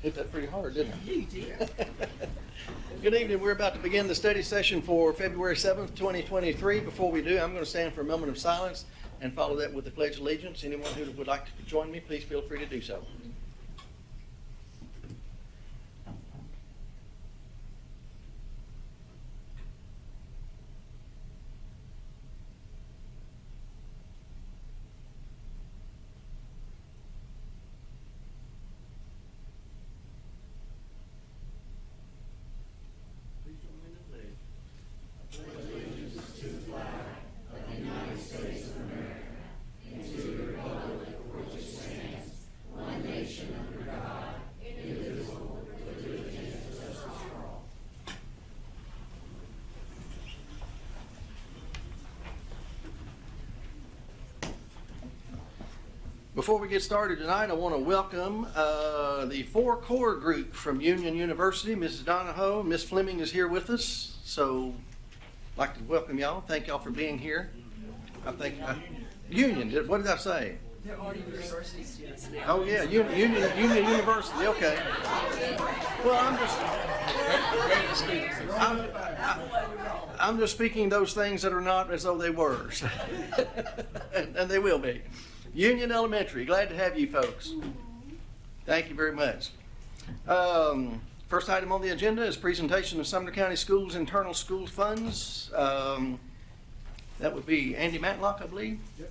Hit that pretty hard, didn't I? You did. Good evening. We're about to begin the study session for February 7th, 2023. Before we do, I'm going to stand for a moment of silence and follow that with the Pledge of Allegiance. Anyone who would like to join me, please feel free to do so. Before we get started tonight, I want to welcome the 4 core group from Union University. Mrs. Donahoe, Miss Fleming is here with us, so I'd like to welcome y'all. Thank y'all for being here. I think Union. What did I say? They're all university students now. Oh yeah, Union University. Okay. Well, I'm just speaking those things that are not as though they were, and they will be. Union Elementary, glad to have you folks. Thank you very much. First item on the agenda is presentation of Sumner County Schools internal school funds. That would be Andy Matlock, I believe. Yep.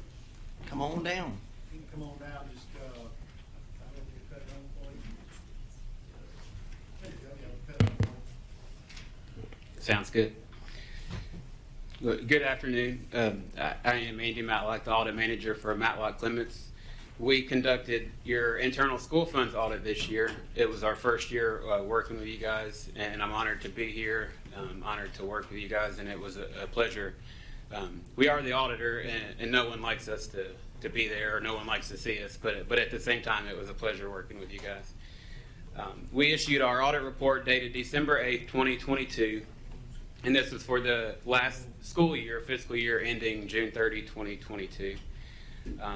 Come on down. You can come on down, just, I don't know if you can cut it on for you. There you go, yeah, cut it on. Sounds good. Good afternoon. I am Andy Matlock, the audit manager for Matlock Clements. We conducted your internal school funds audit this year. It was our first year working with you guys, and I'm honored to be here. I'm honored to work with you guys, and it was a pleasure. We are the auditor, and no one likes us to be there, or no one likes to see us, but at the same time, it was a pleasure working with you guys. We issued our audit report dated December 8th, 2022. And this was for the last school year, fiscal year ending June 30, 2022.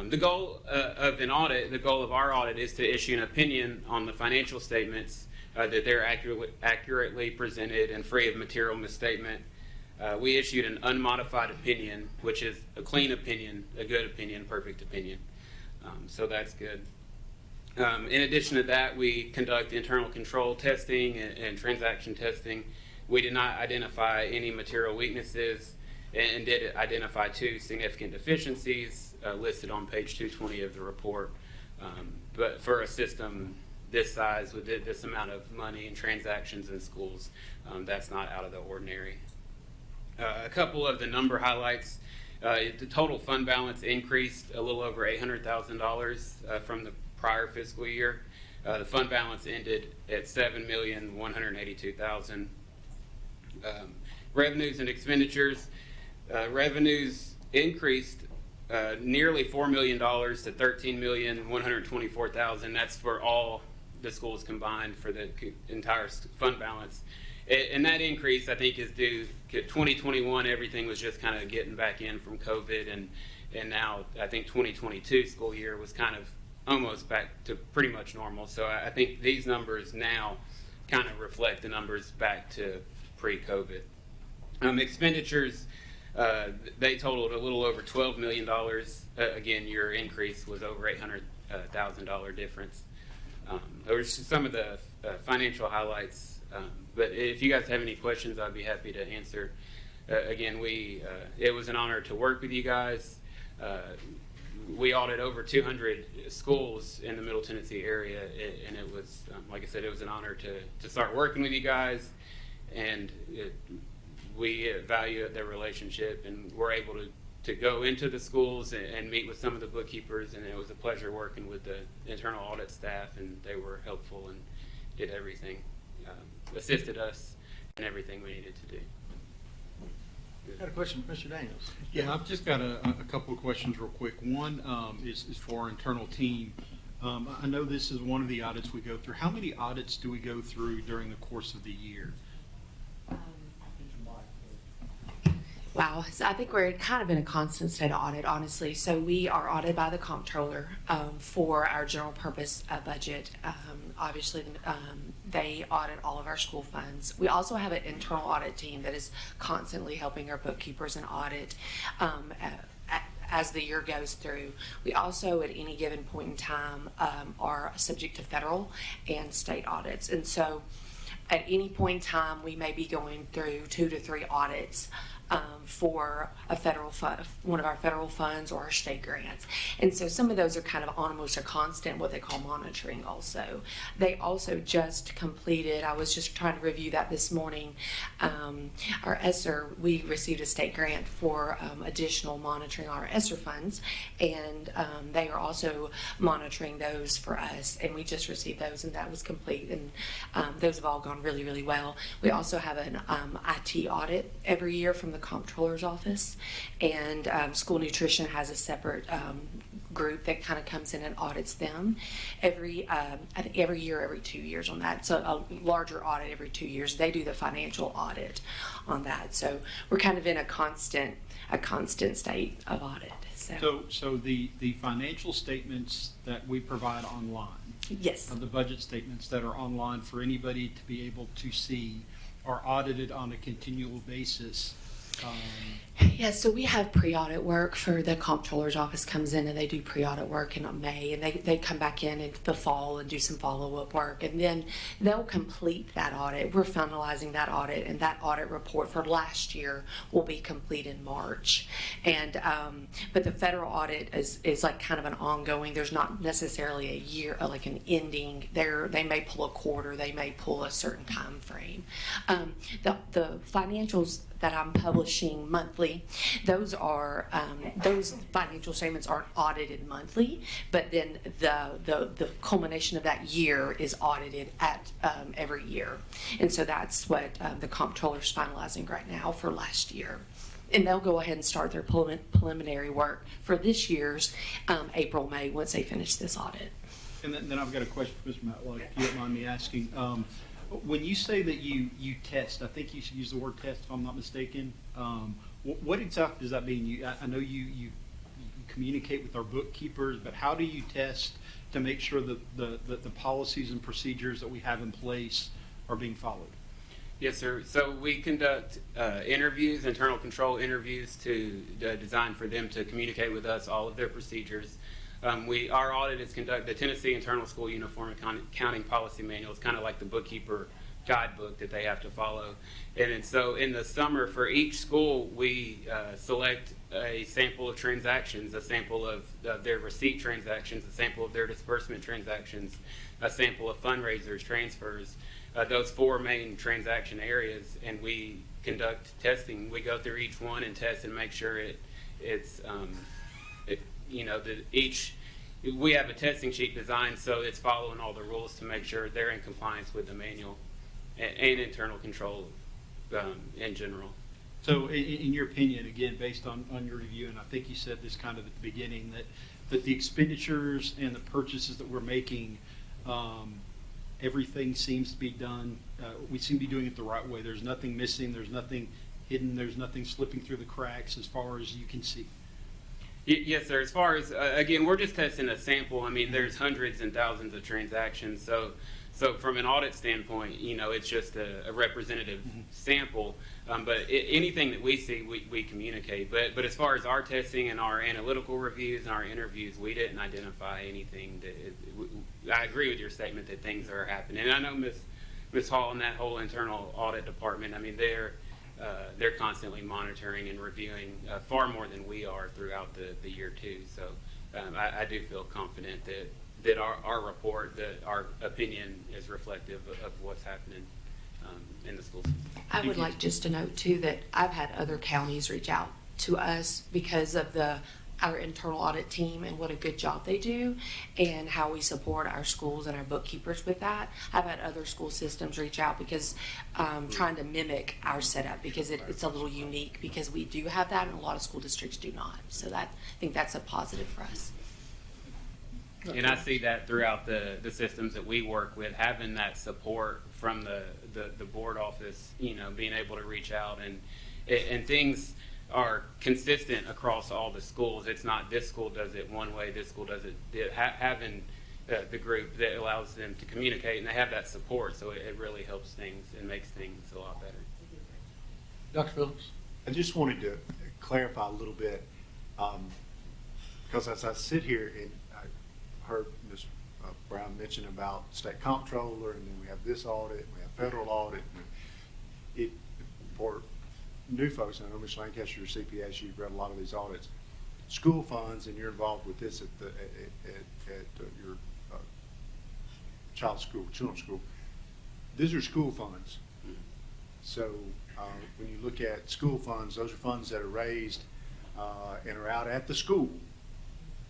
The goal of an audit, the goal of our audit is to issue an opinion on the financial statements, that they're accurately presented and free of material misstatement. We issued an unmodified opinion, which is a clean opinion, a good opinion, perfect opinion. So that's good. In addition to that, we conduct internal control testing and transaction testing. We did not identify any material weaknesses and did identify 2 significant deficiencies listed on page 220 of the report. But for a system this size with this amount of money and transactions in schools, that's not out of the ordinary. A couple of the number highlights. The total fund balance increased a little over $800,000 from the prior fiscal year. The fund balance ended at $7,182,000. Revenues and expenditures. Revenues increased nearly $4 million to $13,124,000. That's for all the schools combined for the entire fund balance. And that increase, I think, is due to 2021. Everything was just kind of getting back in from COVID, and now I think 2022 school year was kind of almost back to pretty much normal. So I think these numbers now kind of reflect the numbers back to pre-COVID. Expenditures, they totaled a little over $12 million. Again, your increase was over $800,000 difference. There were some of the financial highlights, but if you guys have any questions, I'd be happy to answer. Again, it was an honor to work with you guys. We audited over 200 schools in the Middle Tennessee area, and it was, like I said, it was an honor to start working with you guys. And we value their relationship, and we're able to go into the schools and meet with some of the bookkeepers, and it was a pleasure working with the internal audit staff, and they were helpful and did everything, assisted us in everything we needed to do. I got a question for Mr. Daniels. Yeah, I've just got a couple of questions real quick. One is for our internal team. I know this is one of the audits we go through. How many audits do we go through during the course of the year? Wow, so I think we're kind of in a constant state of audit, honestly. So we are audited by the comptroller for our general purpose budget. Obviously, they audit all of our school funds. We also have an internal audit team that is constantly helping our bookkeepers and audit as the year goes through. We also, at any given point in time, are subject to federal and state audits. And so at any point in time, we may be going through 2 to 3 audits for a federal fund, one of our federal funds or our state grants. And so some of those are kind of almost a constant, what they call monitoring also. They also just completed, I was just trying to review that this morning, our ESSER, we received a state grant for additional monitoring on our ESSER funds, and they are also monitoring those for us, and we just received those, and that was complete, and those have all gone really, really well. We also have an IT audit every year from the comptroller's office, and school nutrition has a separate group that kind of comes in and audits them I think every year, every 2 years on that. So a larger audit every 2 years. They do the financial audit on that. So we're kind of in a constant state of audit. So the financial statements that we provide online, Yes. the budget statements that are online for anybody to be able to see, are audited on a continual basis. Yeah, so we have pre-audit work for the comptroller's office comes in and they do pre-audit work in May, and they come back in the fall and do some follow-up work, and then they'll complete that audit. We're finalizing that audit, and that audit report for last year will be complete in March. And but the federal audit is like kind of an ongoing. There's not necessarily a year, like an ending. They may pull a quarter, they may pull a certain time frame. The financials that I'm publishing monthly, those financial statements aren't audited monthly, but then the culmination of that year is audited at every year. And so that's what the comptroller's finalizing right now for last year. And they'll go ahead and start their preliminary work for this year's April, May, once they finish this audit. And then I've got a question for Mr. Matlock, if you don't mind me asking. When you say that you test, I think you should use the word test if I'm not mistaken. What exactly does that mean? I know you communicate with our bookkeepers, but how do you test to make sure that the policies and procedures that we have in place are being followed? Yes, sir. So we conduct interviews, internal control interviews to design for them to communicate with us all of their procedures. Our audit is conducted, the Tennessee Internal School Uniform Accounting Policy Manual is kind of like the bookkeeper guidebook that they have to follow. And so in the summer for each school, we select a sample of transactions, a sample of their receipt transactions, a sample of their disbursement transactions, a sample of fundraisers, transfers, those 4 main transaction areas, and we conduct testing. We go through each one and test and make sure we have a testing sheet designed so it's following all the rules to make sure they're in compliance with the manual and internal control in general. So in your opinion, again, based on your review, and I think you said this kind of at the beginning, that the expenditures and the purchases that we're making, everything seems to be done, we seem to be doing it the right way. There's nothing missing, there's nothing hidden, there's nothing slipping through the cracks as far as you can see. Yes, sir. As far as, again, we're just testing a sample. I mean, there's hundreds and thousands of transactions. So from an audit standpoint, it's just a representative sample. But anything that we see, we communicate. But as far as our testing and our analytical reviews and our interviews, we didn't identify anything I agree with your statement that things are happening. And I know Ms. Hall and that whole internal audit department, I mean, they're constantly monitoring and reviewing far more than we are throughout the year too. So I do feel confident that our report, that our opinion is reflective of what's happening in the school system. I would like just to note too that I've had other counties reach out to us because of our internal audit team and what a good job they do and how we support our schools and our bookkeepers with that. I've had other school systems reach out because trying to mimic our setup because it's a little unique because we do have that and a lot of school districts do not. So I think that's a positive for us. And I see that throughout the systems that we work with, having that support from the board office, being able to reach out and things are consistent across all the schools. It's not this school does it one way, this school does it. Having the group that allows them to communicate, and they have that support, so it really helps things and makes things a lot better. Dr. Phillips? I just wanted to clarify a little bit, because as I sit here and I heard Ms. Brown mention about state comptroller, and then we have this audit, and we have federal audit. And for new folks, I know Ms. Lancaster, your CPA, you've read a lot of these audits. School funds, and you're involved with this at your children's school. These are school funds. So when you look at school funds, those are funds that are raised and are out at the school.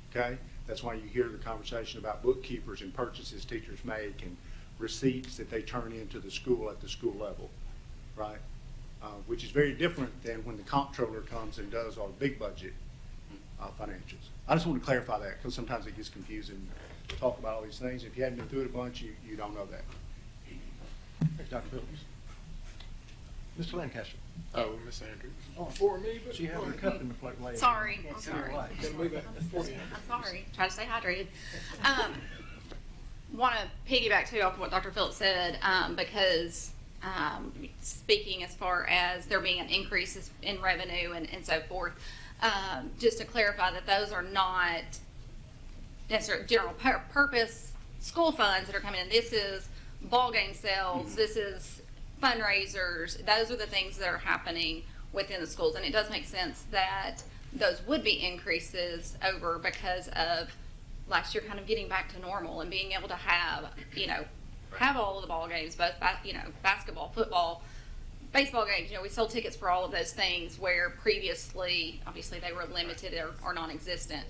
Okay, that's why you hear the conversation about bookkeepers and purchases teachers make and receipts that they turn into the school at the school level, right? Which is very different than when the comptroller comes and does our big budget financials. I just want to clarify that because sometimes it gets confusing to talk about all these things. If you haven't been through it a bunch, you don't know that. Thanks, Dr. Phillips. Mr. Lancaster? Oh, Miss Andrews. Oh, for me, but she had her cup in the plate lady. Sorry, I'm sorry. Sorry. I'm sorry. Try to stay hydrated. Want to piggyback too off what Dr. Phillips said, because speaking as far as there being an increase in revenue and so forth, just to clarify that those are not necessarily general purpose school funds that are coming in. This is ball game sales. This is fundraisers. Those are the things that are happening within the schools, and it does make sense that those would be increases over because of last year kind of getting back to normal and being able to have, have all of the ball games, both, basketball, football, baseball games. We sold tickets for all of those things where previously, obviously, they were limited or non-existent.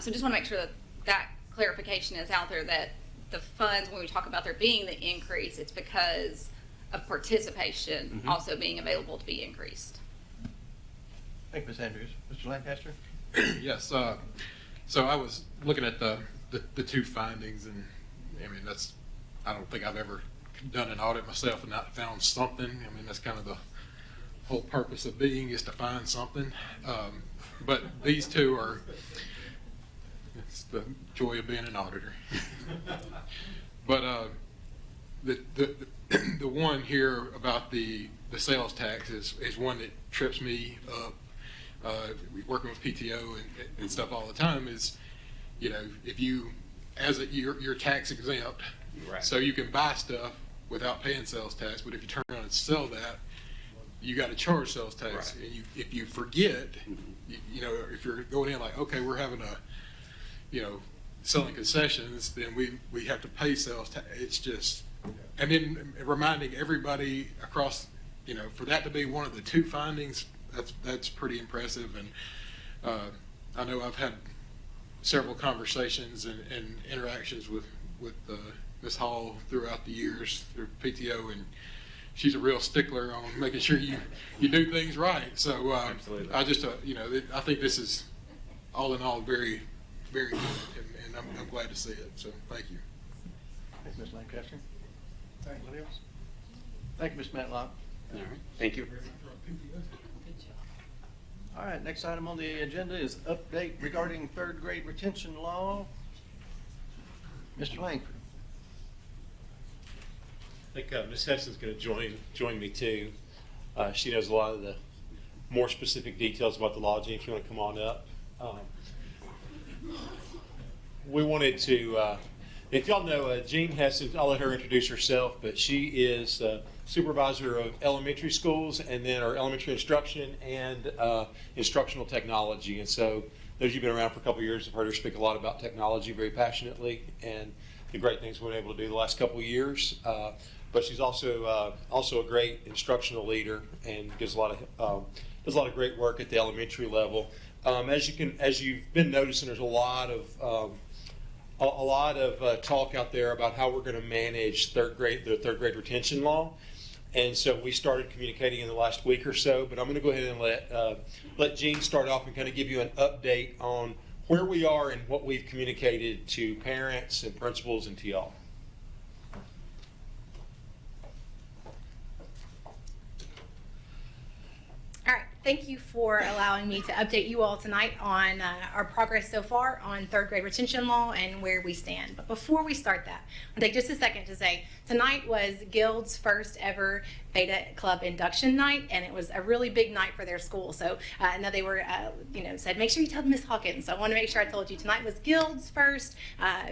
So just want to make sure that clarification is out there, that the funds, when we talk about there being the increase, it's because of participation also being available to be increased. Thank you, Ms. Andrews. Mr. Lancaster? Yes. So I was looking at the two findings, and I mean I don't think I've ever done an audit myself and not found something. I mean, that's kind of the whole purpose of being, is to find something. But these two are, it's the joy of being an auditor. But the one here about the sales tax is one that trips me up. Working with PTO and stuff all the time is, if you, you're tax exempt, Right. so you can buy stuff without paying sales tax, but if you turn around and sell that, you got to charge sales tax. Right. And if you forget, if you're going in like, okay, we're having selling concessions, then we have to pay sales tax. It's just, and then reminding everybody across, for that to be one of the two findings, that's pretty impressive. And I know I've had several conversations and interactions with Ms. Hall throughout the years through PTO, and she's a real stickler on making sure you do things right. So Absolutely. I just I think this is all in all very, very good, and I'm glad to see it. So thank you. Thank you, Ms. Lancaster. Anybody else? Thank you, Mr. Matlock. All right. Thank you. All right, next item on the agenda is update regarding third grade retention law. Mr. Langford. I think Ms. Heston's going to join me too. She knows a lot of the more specific details about the law. Jean, if you want to come on up. We wanted to, if y'all know Jean Heston, I'll let her introduce herself, but she is supervisor of elementary schools and then our elementary instruction and instructional technology. And so those of you who've been around for a couple of years have heard her speak a lot about technology very passionately and the great things we've been able to do the last couple of years. But she's also a great instructional leader and does a lot of great work at the elementary level. As you've been noticing, there's a lot of talk out there about how we're going to manage the third grade retention law. And so we started communicating in the last week or so, but I'm going to go ahead and let Jean start off and kind of give you an update on where we are and what we've communicated to parents and principals and to y'all. All right, Thank you for allowing me to update you all tonight on our progress so far on third grade retention law and where we stand. But before we start that, I'll take just a second to say tonight was Guild's first ever Beta Club induction night, and it was a really big night for their school. So I know they were, said, make sure you tell Miss Hawkins. So I want to make sure I told you tonight was Guild's first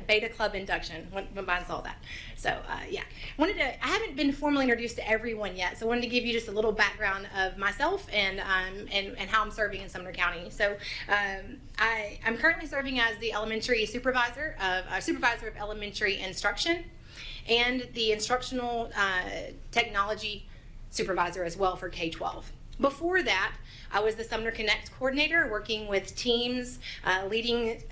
Beta Club induction when I saw that. So yeah, I haven't been formally introduced to everyone yet, so I wanted to give you just a little background of myself and how I'm serving in Sumner County. So I'm currently serving as the elementary supervisor of elementary instruction and the instructional technology supervisor as well for K-12. Before that, I was the Sumner Connect coordinator, working with teams, leading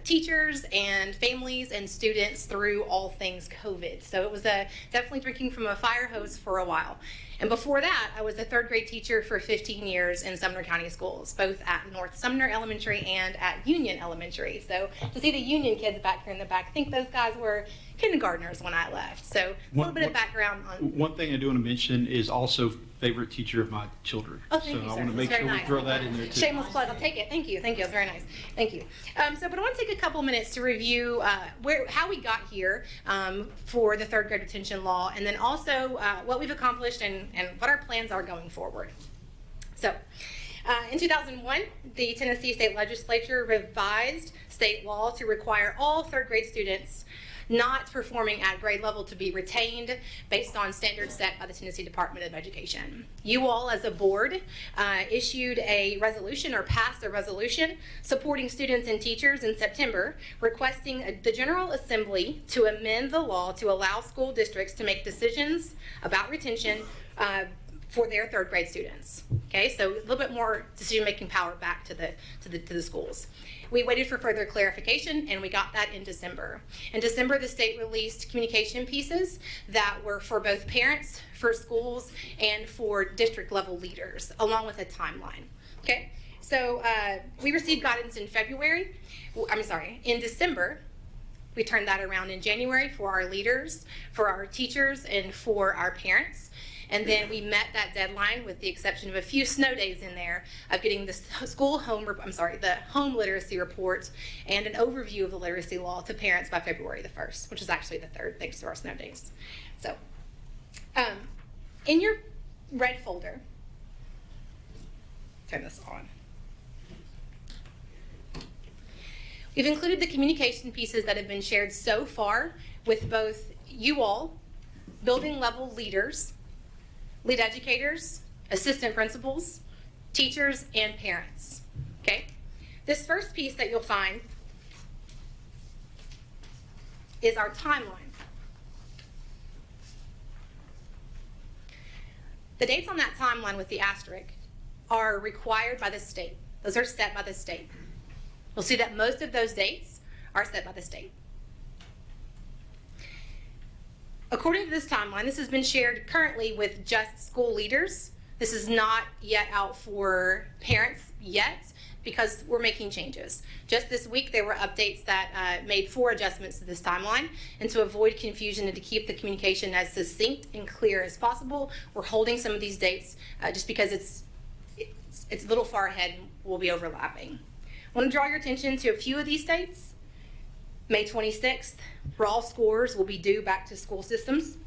teachers and families and students through all things COVID. So it was definitely drinking from a fire hose for a while. And before that, I was a third grade teacher for 15 years in Sumner County schools, both at North Sumner Elementary and at Union Elementary. So to see the Union kids back here in the back, I think those guys were kindergartners when I left. So a little bit of background on. One thing I do want to mention is also favorite teacher of my children. Oh, thank you, so I sir. want to make sure we throw that in there too. Shameless plug. I'll take it. Thank you. Thank you. It's very nice. Thank you. But I want to take a couple minutes to review how we got here for the third grade retention law, and then also what we've accomplished and what our plans are going forward. So. In 2001, the Tennessee State Legislature revised state law to require all third grade students not performing at grade level to be retained based on standards set by the Tennessee Department of Education. You all as a board issued a resolution or passed a resolution supporting students and teachers in September, requesting the General Assembly to amend the law to allow school districts to make decisions about retention for their third grade students. Okay, so a little bit more decision-making power back to the schools. We waited for further clarification, and we got that in December. In December, the state released communication pieces that were for both parents, for schools, and for district-level leaders, along with a timeline. Okay, so we received guidance in in December. We turned that around in January for our leaders, for our teachers, and for our parents. And then we met that deadline, with the exception of a few snow days in there, of getting the the home literacy report and an overview of the literacy law to parents by February the 1st, which is actually the 3rd, thanks to our snow days. So, in your red folder, turn this on. We've included the communication pieces that have been shared so far with both you all, building level leaders, lead educators, assistant principals, teachers, and parents. Okay? This first piece that you'll find is our timeline. The dates on that timeline with the asterisk are required by the state. Those are set by the state. You'll see that most of those dates are set by the state. According to this timeline, this has been shared currently with just school leaders. This is not yet out for parents yet, because we're making changes. Just this week, there were updates that made 4 adjustments to this timeline, and to avoid confusion and to keep the communication as succinct and clear as possible, we're holding some of these dates just because it's a little far ahead and we'll be overlapping. I want to draw your attention to a few of these dates. May 26th, raw scores will be due back to school systems.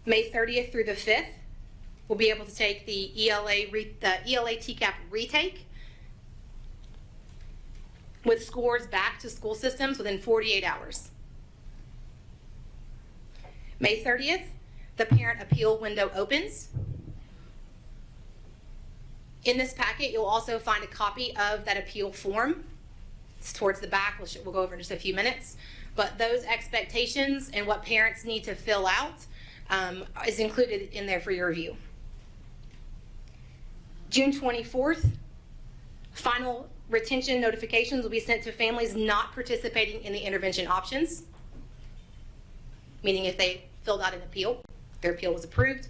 May 30th through the 5th, we'll be able to take the ELA TCAP retake with scores back to school systems within 48 hours. May 30th, the parent appeal window opens. In this packet, you'll also find a copy of that appeal form. It's towards the back. We'll go over in just a few minutes. But those expectations and what parents need to fill out is included in there for your review. June 24th, final retention notifications will be sent to families not participating in the intervention options, meaning if they filled out an appeal, their appeal was approved.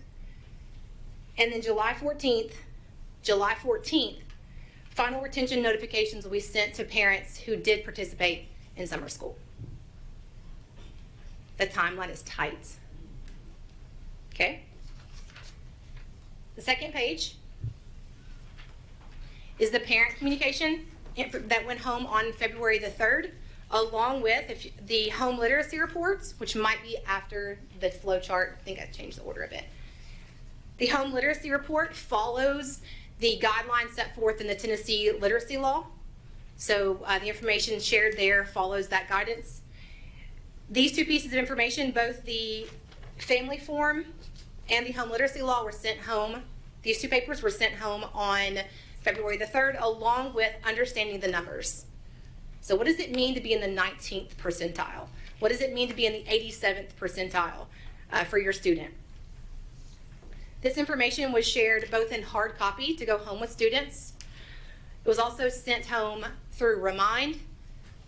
And then July 14th, final retention notifications will be sent to parents who did participate in summer school. The timeline is tight. Okay? The second page is the parent communication that went home on February the 3rd, along with the home literacy reports, which might be after the flow chart. I think I changed the order a bit. The home literacy report follows the guidelines set forth in the Tennessee literacy law. So the information shared there follows that guidance. These two pieces of information, both the family form and the home literacy law, were sent home. These two papers were sent home on February the 3rd, along with understanding the numbers. So what does it mean to be in the 19th percentile? What does it mean to be in the 87th percentile for your student? This information was shared both in hard copy to go home with students. It was also sent home through Remind,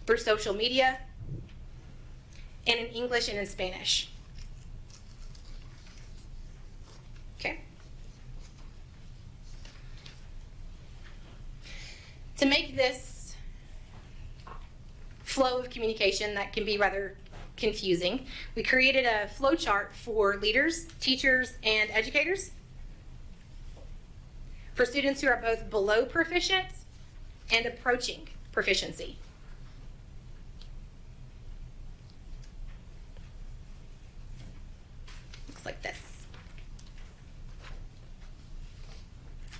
through social media, and in English and in Spanish. Okay. To make this flow of communication that can be rather confusing, we created a flow chart for leaders, teachers, and educators for students who are both below proficient and approaching proficiency. Looks like this.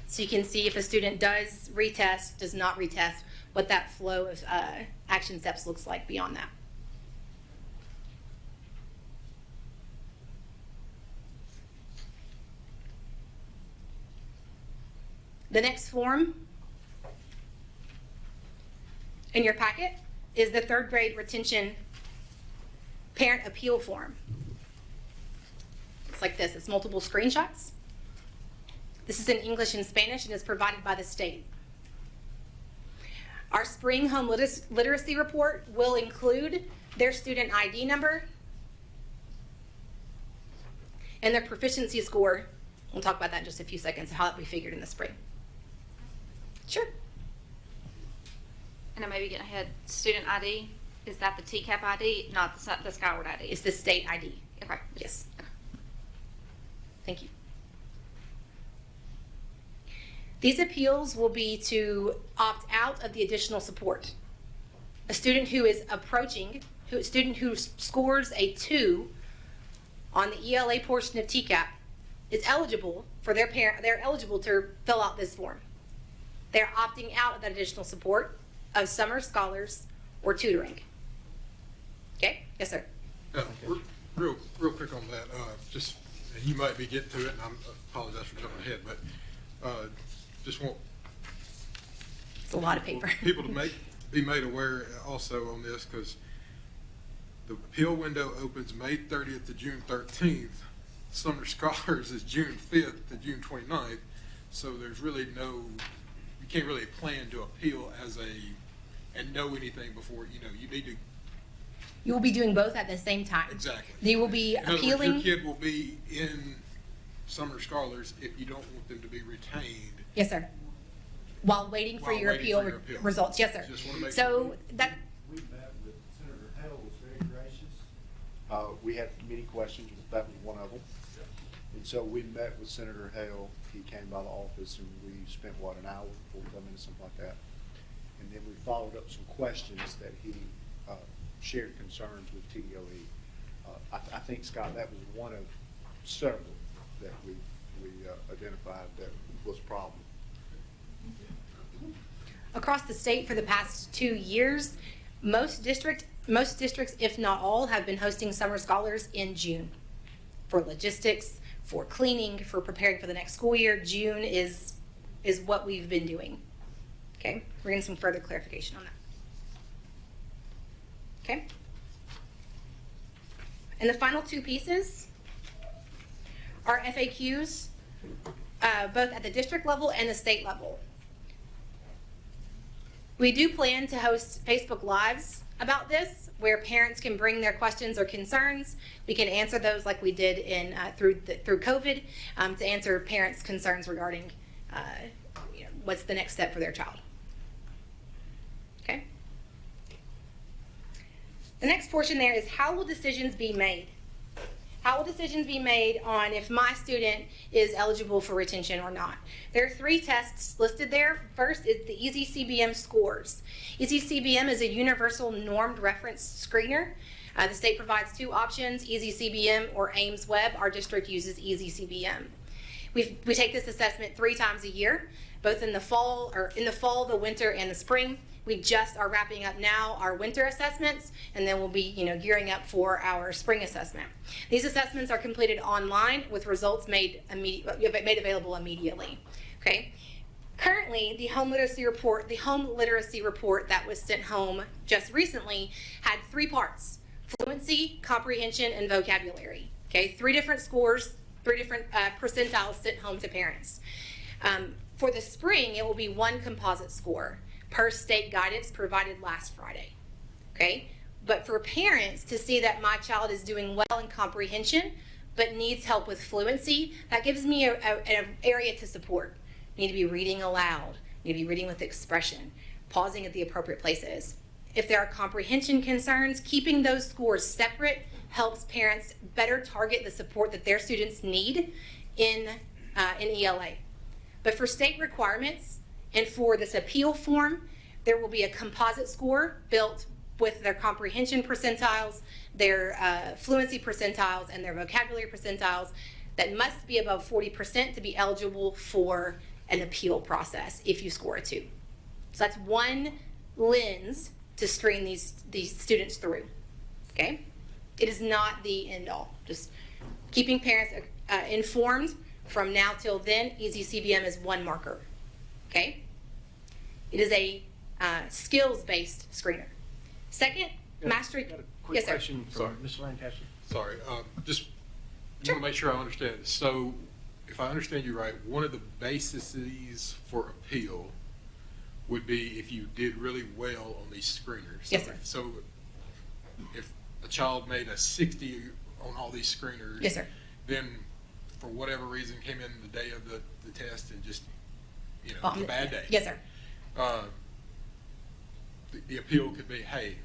So you can see if a student does retest, does not retest, what that flow of action steps looks like beyond that. The next form in your packet is the third grade retention parent appeal form. It's like this. It's multiple screenshots. This is in English and Spanish and is provided by the state. Our spring home literacy report will include their student ID number and their proficiency score. We'll talk about that in just a few seconds, how that will be figured in the spring. Sure. And I may be getting ahead. Student ID, is that the TCAP ID, not the Skyward ID? It's the state ID. Okay. Yes. Thank you. These appeals will be to opt out of the additional support. A student who is approaching, a student who scores a 2 on the ELA portion of TCAP is eligible for their parent, they're eligible to fill out this form. They're opting out of that additional support of summer scholars or tutoring. Okay? Yes, sir. Real quick on that, just, and you might be getting to it, and I apologize for jumping ahead, but just want It's a lot of paper. people to be made aware also on this, because the appeal window opens May 30th to June 13th. Summer Scholars is June 5th to June 29th. So there's really you can't really plan to appeal and know anything before, you need to. You will be doing both at the same time. Exactly. You will be In other words, appealing. your kid will be in Summer Scholars if you don't want them to be retained. Yes, sir. While waiting for your appeal results. Yes, sir. Just wanna make So sure. that, We met with Senator Hale, was very gracious. We had many questions, that was one of them. And so we met with Senator Hale, he came by the office and we spent, an hour, 45 minutes, something like that. And then we followed up some questions that he shared concerns with TDOE. I think, Scott, that was one of several that we identified that was a problem. across the state for the past 2 years, most districts, if not all, have been hosting summer scholars in June for logistics, for cleaning, for preparing for the next school year. June is what we've been doing. Okay, we're getting some further clarification on that. Okay. And the final two pieces are FAQs, both at the district level and the state level. We do plan to host Facebook Lives about this, where parents can bring their questions or concerns. We can answer those like we did in through COVID, to answer parents' concerns regarding what's the next step for their child. Okay. The next portion there is how will decisions be made? how will decisions be made on if my student is eligible for retention or not? There are 3 tests listed there. First is the EasyCBM scores. EasyCBM is a universal normed reference screener. The state provides 2 options, EasyCBM or Ames Web. Our district uses EasyCBM. We take this assessment 3 times a year, both in the fall, the winter, and the spring. We just are wrapping up now our winter assessments, and then we'll be, gearing up for our spring assessment. These assessments are completed online with results made available immediately. Okay. Currently, the home literacy report that was sent home just recently had 3 parts: fluency, comprehension, and vocabulary. Okay, 3 different scores, 3 different percentiles sent home to parents. For the spring, it will be 1 composite score per state guidance provided last Friday. Okay, but for parents to see that my child is doing well in comprehension but needs help with fluency, that gives me an area to support. You need to be reading aloud, you need to be reading with expression, pausing at the appropriate places. If there are comprehension concerns, keeping those scores separate helps parents better target the support that their students need in ELA. But for state requirements and for this appeal form, there will be a composite score built with their comprehension percentiles, their fluency percentiles, and their vocabulary percentiles that must be above 40% to be eligible for an appeal process if you score a 2. So that's one lens to screen these students through. Okay? It is not the end all. Just keeping parents informed from now till then. EasyCBM is one marker. Okay? It is a skills-based screener. Second, mastery. Got a quick Yes, sir. question for Mr. Lancaster. Sorry, just Sure. want to make sure I understand this. So, if I understand you right, one of the bases for appeal would be if you did really well on these screeners. Yes, sir. So, if a child made a 60 on all these screeners, Yes, sir. then for whatever reason came in the day of the test and just, On a bad day. Yes, sir. The appeal could be, hey,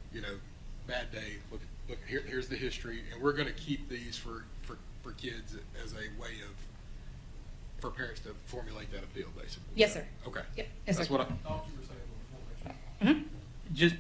bad day. Look, here's the history, and we're going to keep these for kids as a way for parents to formulate that appeal, basically. Yes, sir. Okay. Yep. Yes, That's sir. what I. Thought you were saying before. Just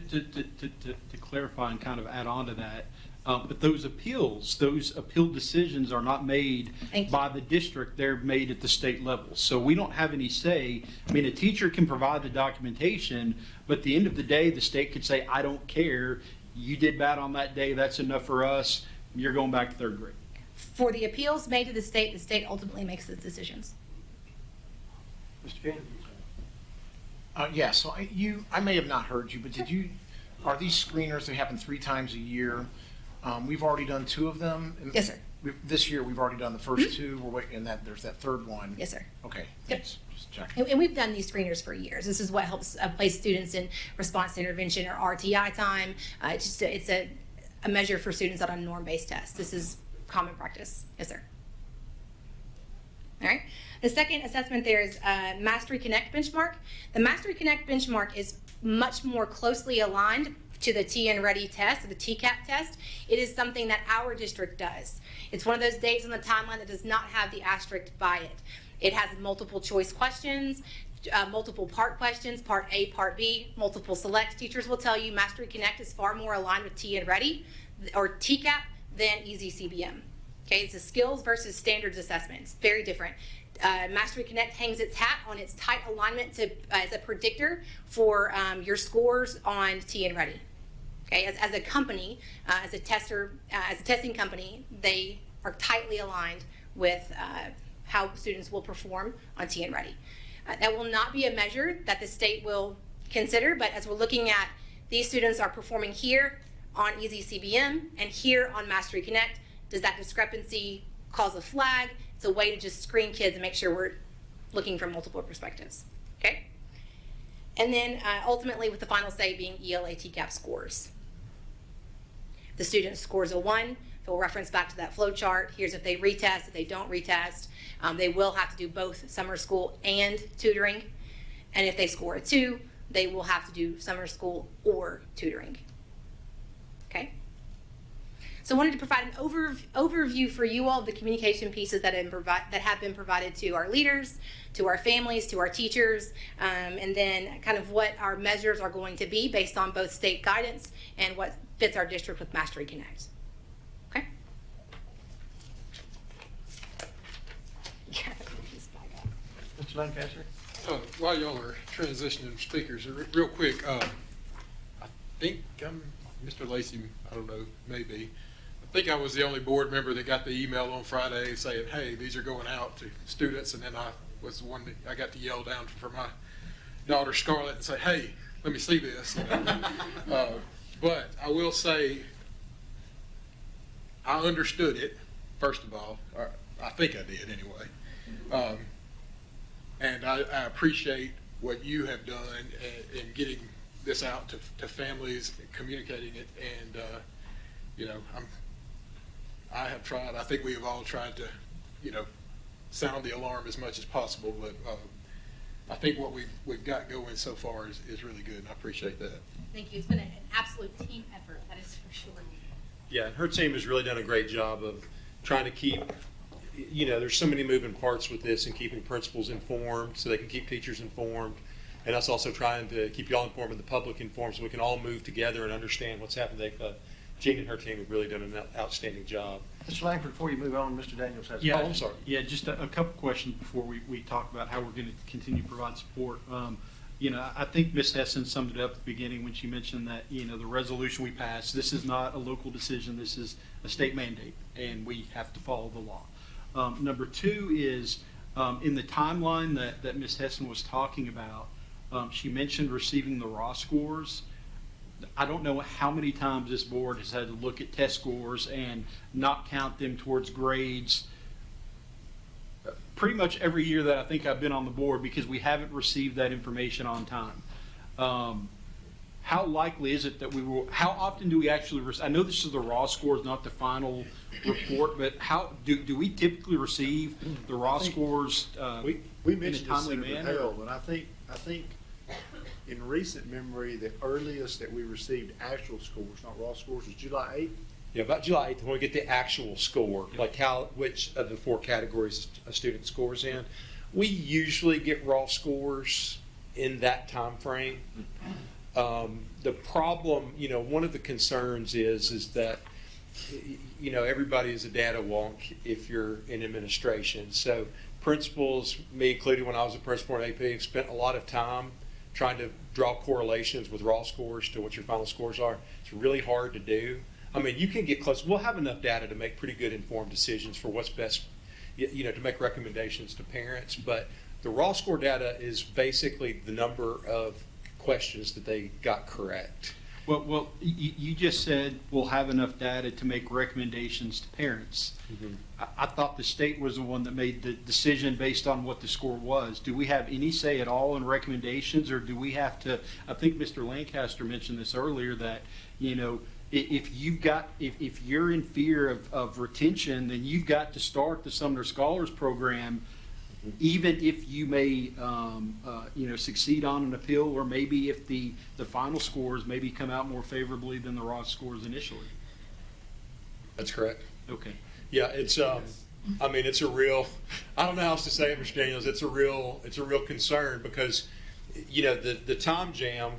to clarify and kind of add on to that, but those appeal decisions are not made Thank you. by the district, they're made at the state level. So we don't have any say. I mean, a teacher can provide the documentation, but at the end of the day, the state could say, I don't care, you did bad on that day, that's enough for us, you're going back to 3rd grade. For the appeals made to the state ultimately makes those decisions. Mr. King? Yeah, so I may have not heard you, but are these screeners, they happen 3 times a year? We've already done 2 of them. Yes, sir. This year, we've already done the first 2, we're waiting, and there's that 3rd one. Yes, sir. Okay, Yep. thanks, just checking. And we've done these screeners for years. This is what helps place students in response to intervention or RTI time. It's a measure for students on a norm-based test. This is common practice. Yes, sir. All right. The second assessment there is Mastery Connect benchmark. The Mastery Connect benchmark is much more closely aligned to the TN Ready test, or the TCAP test. It is something that our district does. It's one of those dates on the timeline that does not have the asterisk by it. It has multiple choice questions, multiple part questions, part A, part B, multiple select. Teachers will tell you Mastery Connect is far more aligned with TN Ready or TCAP than EasyCBM. Okay, it's a skills versus standards assessment. It's very different. Mastery Connect hangs its hat on its tight alignment as a predictor for your scores on TN Ready. Okay, as a company, as a testing company, they are tightly aligned with how students will perform on TN Ready. That will not be a measure that the state will consider, but as we're looking at these students are performing here on EasyCBM and here on Mastery Connect, does that discrepancy cause a flag? It's a way to just screen kids and make sure we're looking from multiple perspectives. Okay? And then ultimately with the final say being ELA TCAP scores. The student scores a 1, they'll reference back to that flow chart. Here's if they retest, if they don't retest. They will have to do both summer school and tutoring. And if they score a 2, they will have to do summer school or tutoring. Okay? So I wanted to provide an overview for you all of the communication pieces that have been provided to our leaders, to our families, to our teachers, and then kind of what our measures are going to be based on both state guidance and what fits our district with Mastery Connect. Okay? Mr. Lancaster? While y'all are transitioning speakers, real quick, I think Mr. Lacy, I don't know, maybe. I think I was the only board member that got the email on Friday saying, hey, these are going out to students, and then I was the one that I got to yell down for my daughter Scarlett and say, hey, let me see this. But I will say, I understood it, first of all, or I think I did anyway. And I appreciate what you have done in getting this out to families, communicating it, and you know, I have tried. I think we have all tried to, you know, sound the alarm as much as possible. But I think what we've got going so far is really good, and I appreciate that. Thank you. It's been an absolute team effort, that is for sure. Yeah, her team has really done a great job of trying to keep, you know, there's so many moving parts with this and keeping principals informed so they can keep teachers informed. And us also trying to keep y'all informed and the public informed so we can all move together and understand what's happening. Jean and her team have really done an outstanding job. Mr. Langford, before you move on, Mr. Daniels has. Yeah, Oh, I'm sorry. Yeah, just a couple questions before we talk about how we're going to continue to provide support. You know, I think Ms. Hessen summed it up at the beginning when she mentioned that, you know, the resolution we passed, this is not a local decision, this is a state mandate, and we have to follow the law. Number two is, in the timeline that Ms. Hessen was talking about, she mentioned receiving the raw scores. I don't know how many times this board has had to look at test scores and not count them towards grades. Pretty much every year that I think I've been on the board, because we haven't received that information on time. How likely is it that we will, how often do we actually, I know this is the raw scores, not the final report, but how, do we typically receive the raw scores We in a mentioned this, timely Senator manner? Hale, and I think in recent memory, the earliest that we received actual scores, not raw scores, was July 8th. Yeah, about July 8th, when we get the actual score, like which of the 4 categories a student scores in. We usually get raw scores in that time frame. The problem, you know, one of the concerns is that, you know, everybody is a data wonk if you're in administration. So principals, me included when I was a principal in AP, have spent a lot of time trying to draw correlations with raw scores to what your final scores are. It's really hard to do. I mean, you can get close. We'll have enough data to make pretty good informed decisions for what's best, you know, to make recommendations to parents. But the raw score data is basically the number of questions that they got correct. Well, you just said we'll have enough data to make recommendations to parents. Mm-hmm. I thought the state was the one that made the decision based on what the score was. Do we have any say at all in recommendations, or do we have to, I think Mr. Lancaster mentioned this earlier, that, you know, if you're in fear of retention, then you've got to start the Sumner Scholars Program, even if you may, you know, succeed on an appeal, or maybe if the final scores maybe come out more favorably than the raw scores initially. That's correct. Okay. Yeah, it's I mean, it's a real, I don't know how else to say it, Mr. Daniels, it's a real concern because, you know, the time jam,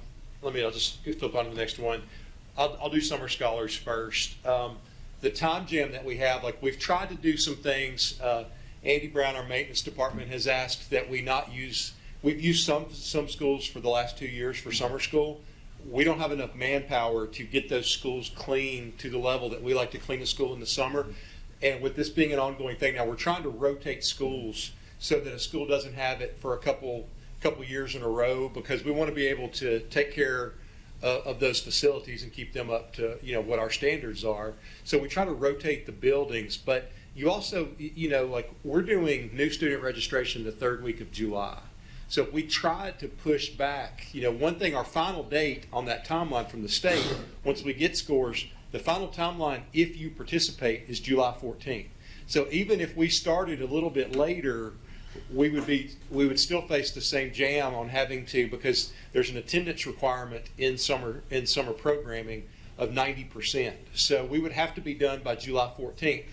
I'll just flip on to the next one. I'll do Summer Scholars first. The time jam that we have, like we've tried to do some things. Andy Brown, our maintenance department, has asked that we not use, we've used some schools for the last 2 years for summer school. We don't have enough manpower to get those schools clean to the level that we like to clean the school in the summer. And with this being an ongoing thing, now we're trying to rotate schools so that a school doesn't have it for a couple years in a row, because we want to be able to take care of those facilities and keep them up to, you know, what our standards are. So we try to rotate the buildings, but you also, you know, like we're doing new student registration the 3rd week of July. So if we tried to push back, you know, one thing, our final date on that timeline from the state, once we get scores, the final timeline, if you participate, is July 14th. So even if we started a little bit later, we would still face the same jam on having to, because there's an attendance requirement in summer programming of 90%. So we would have to be done by July 14th.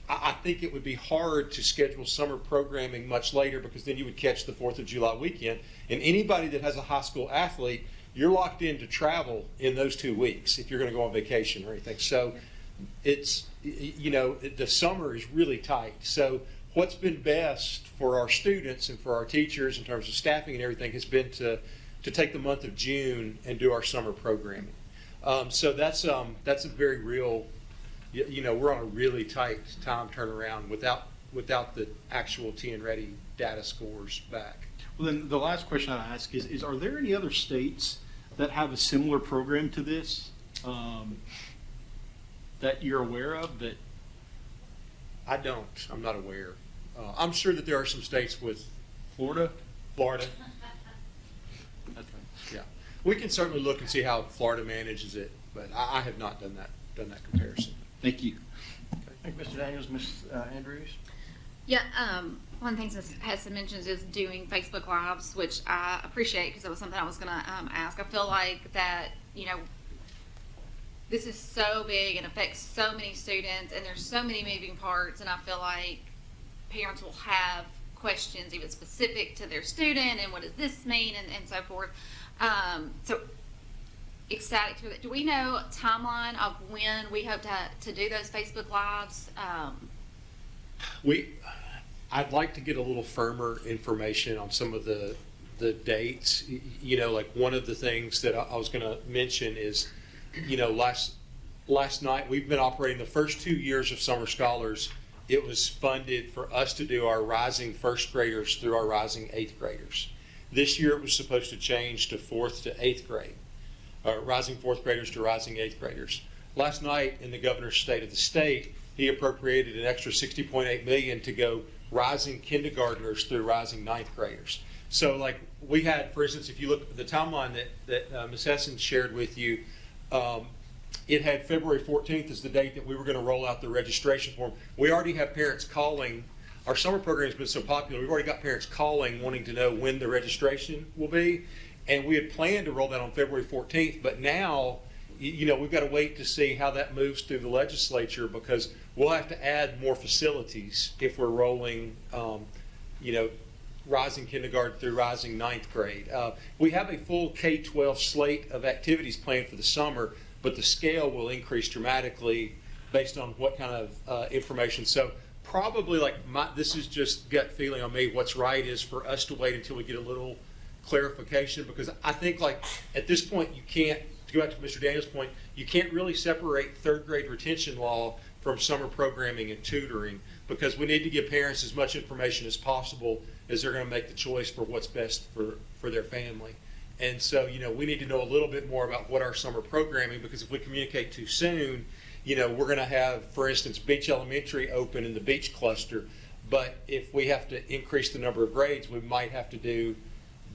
I think it would be hard to schedule summer programming much later because then you would catch the 4th of July weekend. And anybody that has a high school athlete, you're locked in to travel in those 2 weeks if you're going to go on vacation or anything. So it's, the summer is really tight. So what's been best for our students and for our teachers in terms of staffing and everything has been to take the month of June and do our summer programming. So that's a very real, we're on a really tight time turnaround without the actual TN Ready data scores back. Well, then the last question I ask is are there any other states that have a similar program to this that you're aware of that? I don't. I'm not aware. I'm sure that there are some states with Florida? Florida. That's right. Yeah, we can certainly look and see how Florida manages it, but I have not done that comparison. Thank you. Thank you, Mr. Daniels. Ms. Andrews? Yeah, one of the things that Heston mentions is doing Facebook Lives, which I appreciate because that was something I was going to ask. I feel like that, this is so big and affects so many students, and there's so many moving parts, and I feel like parents will have questions even specific to their student and what does this mean and so forth. So excited to hear that. Do we know a timeline of when we hope to do those Facebook Lives? I'd like to get a little firmer information on some of the dates. Like one of the things that I was going to mention is, last night we've been operating the first 2 years of Summer Scholars. It was funded for us to do our rising first graders through our rising eighth graders. This year it was supposed to change to 4th to 8th grade, rising 4th graders to rising 8th graders. Last night in the governor's state of the state, he appropriated an extra $60.8 million to go rising kindergartners through rising 9th graders. So like we had, for instance, if you look at the timeline that Ms. Hessen shared with you, it had February 14th as the date that we were going to roll out the registration form. We already have parents calling. Our summer program has been so popular, we've already got parents calling wanting to know when the registration will be. And we had planned to roll that on February 14th, but now, we've got to wait to see how that moves through the legislature because we'll have to add more facilities if we're rolling, rising kindergarten through rising 9th grade. We have a full K-12 slate of activities planned for the summer, but the scale will increase dramatically based on what kind of information. So probably this is just gut feeling on me, what's right is for us to wait until we get a little clarification, because I think at this point you can't, to go back to Mr. Daniels' point, you can't really separate 3rd grade retention law from summer programming and tutoring, because we need to give parents as much information as possible as they're going to make the choice for what's best for their family. And so, we need to know a little bit more about what our summer programming, because if we communicate too soon, we're going to have, for instance, Beach Elementary open in the Beach cluster, but if we have to increase the number of grades, we might have to do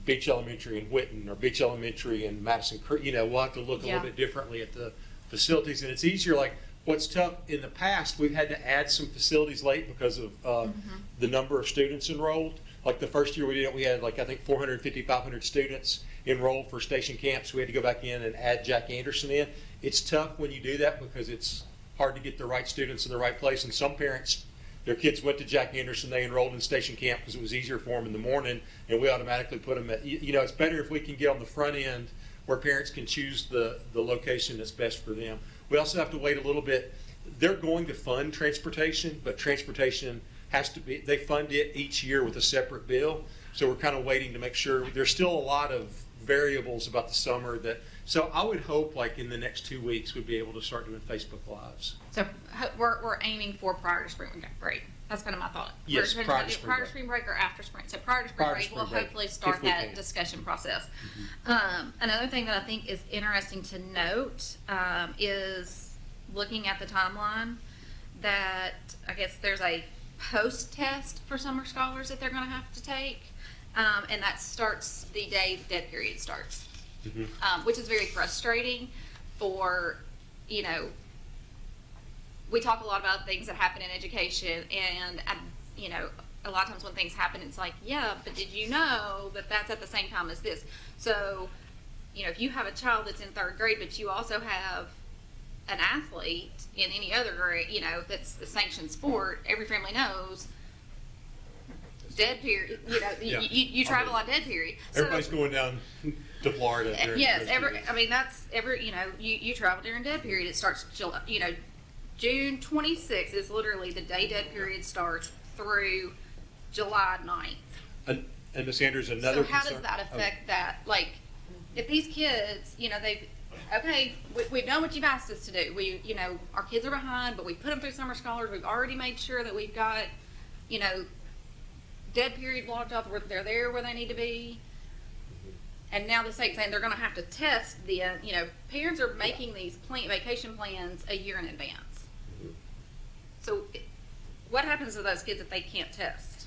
Beach Elementary in Whitten or Beach Elementary in Madison Creek. We'll have to look a little bit differently at the facilities, and it's easier. What's tough in the past, we've had to add some facilities late because of the number of students enrolled. Like the first year we did it, we had I think 450, 500 students enrolled for station camps. We had to go back in and add Jack Anderson in. It's tough when you do that because it's hard to get the right students in the right place. And some parents, their kids went to Jack Anderson, they enrolled in station camp because it was easier for them in the morning, and we automatically put them at, it's better if we can get on the front end where parents can choose the location that's best for them. We also have to wait a little bit. They're going to fund transportation, but transportation has to be, they fund it each year with a separate bill. So we're kind of waiting to make sure. There's still a lot of variables about the summer so I would hope in the next 2 weeks we'd be able to start doing Facebook Lives. So we're aiming for prior to spring break. That's kind of my thought. Yes, prior to spring break or after spring. So prior to spring break, we'll hopefully start that discussion process. Another thing that I think is interesting to note is looking at the timeline that I guess there's a post-test for summer scholars that they're going to have to take, and that starts the day the dead period starts. Which is very frustrating for, we talk a lot about things that happen in education, and, a lot of times when things happen, it's like, yeah, but did you know that that's at the same time as this? So, if you have a child that's in 3rd grade, but you also have an athlete in any other grade, you know, that's a sanctioned sport, every family knows dead period, you know, Yeah. you travel on dead period. So- Everybody's going down to Florida. during Yes, those every, periods. I mean, that's every, you know, you travel during dead period. It starts, you know, June 26th is literally the day dead period starts through July 9th. And Ms. Andrews, another So how concern- does that affect that? Like, if these kids, you know, we've done what you've asked us to do. You know, our kids are behind, but we put them through summer scholars. We've already made sure that we've got, you know, dead period blocked off where they're there where they need to be. And now the state's saying they're going to have to test the, you know, parents are making these vacation plans a year in advance. So what happens to those kids if they can't test?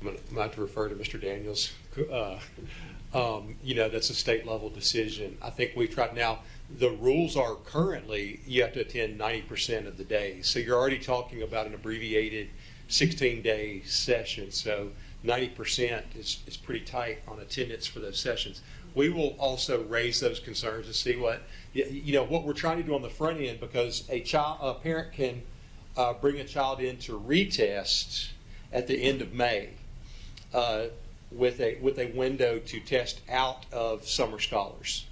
I'm going to have to refer to Mr. Daniels. You know, that's a state level decision. I think we've tried now. The rules are currently you have to attend 90% of the days. So you're already talking about an abbreviated 16-day session. So 90% is pretty tight on attendance for those sessions. We will also raise those concerns and see what, you know, what we're trying to do on the front end, because a parent can bring a child in to retest at the end of May with a window to test out of summer scholars.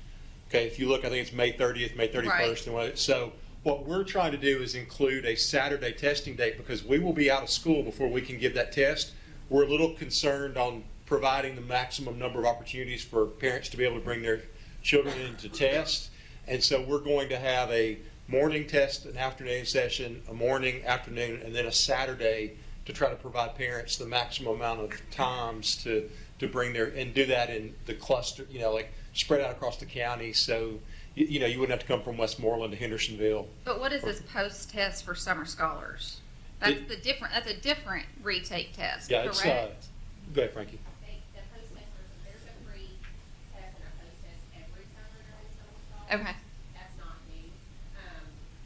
Okay, if you look, I think it's May 30th, May 31st. Right. So what we're trying to do is include a Saturday testing date, because we will be out of school before we can give that test. We're a little concerned on providing the maximum number of opportunities for parents to be able to bring their children in to test. And so we're going to have a morning test, an afternoon session, a morning, afternoon, and then a Saturday to try to provide parents the maximum amount of times to bring their, and do that in the cluster, you know, like spread out across the county. So, you know, you wouldn't have to come from Westmoreland to Hendersonville. But what is this post-test for summer scholars? That's that's a different retake test, Yeah, it's, correct? go ahead, Frankie. The post-test, there's a pre-test and a post-test every summer during summer school. Okay. That's not new.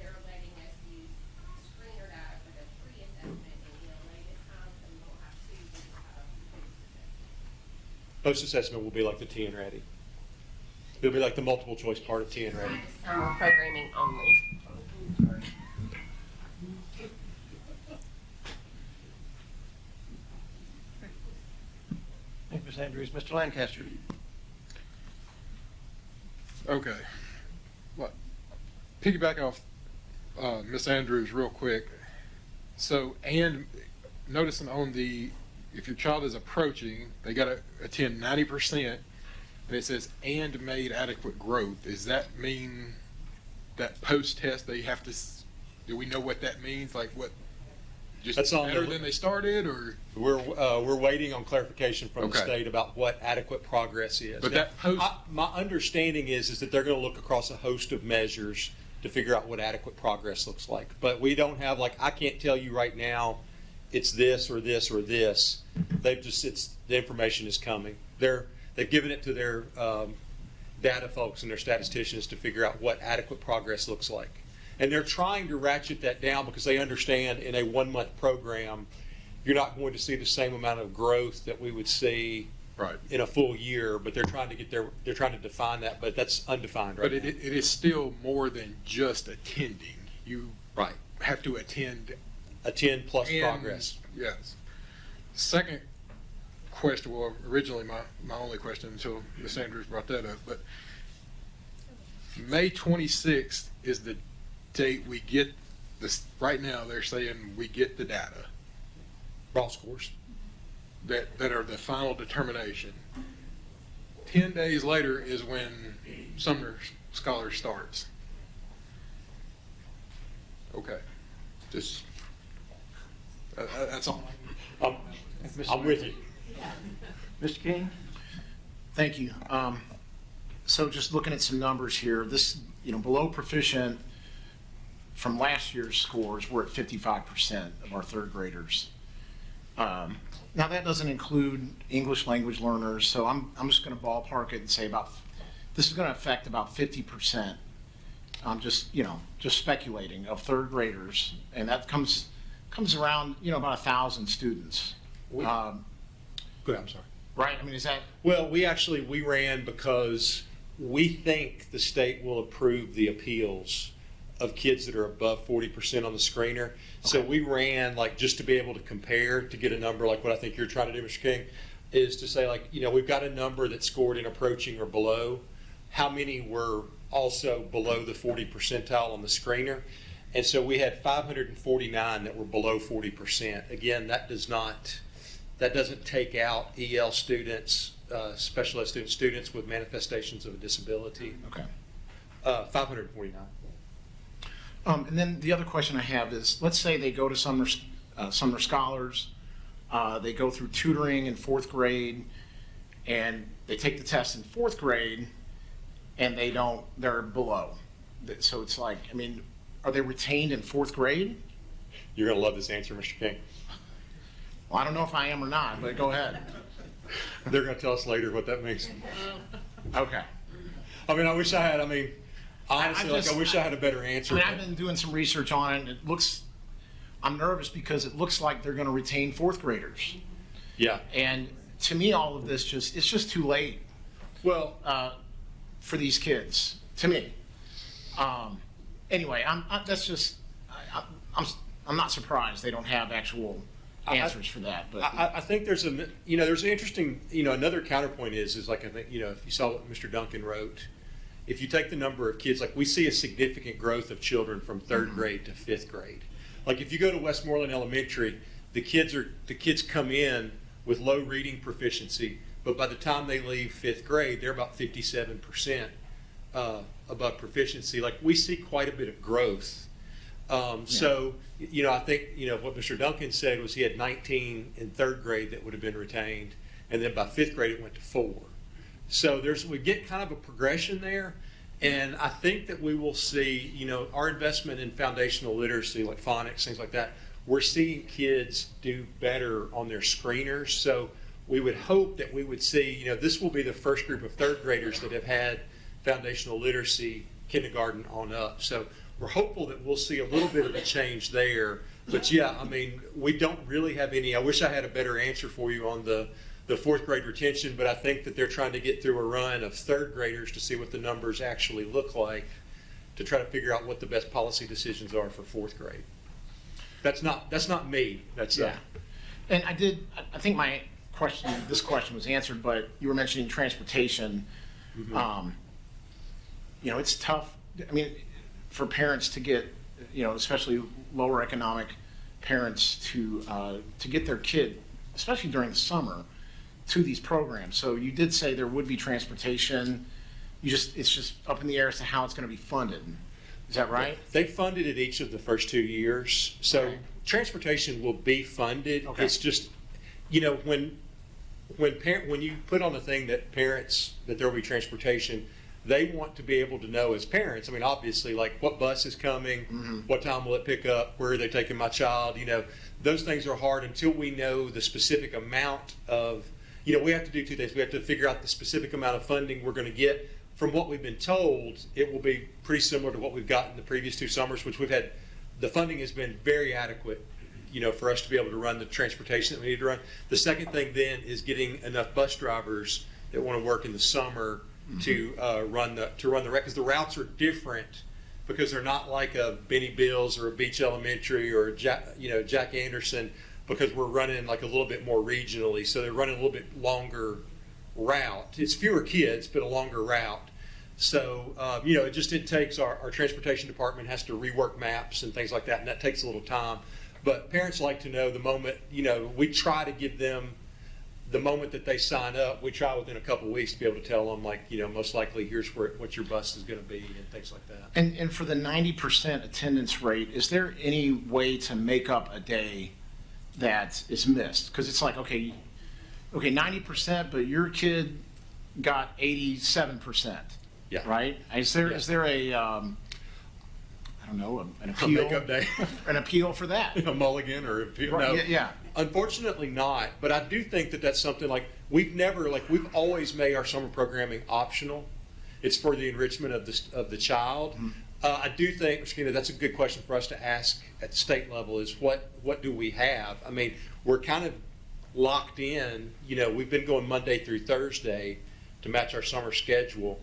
They're letting us use screener data for the pre-assessment and this time, so we won't have to, we just have a post-assessment. Post-assessment will be like the TN Ready. It'll be like the multiple choice part of TN Ready. Summer programming only. Thank you, Ms. Andrews. Mr. Lancaster. Okay. Well, piggyback off Ms. Andrews real quick. So, and noticing on the, if your child is approaching, they got to attend 90%, and it says, and made adequate growth. Does that mean that post-test they have to, do we know what that means? Like what, just That's on better the- than they started, or? We're waiting on clarification from the Okay. state about what adequate progress is. But Now, that post- my understanding is that they're going to look across a host of measures to figure out what adequate progress looks like. But we don't have, like, I can't tell you right now it's this or this or this. They've just, the information is coming. They've given it to their data folks and their statisticians to figure out what adequate progress looks like. And they're trying to ratchet that down because they understand in a 1-month program, you're not going to see the same amount of growth that we would see Right. in a full year, but they're trying to define that, but that's undefined right But now. it is still more than just attending. You Right. have to attend. Attend plus and- progress. Yes. Second question, well, originally my only question until Ms. Andrews brought that up, but May 26th is the date we get this. Right now, they're saying we get the data Raw scores. that are the final determination. 10 days later is when summer scholar starts. Okay, just that's all. I'm with you. Mr. King? Thank you. So just looking at some numbers here, this, below proficient from last year's scores, we're at 55% of our third graders. Now that doesn't include English language learners, so I'm just going to ballpark it and say this is going to affect about 50%. I'm just speculating of third graders, and that comes around about 1,000 students. Go ahead, I'm sorry. Right? I mean, is that? Well, we ran because we think the state will approve the appeals of kids that are above 40% on the screener. So we ran, like, just to be able to compare, to get a number like what I think you're trying to do, Mr. King, is to say, like, you know, we've got a number that scored in approaching or below. How many were also below the 40 percentile on the screener? And so we had 549 that were below 40%. Again, that doesn't take out EL students, special ed students with manifestations of a disability. Okay. 549. And then the other question I have is, let's say they go to Sumner Scholars, they go through tutoring in 4th grade, and they take the test in 4th grade, and they're below. So it's like, I mean, are they retained in 4th grade? You're going to love this answer, Mr. King. Well, I don't know if I am or not, but go ahead. They're going to tell us later what that means. Okay. I mean, I wish I had, honestly, I wish I had a better answer. I mean, I've been doing some research on it, and I'm nervous because it looks like they're going to retain 4th graders. Yeah. And to me, all of this it's just too late. Well, for these kids, to me. Anyway, I'm not surprised they don't have actual answers for that. But I think there's an interesting, another counterpoint is like, I think, if you saw what Mr. Duncan wrote, if you take the number of kids, like we see a significant growth of children from 3rd grade to 5th grade. Like if you go to Westmoreland Elementary, the kids come in with low reading proficiency, but by the time they leave 5th grade, they're about 57% above proficiency. Like we see quite a bit of growth. So, I think, what Mr. Duncan said was he had 19 in 3rd grade that would have been retained, and then by 5th grade it went to 4. So we get kind of a progression there, and I think that we will see, our investment in foundational literacy, like phonics, things like that, we're seeing kids do better on their screeners. So we would hope that we would see, this will be the first group of 3rd graders that have had foundational literacy kindergarten on up. So we're hopeful that we'll see a little bit of a change there. But yeah, I mean, we don't really have any, I wish I had a better answer for you on the 4th grade retention, but I think that they're trying to get through a run of 3rd graders to see what the numbers actually look like to try to figure out what the best policy decisions are for 4th grade. That's not me. That's yeah. And I think this question was answered, but you were mentioning transportation. Mm-hmm. It's tough. I mean, for parents to get, especially lower economic parents to get their kid, especially during the summer, to these programs. So you did say there would be transportation. It's just up in the air as to how it's going to be funded. Is that right? They funded it each of the first 2 years. So Okay. transportation will be funded. Okay. It's just, when you put on the thing that there will be transportation, they want to be able to know as parents, I mean, obviously, like what bus is coming, what time will it pick up, where are they taking my child, those things are hard until we know the specific amount of, we have to do 2 things. We have to figure out the specific amount of funding we're going to get. From what we've been told, it will be pretty similar to what we've gotten the previous 2 summers, which we've had, the funding has been very adequate, for us to be able to run the transportation that we need to run. The second thing then is getting enough bus drivers that want to work in the summer to run the route, because the routes are different, because they're not like a Benny Bills or a Beach Elementary or Jack Anderson, because we're running like a little bit more regionally. So they're running a little bit longer route. It's fewer kids, but a longer route. So it takes our transportation department has to rework maps and things like that, and that takes a little time. But parents like to know the moment. We try to give them the moment that they sign up. We try within a couple of weeks to be able to tell them, like, most likely here's what your bus is going to be and things like that. And for the 90% attendance rate, is there any way to make up a day that is missed? Because it's like, okay, 90%, but your kid got 87%. Yeah. Right? Is there a I don't know, an appeal? A makeup day. An appeal for that? A mulligan or appeal? Right, No. yeah. Unfortunately not, but I do think that that's something like we've always made our summer programming optional. It's for the enrichment of the child. Mm-hmm. I do think, Christina, that's a good question for us to ask at the state level is what do we have? I mean, we're kind of locked in, we've been going Monday through Thursday to match our summer schedule.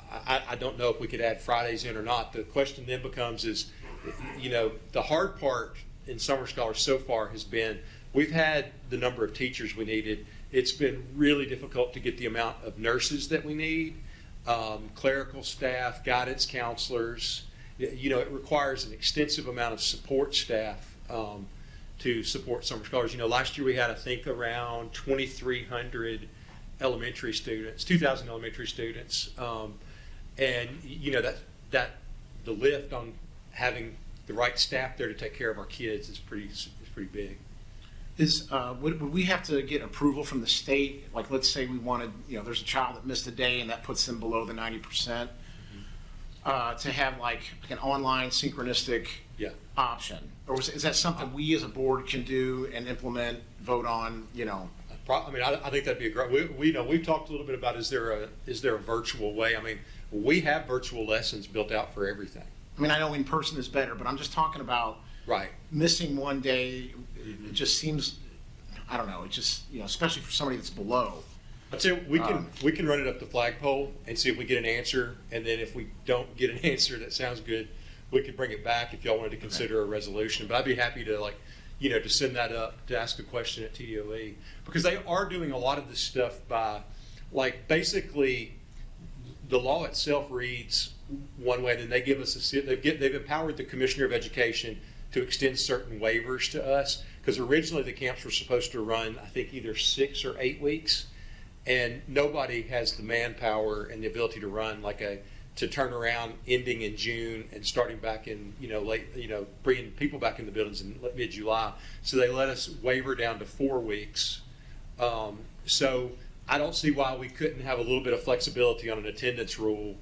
I don't know if we could add Fridays in or not. The question then becomes is, the hard part in Summer Scholars so far has been we've had the number of teachers we needed. It's been really difficult to get the amount of nurses that we need, clerical staff, guidance counselors. It requires an extensive amount of support staff to support Summer Scholars. Last year we had, I think, around 2,300 elementary students, 2,000 elementary students. And that the lift on having the right staff there to take care of our kids is pretty big. Would we have to get approval from the state? Like, let's say we wanted, there's a child that missed a day and that puts them below the 90%, to have like an online synchronistic option? Or is that something we as a board can do and implement, vote on, I think that'd be a great. We've talked a little bit about is there a virtual way? We have virtual lessons built out for everything. I know in person is better, but I'm just talking about missing one day. It just seems, I don't know. It just especially for somebody that's below. I'd say we can run it up the flagpole and see if we get an answer, and then if we don't get an answer that sounds good, we could bring it back if y'all wanted to consider a resolution. But I'd be happy to to send that up, to ask a question at TDOE, because they are doing a lot of this stuff by, basically, the law itself reads one way, then they give us they've empowered the Commissioner of Education to extend certain waivers to us, because originally the camps were supposed to run, I think, either 6 or 8 weeks, and nobody has the manpower and the ability to run to turn around ending in June and starting back in, bringing people back in the buildings in mid-July. So they let us waiver down to 4 weeks. So I don't see why we couldn't have a little bit of flexibility on an attendance rule.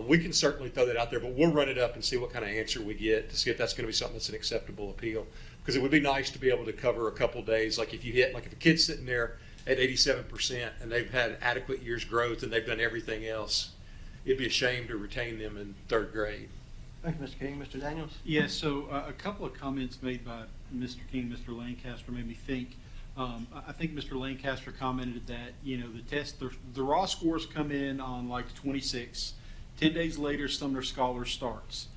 We can certainly throw that out there, but we'll run it up and see what kind of answer we get to see if that's going to be something that's an acceptable appeal. Because it would be nice to be able to cover a couple days. If if a kid's sitting there at 87% and they've had adequate year's growth and they've done everything else, it'd be a shame to retain them in 3rd grade. Thank you, Mr. King. Mr. Daniels? Yeah, so a couple of comments made by Mr. King, Mr. Lancaster made me think. I think Mr. Lancaster commented that, the raw scores come in on 26. 10 days later, Sumner Scholars starts.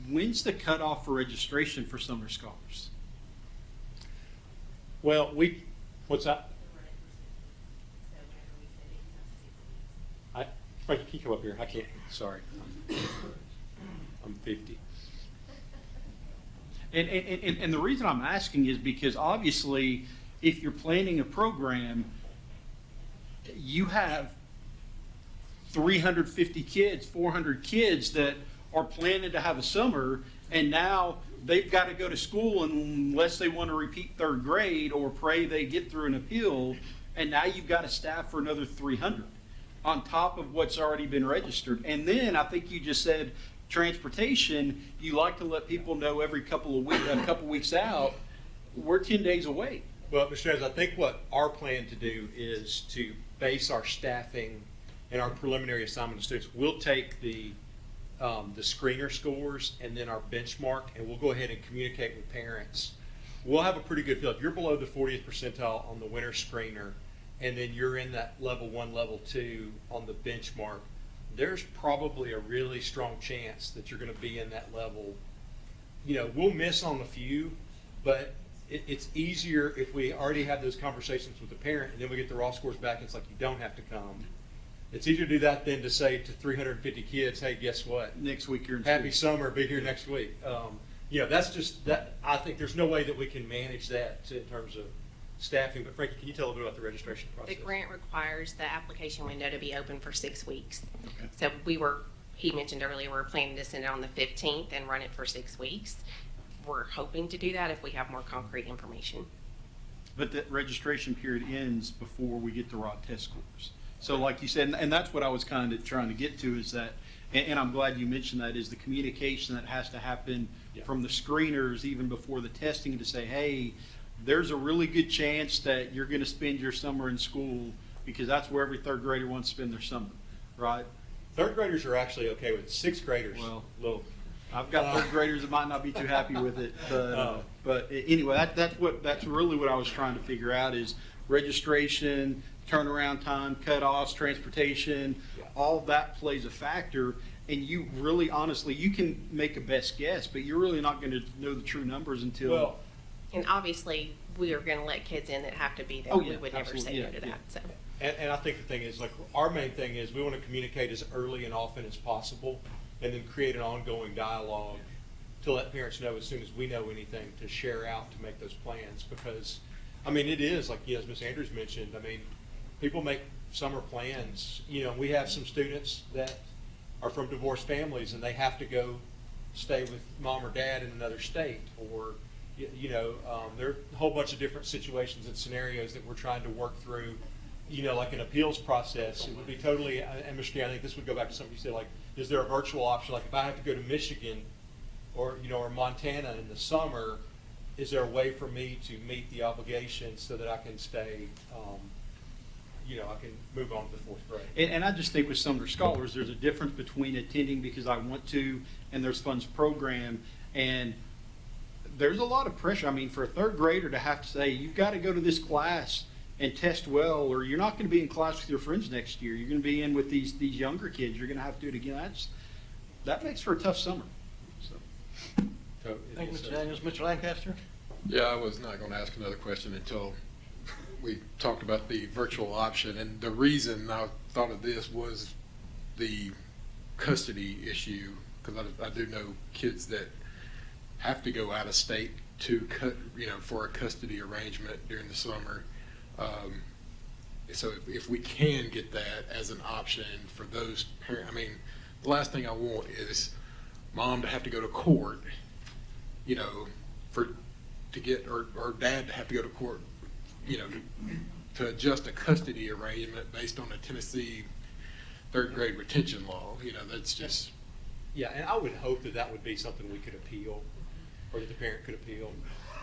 When's the cutoff for registration for Sumner Scholars? Well, what's that? Frankie, can you come up here? I can't. Sorry. I'm 50. And the reason I'm asking is because obviously, if you're planning a program, you have 350 kids, 400 kids that are planning to have a summer, and now they've got to go to school unless they want to repeat 3rd grade or pray they get through an appeal, and now you've got to staff for another 300 on top of what's already been registered. And then I think you just said transportation, you like to let people know every couple of weeks out, we're 10 days away. Well, Mr. Jones, I think what our plan to do is to base our staffing and our preliminary assignment of students. We'll take the screener scores and then our benchmark, and we'll go ahead and communicate with parents. We'll have a pretty good feel. If you're below the 40th percentile on the winter screener, and then you're in that level 1, level 2 on the benchmark, there's probably a really strong chance that you're going to be in that level. We'll miss on a few, but it's easier if we already have those conversations with the parent, and then we get the raw scores back, and it's like you don't have to come. It's easier to do that than to say to 350 kids, hey, guess what? Next week you're in Happy summer, be here next week. That's just that. I think there's no way that we can manage that in terms of staffing. But Frankie, can you tell a little bit about the registration process? The grant requires the application window to be open for 6 weeks. Okay. So he mentioned earlier, we're planning to send it on the 15th and run it for 6 weeks. We're hoping to do that if we have more concrete information. But the registration period ends before we get the raw test scores. So like you said, and that's what I was kind of trying to get to is that, and I'm glad you mentioned that, is the communication that has to happen from the screeners even before the testing to say, hey, there's a really good chance that you're going to spend your summer in school, because that's where every 3rd grader wants to spend their summer, right? 3rd graders are actually okay with it. 6th graders. Well, I've got 3rd graders that might not be too happy with it, but anyway, that's really what I was trying to figure out is registration, turnaround time, cutoffs, transportation, all that plays a factor, and you really, honestly, you can make a best guess, but you're really not going to know the true numbers until. Well, And obviously, we are going to let kids in that have to be there. Oh, We yeah, would never say absolutely, no yeah, to yeah. that, so. and I think the thing is, like, our main thing is we want to communicate as early and often as possible, and then create an ongoing dialogue to let parents know as soon as we know anything to share out to make those plans. Because, I mean, it is, like, as Ms. Andrews mentioned, I mean, people make summer plans. We have some students that are from divorced families and they have to go stay with mom or dad in another state, or there are a whole bunch of different situations and scenarios that we're trying to work through, like an appeals process. It would be totally, and Mr. Gann, I think this would go back to something you said, like, is there a virtual option? Like, if I have to go to Michigan or Montana in the summer, is there a way for me to meet the obligation so that I can stay, I can move on to the fourth grade? And I just think with Sumner Scholars, there's a difference between attending because I want to, and there's funds program, and there's a lot of pressure. I mean, for a third grader to have to say, you've got to go to this class and test well, or you're not going to be in class with your friends next year. You're going to be in with these younger kids. You're going to have to do it again. That makes for a tough summer. So. Thank you, Mr. Daniels. Mr. Lancaster? Yeah, I was not going to ask another question until we talked about the virtual option. And the reason I thought of this was the custody issue, because I do know kids that have to go out of state to for a custody arrangement during the summer. So if we can get that as an option for those parents, I mean, the last thing I want is mom to have to go to court, or dad to have to go to court, to adjust a custody arrangement based on a Tennessee third grade retention law. That's just. Yeah, and I would hope that would be something we could appeal, or that the parent could appeal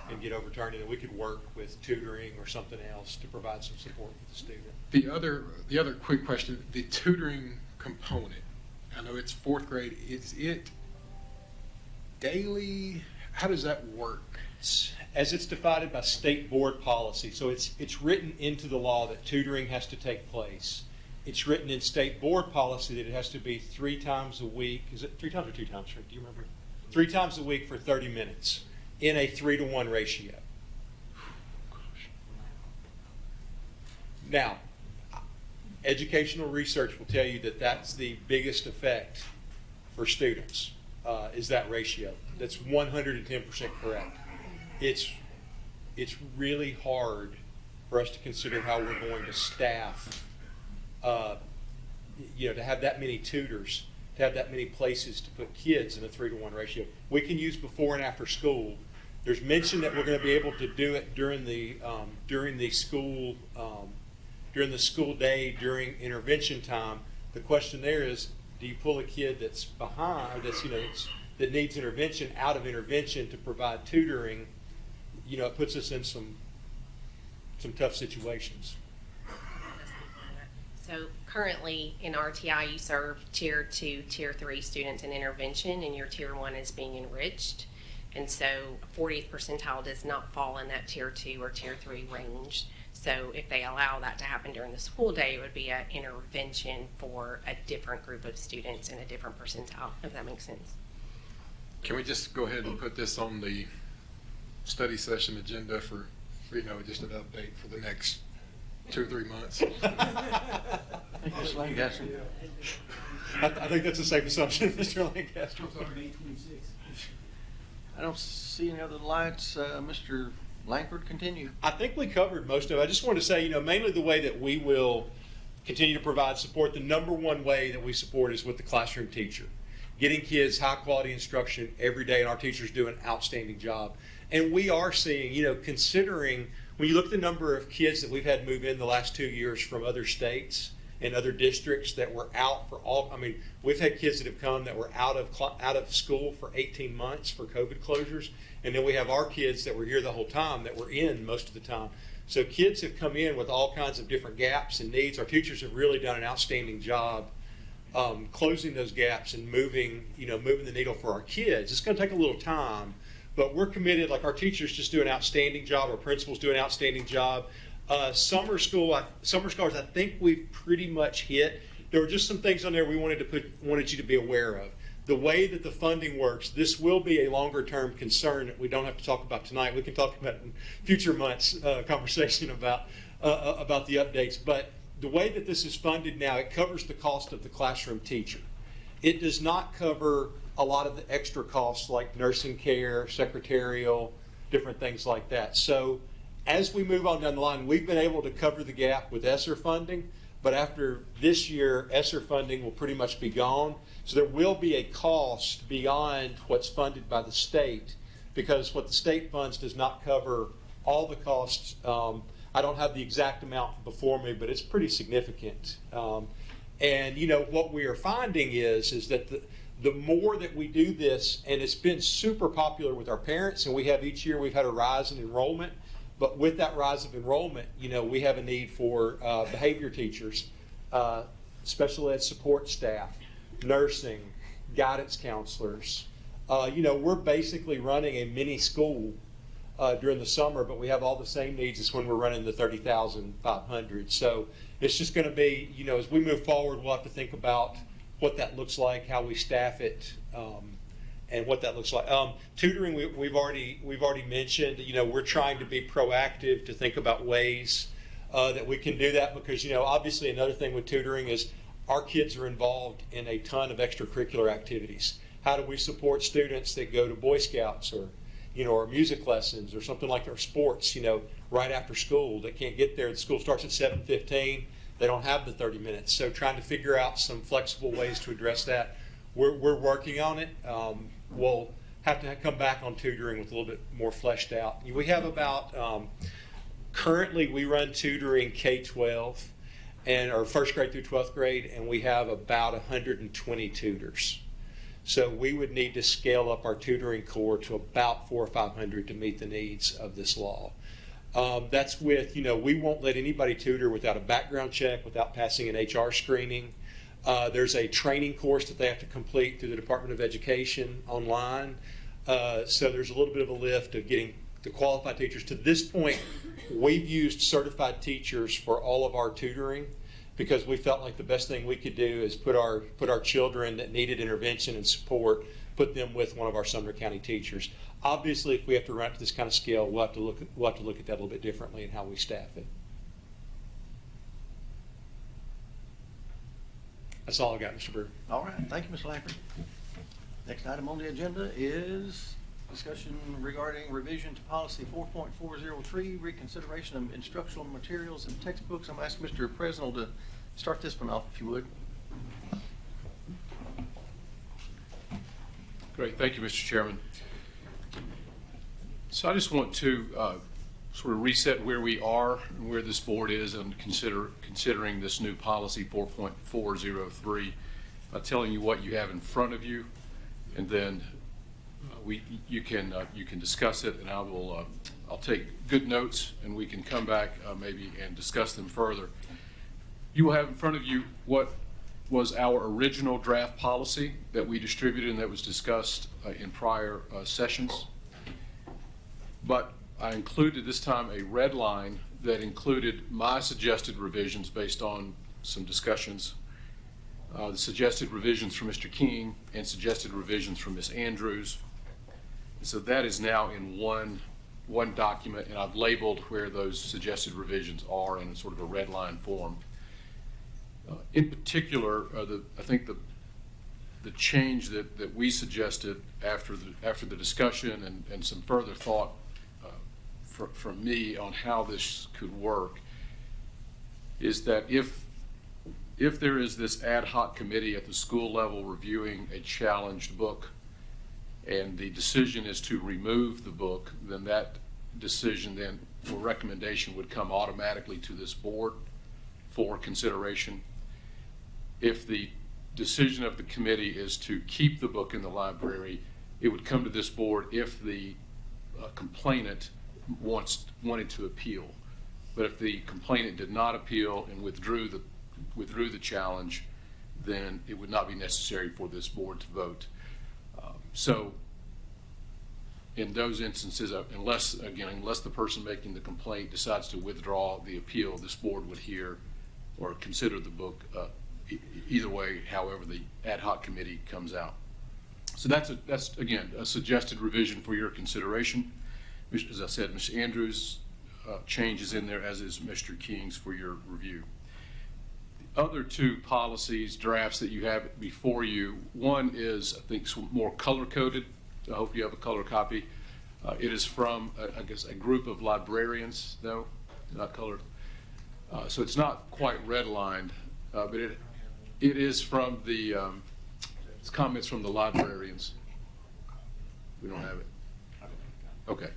and get overturned, and that we could work with tutoring or something else to provide some support for the student. The other quick question, the tutoring component, I know it's fourth grade, is it daily? How does that work? As it's defined by state board policy, so it's written into the law that tutoring has to take place. It's written in state board policy that it has to be 3 times a week. Is it 3 times or 2 times? Do you remember? 3 times a week for 30 minutes in a 3-to-1 ratio. Now, educational research will tell you that that's the biggest effect for students, is that ratio. That's 110% correct. It's really hard for us to consider how we're going to staff, to have that many tutors, to have that many places to put kids in a 3-to-1 ratio. We can use before and after school. There's mention that we're going to be able to do it during the school day, during intervention time. The question there is, do you pull a kid that's behind, or that needs intervention out of intervention to provide tutoring? It puts us in some tough situations. So currently in RTI, you serve tier 2, tier 3 students in intervention, and your tier 1 is being enriched. And so 40th percentile does not fall in that tier 2 or tier 3 range. So if they allow that to happen during the school day, it would be an intervention for a different group of students in a different percentile, if that makes sense. Can we just go ahead and put this on the study session agenda for just an update for the next 2 or 3 months? Thank you, Mr. Lancaster. I think that's a safe assumption, Mr. Lancaster. I don't see any other lights. Mr. Langford, continue. I think we covered most of it. I just wanted to say, mainly the way that we will continue to provide support, the number one way that we support is with the classroom teacher. Getting kids high quality instruction every day, and our teachers do an outstanding job. And we are seeing, considering, when you look at the number of kids that we've had move in the last 2 years from other states and other districts that were out for we've had kids that have come that were out of school for 18 months for COVID closures. And then we have our kids that were here the whole time that were in most of the time. So kids have come in with all kinds of different gaps and needs. Our teachers have really done an outstanding job closing those gaps and moving the needle for our kids. It's going to take a little time, but we're committed. Like, our teachers just do an outstanding job. Our principals do an outstanding job. Summer scholars, I think we've pretty much hit. there were just some things on there we wanted you to be aware of. The way that the funding works, this will be a longer term concern that we don't have to talk about tonight. We can talk about it in future months, conversation about the updates. But the way that this is funded now, it covers the cost of the classroom teacher. It does not cover a lot of the extra costs like nursing care, secretarial, different things like that. So as we move on down the line, we've been able to cover the gap with ESSER funding, but after this year, ESSER funding will pretty much be gone. So there will be a cost beyond what's funded by the state, because what the state funds does not cover all the costs. I don't have the exact amount before me, but it's pretty significant. And you know, what we are finding is that the more that we do this, and it's been super popular with our parents, and we have each year we've had a rise in enrollment, but with that rise of enrollment, you know, we have a need for behavior teachers, special ed support staff, nursing, guidance counselors. You know, we're basically running a mini school during the summer, but we have all the same needs as when we're running the 30,500. So it's just going to be, you know, as we move forward, we'll have to think about what that looks like, how we staff it, and what that looks like. Tutoring, we've already mentioned. You know, we're trying to be proactive to think about ways that we can do that, because you know, obviously another thing with tutoring is our kids are involved in a ton of extracurricular activities. How do we support students that go to Boy Scouts or, you know, or music lessons or something like their sports, you know, right after school? They can't get there. The school starts at 7:15. They don't have the 30 minutes. So trying to figure out some flexible ways to address that. We're working on it. We'll have to come back on tutoring with a little bit more fleshed out. We have about, currently we run tutoring K-12 and our first grade through 12th grade, and we have about 120 tutors. So we would need to scale up our tutoring corps to about 400 or 500 to meet the needs of this law. That's with, you know, we won't let anybody tutor without a background check, without passing an HR screening. There's a training course that they have to complete through the Department of Education online. So there's a little bit of a lift of getting the qualified teachers. To this point, we've used certified teachers for all of our tutoring, because we felt like the best thing we could do is put our children that needed intervention and support, put them with one of our Sumner County teachers. Obviously, if we have to run it to this kind of scale, we'll have to look at that a little bit differently in how we staff it. That's all I got, Mr. Brewer. All right, thank you, Mr. Lampert. Next item on the agenda is discussion regarding revision to policy 4.403, reconsideration of instructional materials and textbooks. I'm going to ask Mr. Presnell to start this one off, if you would. Great, thank you, Mr. Chairman. So I just want to sort of reset where we are and where this board is, and considering this new policy 4.403 by telling you what you have in front of you, and then you can discuss it, and I'll take good notes, and we can come back maybe and discuss them further. You will have in front of you what was our original draft policy that we distributed and that was discussed in prior sessions. But I included this time a red line that included my suggested revisions based on some discussions, the suggested revisions from Mr. King and suggested revisions from Ms. Andrews. So that is now in one document, and I've labeled where those suggested revisions are in sort of a red line form. In particular, I think the change that we suggested after the discussion and some further thought from me on how this could work is that if there is this ad hoc committee at the school level reviewing a challenged book, and the decision is to remove the book, then that decision then or recommendation would come automatically to this board for consideration. If the decision of the committee is to keep the book in the library, it would come to this board if the complainant wanted to appeal. But if the complainant did not appeal and withdrew the challenge, then it would not be necessary for this board to vote. So in those instances, unless the person making the complaint decides to withdraw the appeal, this board would hear or consider the book either way, however the ad hoc committee comes out. So that's again, a suggested revision for your consideration. As I said, Ms. Andrews' change is in there, as is Mr. King's, for your review. The other two policies drafts that you have before you, one is, I think, more color-coded. I hope you have a color copy. It is from, I guess, a group of librarians, no, not colored. So it's not quite redlined, but it is from the, it's comments from the librarians. We don't have it. Okay.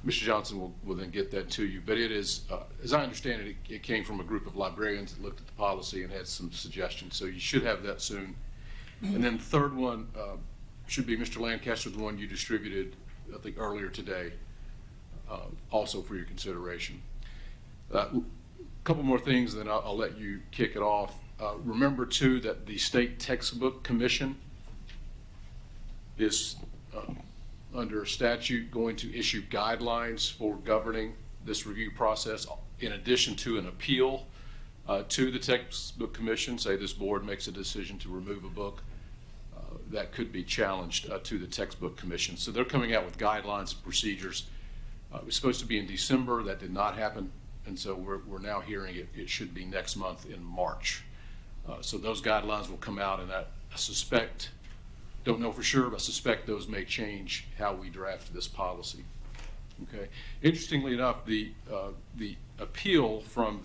Mr. Johnson will then get that to you, but it is, as I understand it, it came from a group of librarians that looked at the policy and had some suggestions, so you should have that soon. And then the third one should be Mr. Lancaster, the one you distributed, I think, earlier today, also for your consideration. A couple more things, then I'll let you kick it off. Remember, too, that the State Textbook Commission is under statute going to issue guidelines for governing this review process, in addition to an appeal to the Textbook Commission. Say this board makes a decision to remove a book, that could be challenged to the Textbook Commission. So they're coming out with guidelines and procedures. It was supposed to be in December. That did not happen, and so we're now hearing it should be next month in March. So those guidelines will come out, and I suspect, don't know for sure, but I suspect those may change how we draft this policy. Okay. Interestingly enough, the appeal from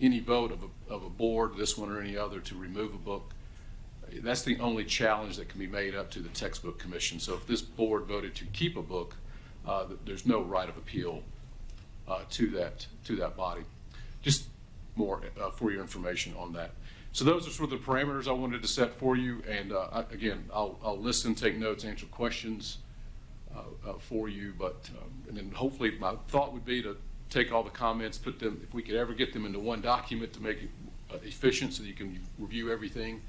any vote of a board, this one or any other, to remove a book, that's the only challenge that can be made up to the Textbook Commission. So if this board voted to keep a book, there's no right of appeal to that body. Just more for your information on that. So those are sort of the parameters I wanted to set for you. And again, I'll listen, take notes, answer questions for you. But and then hopefully my thought would be to take all the comments, put them, if we could ever get them into one document to make it efficient so that you can review everything,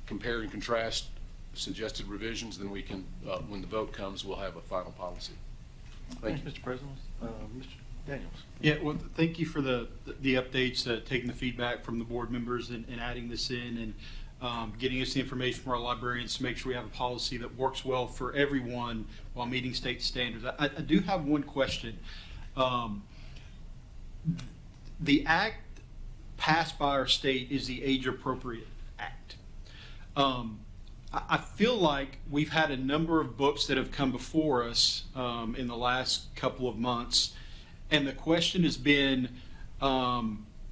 compare and contrast suggested revisions, then we can, when the vote comes, we'll have a final policy. Thank you. Mr. President. Mr. Daniels. Yeah, well, thank you for the updates, taking the feedback from the board members and adding this in, and getting us the information from our librarians to make sure we have a policy that works well for everyone while meeting state standards. I do have one question. The act passed by our state is the Age Appropriate Act. I feel like we've had a number of books that have come before us in the last couple of months, and the question has been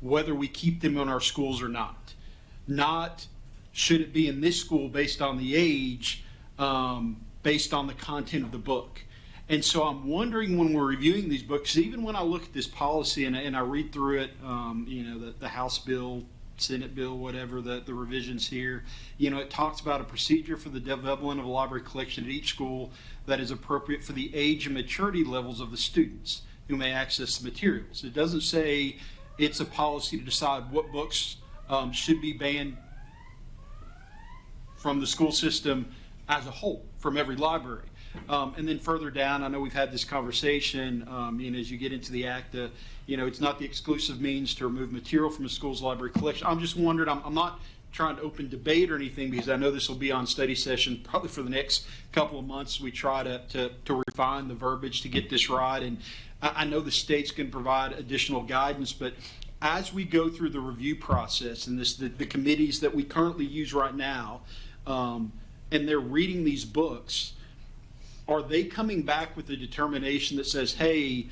whether we keep them in our schools or not. Not should it be in this school based on the age, based on the content of the book. And so I'm wondering, when we're reviewing these books, even when I look at this policy and I read through it, you know, the House bill, Senate bill, whatever, the revisions here, you know, it talks about a procedure for the development of a library collection at each school that is appropriate for the age and maturity levels of the students who may access the materials. It doesn't say it's a policy to decide what books should be banned from the school system as a whole, from every library. And then further down, I know we've had this conversation, you know, as you get into the act, you know, it's not the exclusive means to remove material from a school's library collection. I'm just wondering, I'm not trying to open debate or anything, because I know this will be on study session probably for the next couple of months. We try to refine the verbiage to get this right. And I know the states can provide additional guidance, but as we go through the review process and the committees that we currently use right now, and they're reading these books, are they coming back with a determination that says, hey,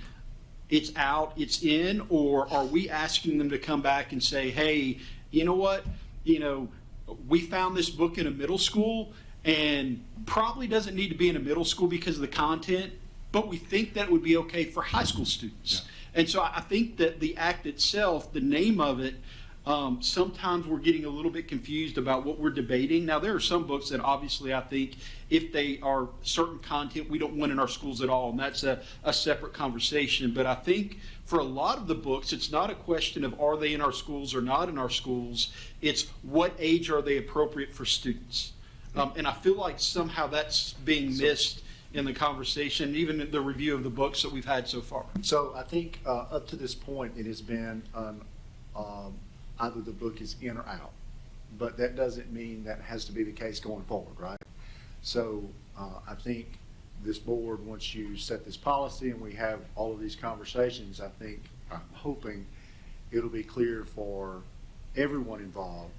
it's out, it's in, or are we asking them to come back and say, hey, you know what, you know, we found this book in a middle school and probably doesn't need to be in a middle school because of the content, but we think that it would be okay for high school students. Yeah. And so I think that the act itself, the name of it, sometimes we're getting a little bit confused about what we're debating. Now, there are some books that obviously I think if they are certain content, we don't want in our schools at all, and that's a separate conversation. But I think for a lot of the books, it's not a question of are they in our schools or not in our schools. It's what age are they appropriate for students. And I feel like somehow that's being missed in the conversation, even in the review of the books that we've had so far. So I think up to this point, it has been either the book is in or out. But that doesn't mean that has to be the case going forward, right? So I think this board, once you set this policy and we have all of these conversations, I'm hoping it'll be clear for everyone involved,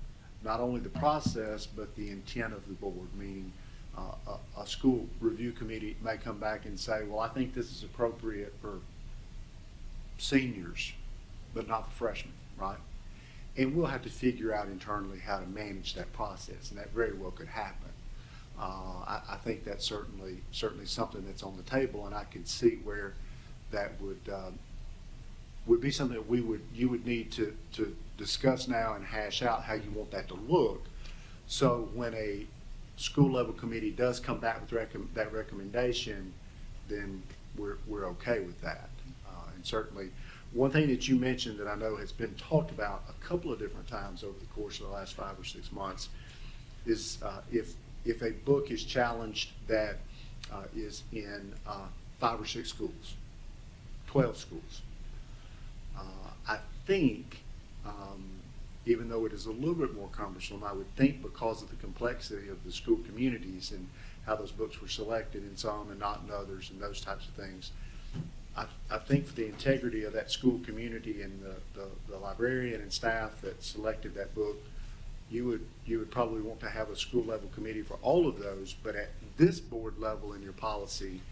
not only the process, but the intent of the board, meaning a school review committee may come back and say, well, I think this is appropriate for seniors, but not for freshmen, right? And we'll have to figure out internally how to manage that process, and that very well could happen. I think that's certainly something that's on the table, and I can see where that would be something that you would need to discuss now and hash out how you want that to look. So when a school level committee does come back with that recommendation, then we're okay with that. And certainly, one thing that you mentioned that I know has been talked about a couple of different times over the course of the last 5 or 6 months is if a book is challenged that is in 5 or 6 schools, 12 schools. I think, even though it is a little bit more cumbersome, I would think because of the complexity of the school communities and how those books were selected in some and not in others and those types of things, I think for the integrity of that school community and the librarian and staff that selected that book, you would probably want to have a school level committee for all of those, but at this board level in your policy,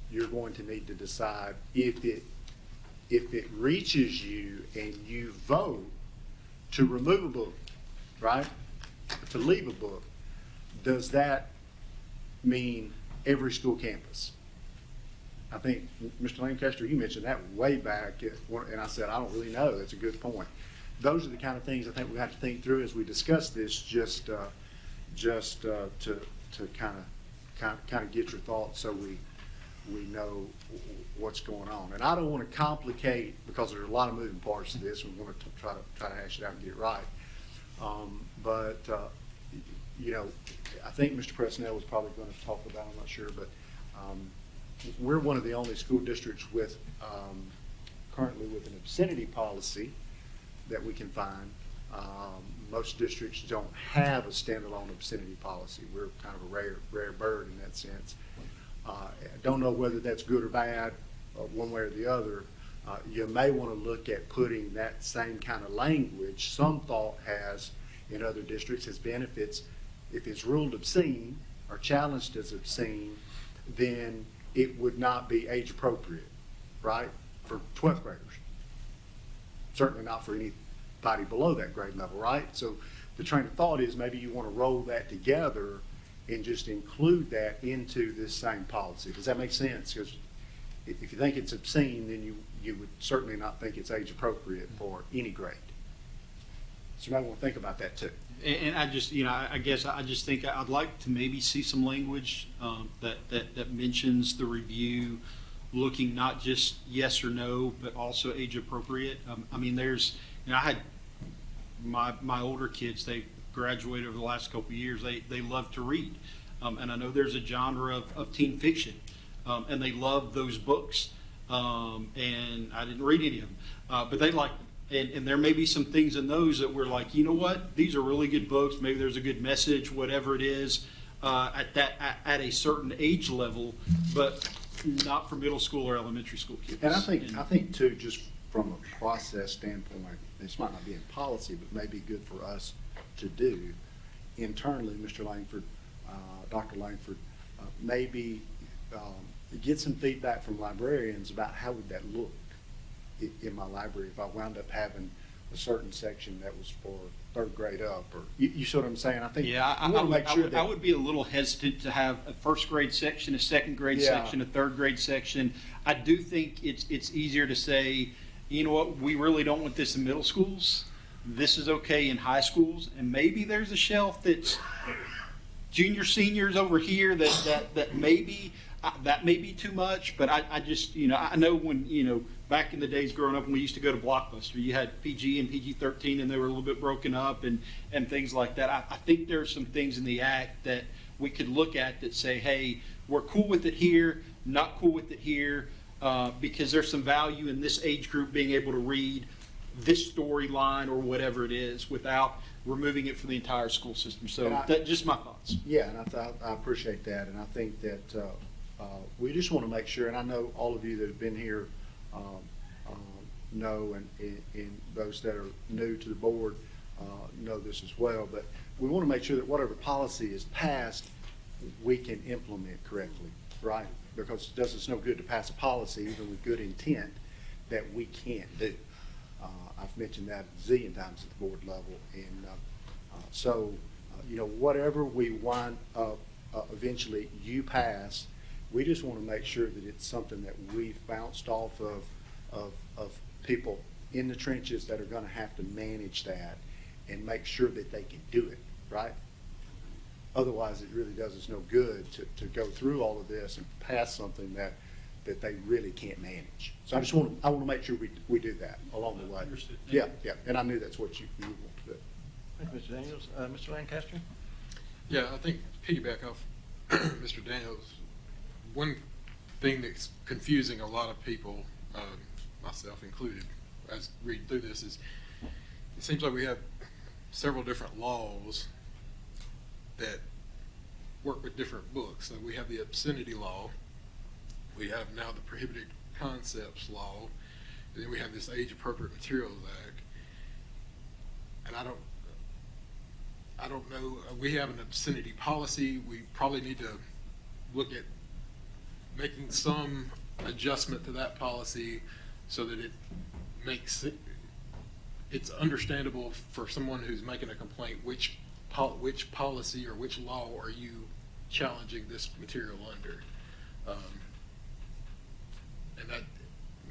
you're going to need to decide if it reaches you and you vote to remove a book, right? To leave a book, does that mean every school campus? I think, Mr. Lancaster, you mentioned that way back, and I said, I don't really know. That's a good point. Those are the kind of things I think we have to think through as we discuss this, just to kind of get your thoughts so we know what's going on. And I don't want to complicate, because there's a lot of moving parts to this. We want to try to hash it out and get it right. I think Mr. Presnell was probably going to talk about it, I'm not sure, but we're one of the only school districts with currently with an obscenity policy that we can find. Most districts don't have a standalone obscenity policy. We're kind of a rare bird in that sense. I don't know whether that's good or bad, one way or the other. You may want to look at putting that same kind of language some thought has in other districts as benefits. If it's ruled obscene or challenged as obscene, then it would not be age appropriate, right, for 12th graders. Certainly not for anybody below that grade level, right? So the train of thought is maybe you want to roll that together and just include that into this same policy. Does that make sense? Because if you think it's obscene, then you would certainly not think it's age appropriate for any grade. So you might want to think about that too. And I just, I guess I just think I'd like to maybe see some language that mentions the review looking not just yes or no, but also age appropriate. I mean, there's, I had my older kids, they graduated over the last couple of years. They love to read. And I know there's a genre of teen fiction, and they love those books. And I didn't read any of them, but they like them. And there may be some things in those that we're like, you know what, these are really good books. Maybe there's a good message, whatever it is, at a certain age level, but not for middle school or elementary school kids. And I think too, just from a process standpoint, this might not be in policy, but may be good for us to do internally. Mr. Langford, Dr. Langford, maybe get some feedback from librarians about how would that look in my library if I wound up having a certain section that was for 3rd grade up, or you see what I'm saying? I think I would be a little hesitant to have a 1st grade section, a 2nd grade section, a 3rd grade section. I do think it's easier to say, you know what, we really don't want this in middle schools. This is okay in high schools, and maybe there's a shelf that's junior, seniors over here that maybe that may be too much. But I just, I know when, back in the days growing up when we used to go to Blockbuster, you had PG and PG-13, and they were a little bit broken up and things like that. I think there's some things in the act that we could look at that say, hey, we're cool with it here, not cool with it here, because there's some value in this age group being able to read, this storyline or whatever it is without removing it from the entire school system. So And that just my thoughts. Yeah, and I appreciate that, and I think that we just want to make sure, and I know all of you that have been here know, and those that are new to the board know this as well, but we want to make sure that whatever policy is passed, we can implement correctly, right? Because it does us no good to pass a policy, even with good intent, that we can't do. I've mentioned that a zillion times at the board level, and so, whatever we wind up eventually you pass, we just want to make sure that it's something that we've bounced off of people in the trenches that are going to have to manage that and make sure that they can do it, right? Otherwise, it really does us no good to go through all of this and pass something that they really can't manage. So I want to make sure we do that along the way. Understood. Yeah, and I knew that's what you want to do. Thank you, Mr. Daniels. Mr. Lancaster? Yeah, I think piggyback off Mr. Daniels, one thing that's confusing a lot of people, myself included, as read through this is it seems like we have several different laws that work with different books. So we have the obscenity law, we have now the prohibited concepts law, and then we have this age appropriate materials act. And I don't know, we have an obscenity policy. We probably need to look at making some adjustment to that policy so that it makes it's understandable for someone who's making a complaint, which policy or which law are you challenging this material under. And that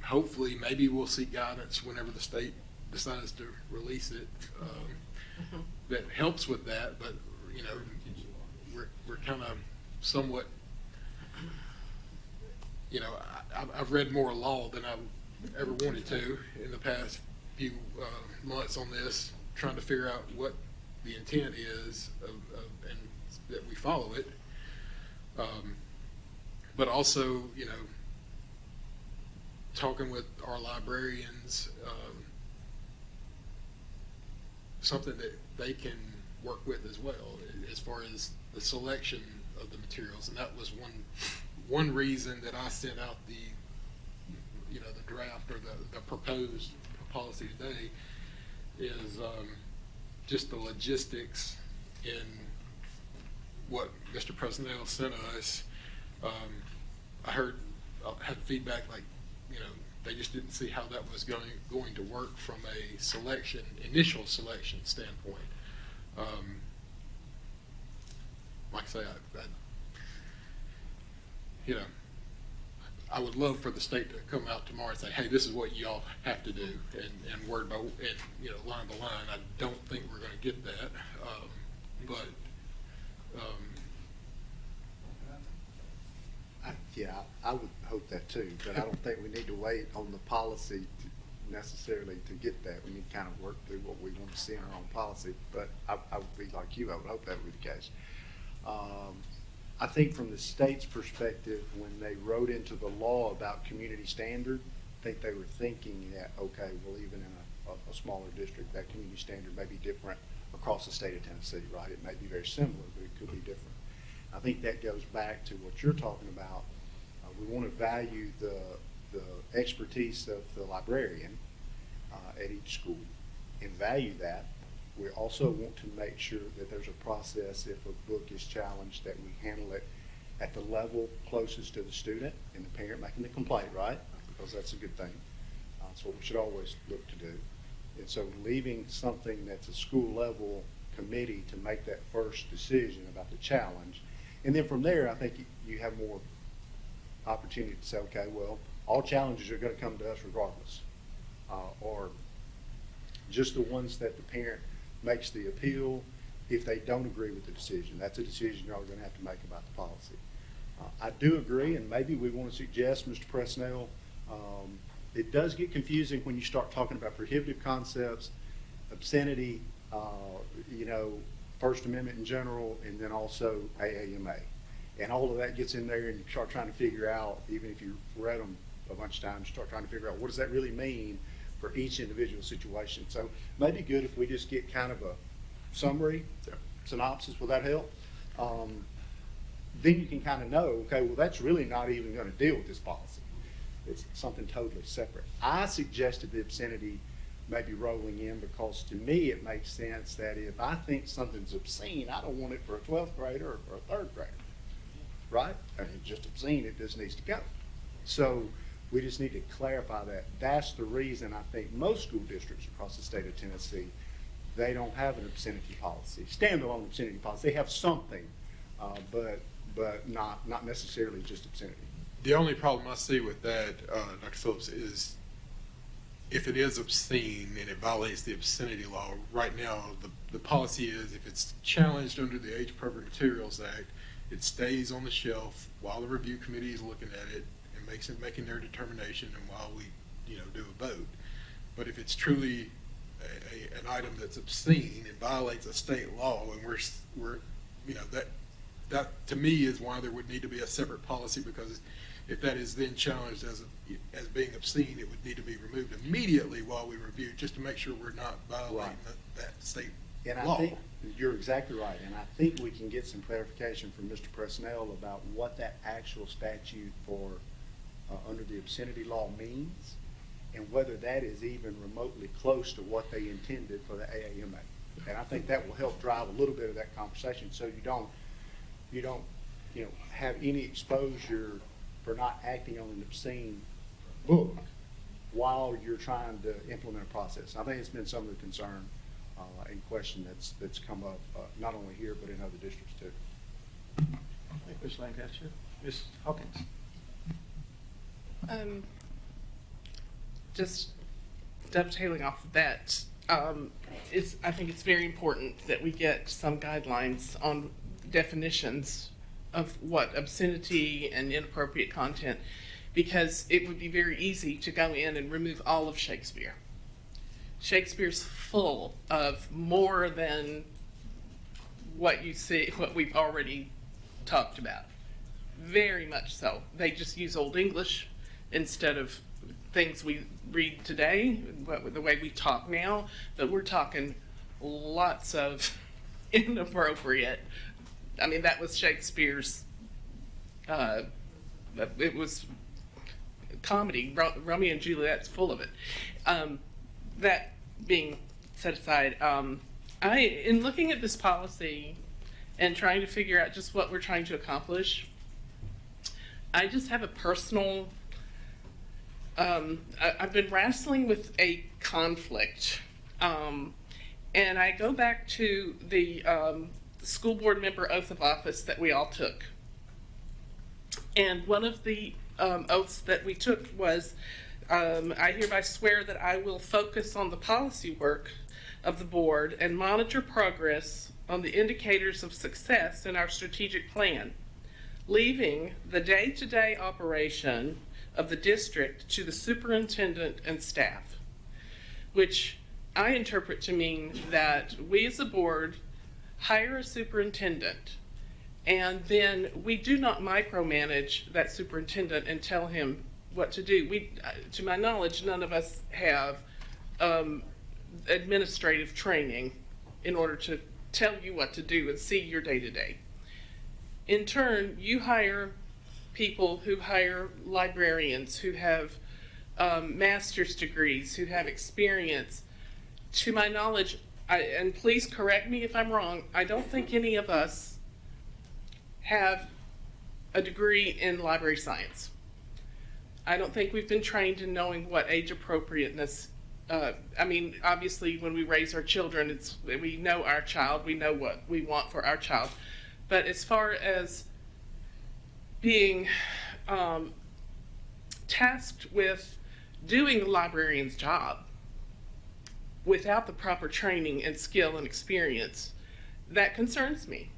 hopefully maybe we'll seek guidance whenever the state decides to release it. That helps with that, but we're kind of somewhat, I've read more law than I ever wanted to in the past few months on this, trying to figure out what the intent is and that we follow it. But also, talking with our librarians, something that they can work with as well as far as the selection of the materials. And that was one reason that I sent out the draft or the proposed policy today is just the logistics in what Mr. Presnell sent us. I had feedback like, they just didn't see how that was going to work from a initial selection standpoint. Like I say, I would love for the state to come out tomorrow and say, hey, this is what y'all have to do, and word by line by line. I don't think we're going to get that, but I would hope that too, but I don't think we need to wait on the policy necessarily to get that. We need to kind of work through what we want to see in our own policy, but I would be like you, I would hope that would be the case. I think from the state's perspective, when they wrote into the law about community standard, I think they were thinking that, okay, well, even in a smaller district, that community standard may be different across the state of Tennessee, right? It may be very similar, but it could be different. I think that goes back to what you're talking about. We want to value the expertise of the librarian at each school and value that. We also want to make sure that there's a process if a book is challenged that we handle it at the level closest to the student and the parent making the complaint, right? Because that's a good thing. That's what we should always look to do. And so leaving something that's a school level committee to make that first decision about the challenge. And then from there, I think you have more opportunity to say, okay, well, all challenges are going to come to us regardless. Or just the ones that the parent makes the appeal if they don't agree with the decision. That's a decision you're going to have to make about the policy. I do agree, and maybe we want to suggest, Mr. Presnell, it does get confusing when you start talking about prohibitive concepts, obscenity, First Amendment in general, and then also AAMA. And all of that gets in there, and you start trying to figure out, even if you read them a bunch of times, you start trying to figure out what does that really mean for each individual situation. So maybe good if we just get kind of a summary, synopsis. Will that help? Then you can kind of know, okay, well, that's really not even going to deal with this policy. It's something totally separate. I suggested the obscenity maybe rolling in because to me it makes sense that if I think something's obscene, I don't want it for a 12th grader or for a 3rd grader, right? I mean, it's just obscene, it just needs to go. So we just need to clarify that. That's the reason I think most school districts across the state of Tennessee, they don't have an obscenity policy, standalone obscenity policy. They have something, but not necessarily just obscenity. The only problem I see with that, Dr. Phillips, is if it is obscene and it violates the obscenity law, right now the policy is if it's challenged under the Age Appropriate Materials Act, it stays on the shelf while the review committee is looking at it and making their determination and while we do a vote. But if it's truly an item that's obscene and violates a state law, and we're that to me is why there would need to be a separate policy, because if that is then challenged as being obscene, it would need to be removed immediately while we review, just to make sure we're not violating that state law. I think you're exactly right, and I think we can get some clarification from Mr. Presnell about what that actual statute for under the obscenity law means, and whether that is even remotely close to what they intended for the AAMA. And I think that will help drive a little bit of that conversation, so you don't have any exposure for not acting on an obscene book while you're trying to implement a process. I think it's been some of the concern and question that's come up not only here but in other districts too. Thank you, Ms. Lancaster. Ms. Hawkins. Just dovetailing off of that, I think it's very important that we get some guidelines on definitions of what obscenity and inappropriate content, because it would be very easy to go in and remove all of Shakespeare. Shakespeare's full of more than what you see, what we've already talked about. Very much so. They just use Old English instead of things we read today, the way we talk now, but we're talking lots of inappropriate. I mean, that was Shakespeare's, it was comedy. Romeo and Juliet's full of it. That being set aside, in looking at this policy and trying to figure out just what we're trying to accomplish, I just have a personal, I've been wrestling with a conflict. And I go back to the school board member oath of office that we all took. And one of the oaths that we took was, I hereby swear that I will focus on the policy work of the board and monitor progress on the indicators of success in our strategic plan, leaving the day-to-day operation of the district to the superintendent and staff, which I interpret to mean that we as a board hire a superintendent, and then we do not micromanage that superintendent and tell him what to do. To my knowledge, none of us have administrative training in order to tell you what to do and see your day-to-day. In turn, you hire people who hire librarians who have master's degrees, who have experience. To my knowledge, and please correct me if I'm wrong, I don't think any of us have a degree in library science. I don't think we've been trained in knowing what age appropriateness, I mean, obviously when we raise our children, we know our child, we know what we want for our child. But as far as being tasked with doing the librarian's job without the proper training and skill and experience, that concerns me.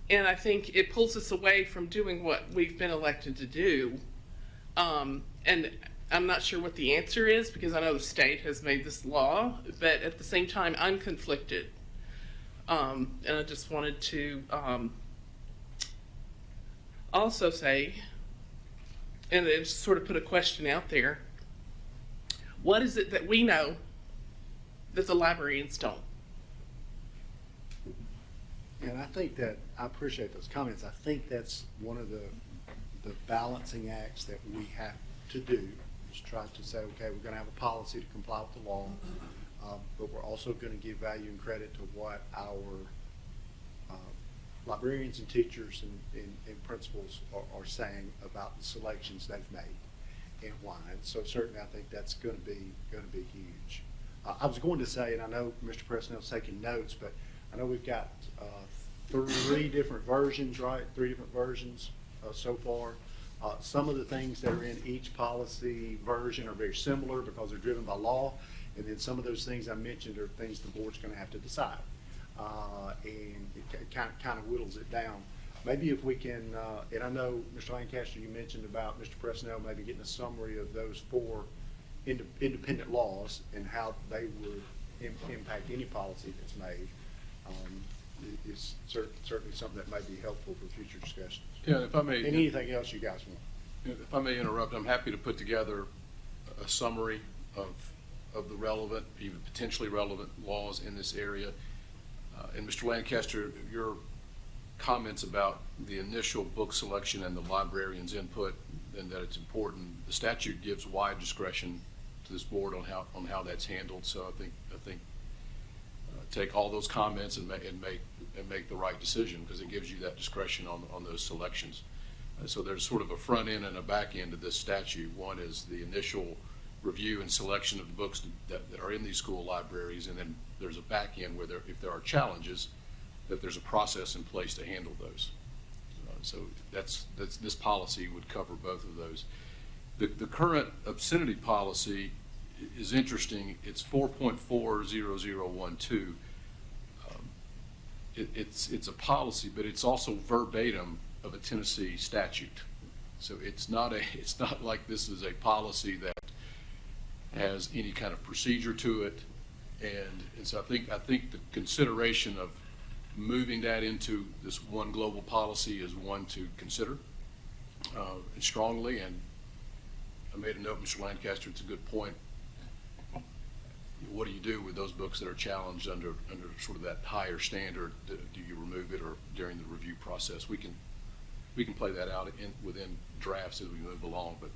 And I think it pulls us away from doing what we've been elected to do. And I'm not sure what the answer is, because I know the state has made this law, but at the same time, I'm conflicted. And I just wanted to also say, and it sort of put a question out there, What is it that we know that the librarians don't? And I think that, I appreciate those comments. I think that's one of the balancing acts that we have to do, is try to say, okay, we're gonna have a policy to comply with the law, but we're also gonna give value and credit to what our librarians and teachers and principals are saying about the selections they've made and why. And so certainly I think that's gonna be huge. I was going to say, and I know Mr. Presnell's taking notes, but I know we've got 3 different versions, right? 3 different versions so far. Some of the things that are in each policy version are very similar because they're driven by law. And then some of those things I mentioned are things the board's going to have to decide. And it kind of whittles it down. Maybe if we can, and I know, Mr. Lancaster, you mentioned about Mr. Presnell maybe getting a summary of those 4 independent laws and how they would impact any policy that's made. Is certainly something that may be helpful for future discussions. Yeah, if I may. And anything else you guys want? If I may interrupt, I'm happy to put together a summary of the relevant, even potentially relevant laws in this area. And Mr. Lancaster, your comments about the initial book selection and the librarian's input, and that it's important. The statute gives wide discretion to this board on how that's handled. So I think take all those comments and make the right decision, because it gives you that discretion on those selections. So there's sort of a front end and a back end of this statute. One is the initial review and selection of the books that are in these school libraries, and then there's a back end where if there are challenges, that there's a process in place to handle those. So that's this policy would cover both of those. The current obscenity policy is interesting. It's 4.40012. It's a policy, but it's also verbatim of a Tennessee statute. So it's not like this is a policy that has any kind of procedure to it. And so I think the consideration of moving that into this one global policy is one to consider strongly. And I made a note, Mr. Lancaster, it's a good point. What do you do with those books that are challenged under sort of that higher standard? Do you remove it, or during the review process? We can play that out within drafts as we move along, but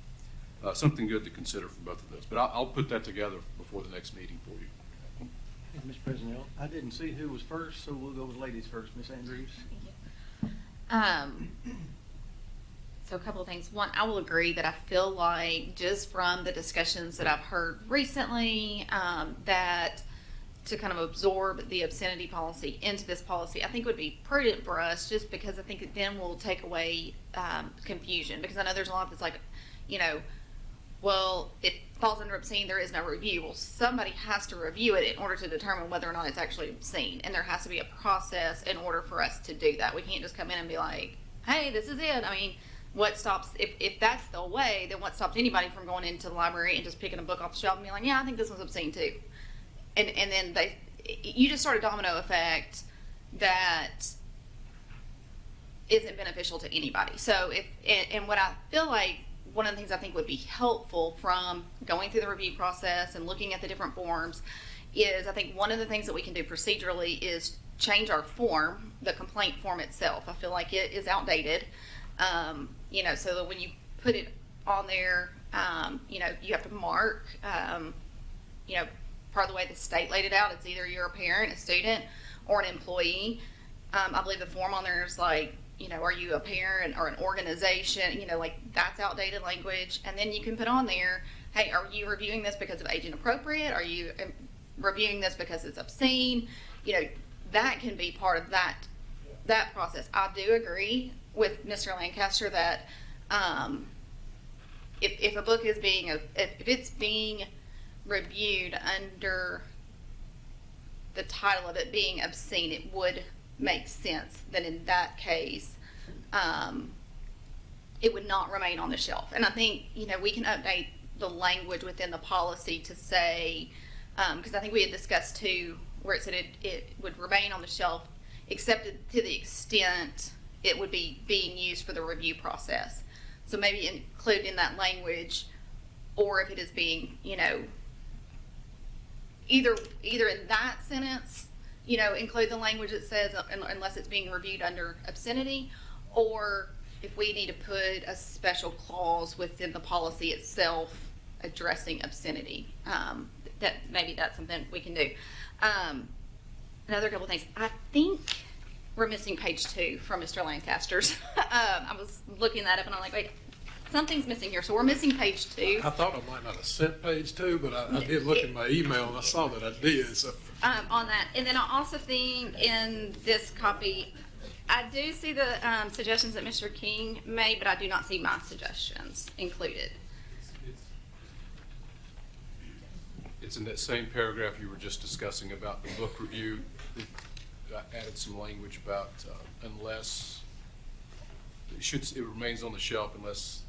something good to consider for both of those. But I'll put that together before the next meeting for you. Mr. President, I didn't see who was first, so we'll go with ladies first. Ms. Andrews. So a couple of things. One, I will agree that I feel like just from the discussions that I've heard recently, that to kind of absorb the obscenity policy into this policy, I think would be prudent for us, just because I think it then will take away confusion. Because I know there's a lot that's like, well, it falls under obscene, there is no review. Well, somebody has to review it in order to determine whether or not it's actually obscene. And there has to be a process in order for us to do that. We can't just come in and be like, hey, this is it. I mean, what stops, if that's the way, then what stops anybody from going into the library and just picking a book off the shelf and being like, yeah, I think this one's obscene too. And then you just start a domino effect that isn't beneficial to anybody. So and what I feel like, one of the things I think would be helpful from going through the review process and looking at the different forms is, I think one of the things that we can do procedurally is change our form, the complaint form itself. I feel like it is outdated. So that when you put it on there, you have to mark, part of the way the state laid it out, it's either you're a parent, a student, or an employee. I believe the form on there is like, are you a parent or an organization? Like that's outdated language. And then you can put on there, hey, are you reviewing this because of age inappropriate? Are you reviewing this because it's obscene? That can be part of that process. I do agree with Mr. Lancaster that if a book is if it's being reviewed under the title of it being obscene, it would make sense that in that case it would not remain on the shelf. And I think we can update the language within the policy to say, because I think we had discussed too, where it said it would remain on the shelf except to the extent it would be being used for the review process. So maybe include in that language, or if it is being, either in that sentence, you know, include the language that says unless it's being reviewed under obscenity, or if we need to put a special clause within the policy itself addressing obscenity, that maybe that's something we can do. Another couple things. I think we're missing page 2 from Mr. Lancaster's. I was looking that up and I'm like, wait, something's missing here. So we're missing page 2. I thought I might not have sent page 2, but I did look in my email and I saw that I did. So. On that. And then I also think in this copy, I do see the suggestions that Mr. King made, but I do not see my suggestions included. It's in that same paragraph you were just discussing about the book review. I added some language about unless, it remains on the shelf unless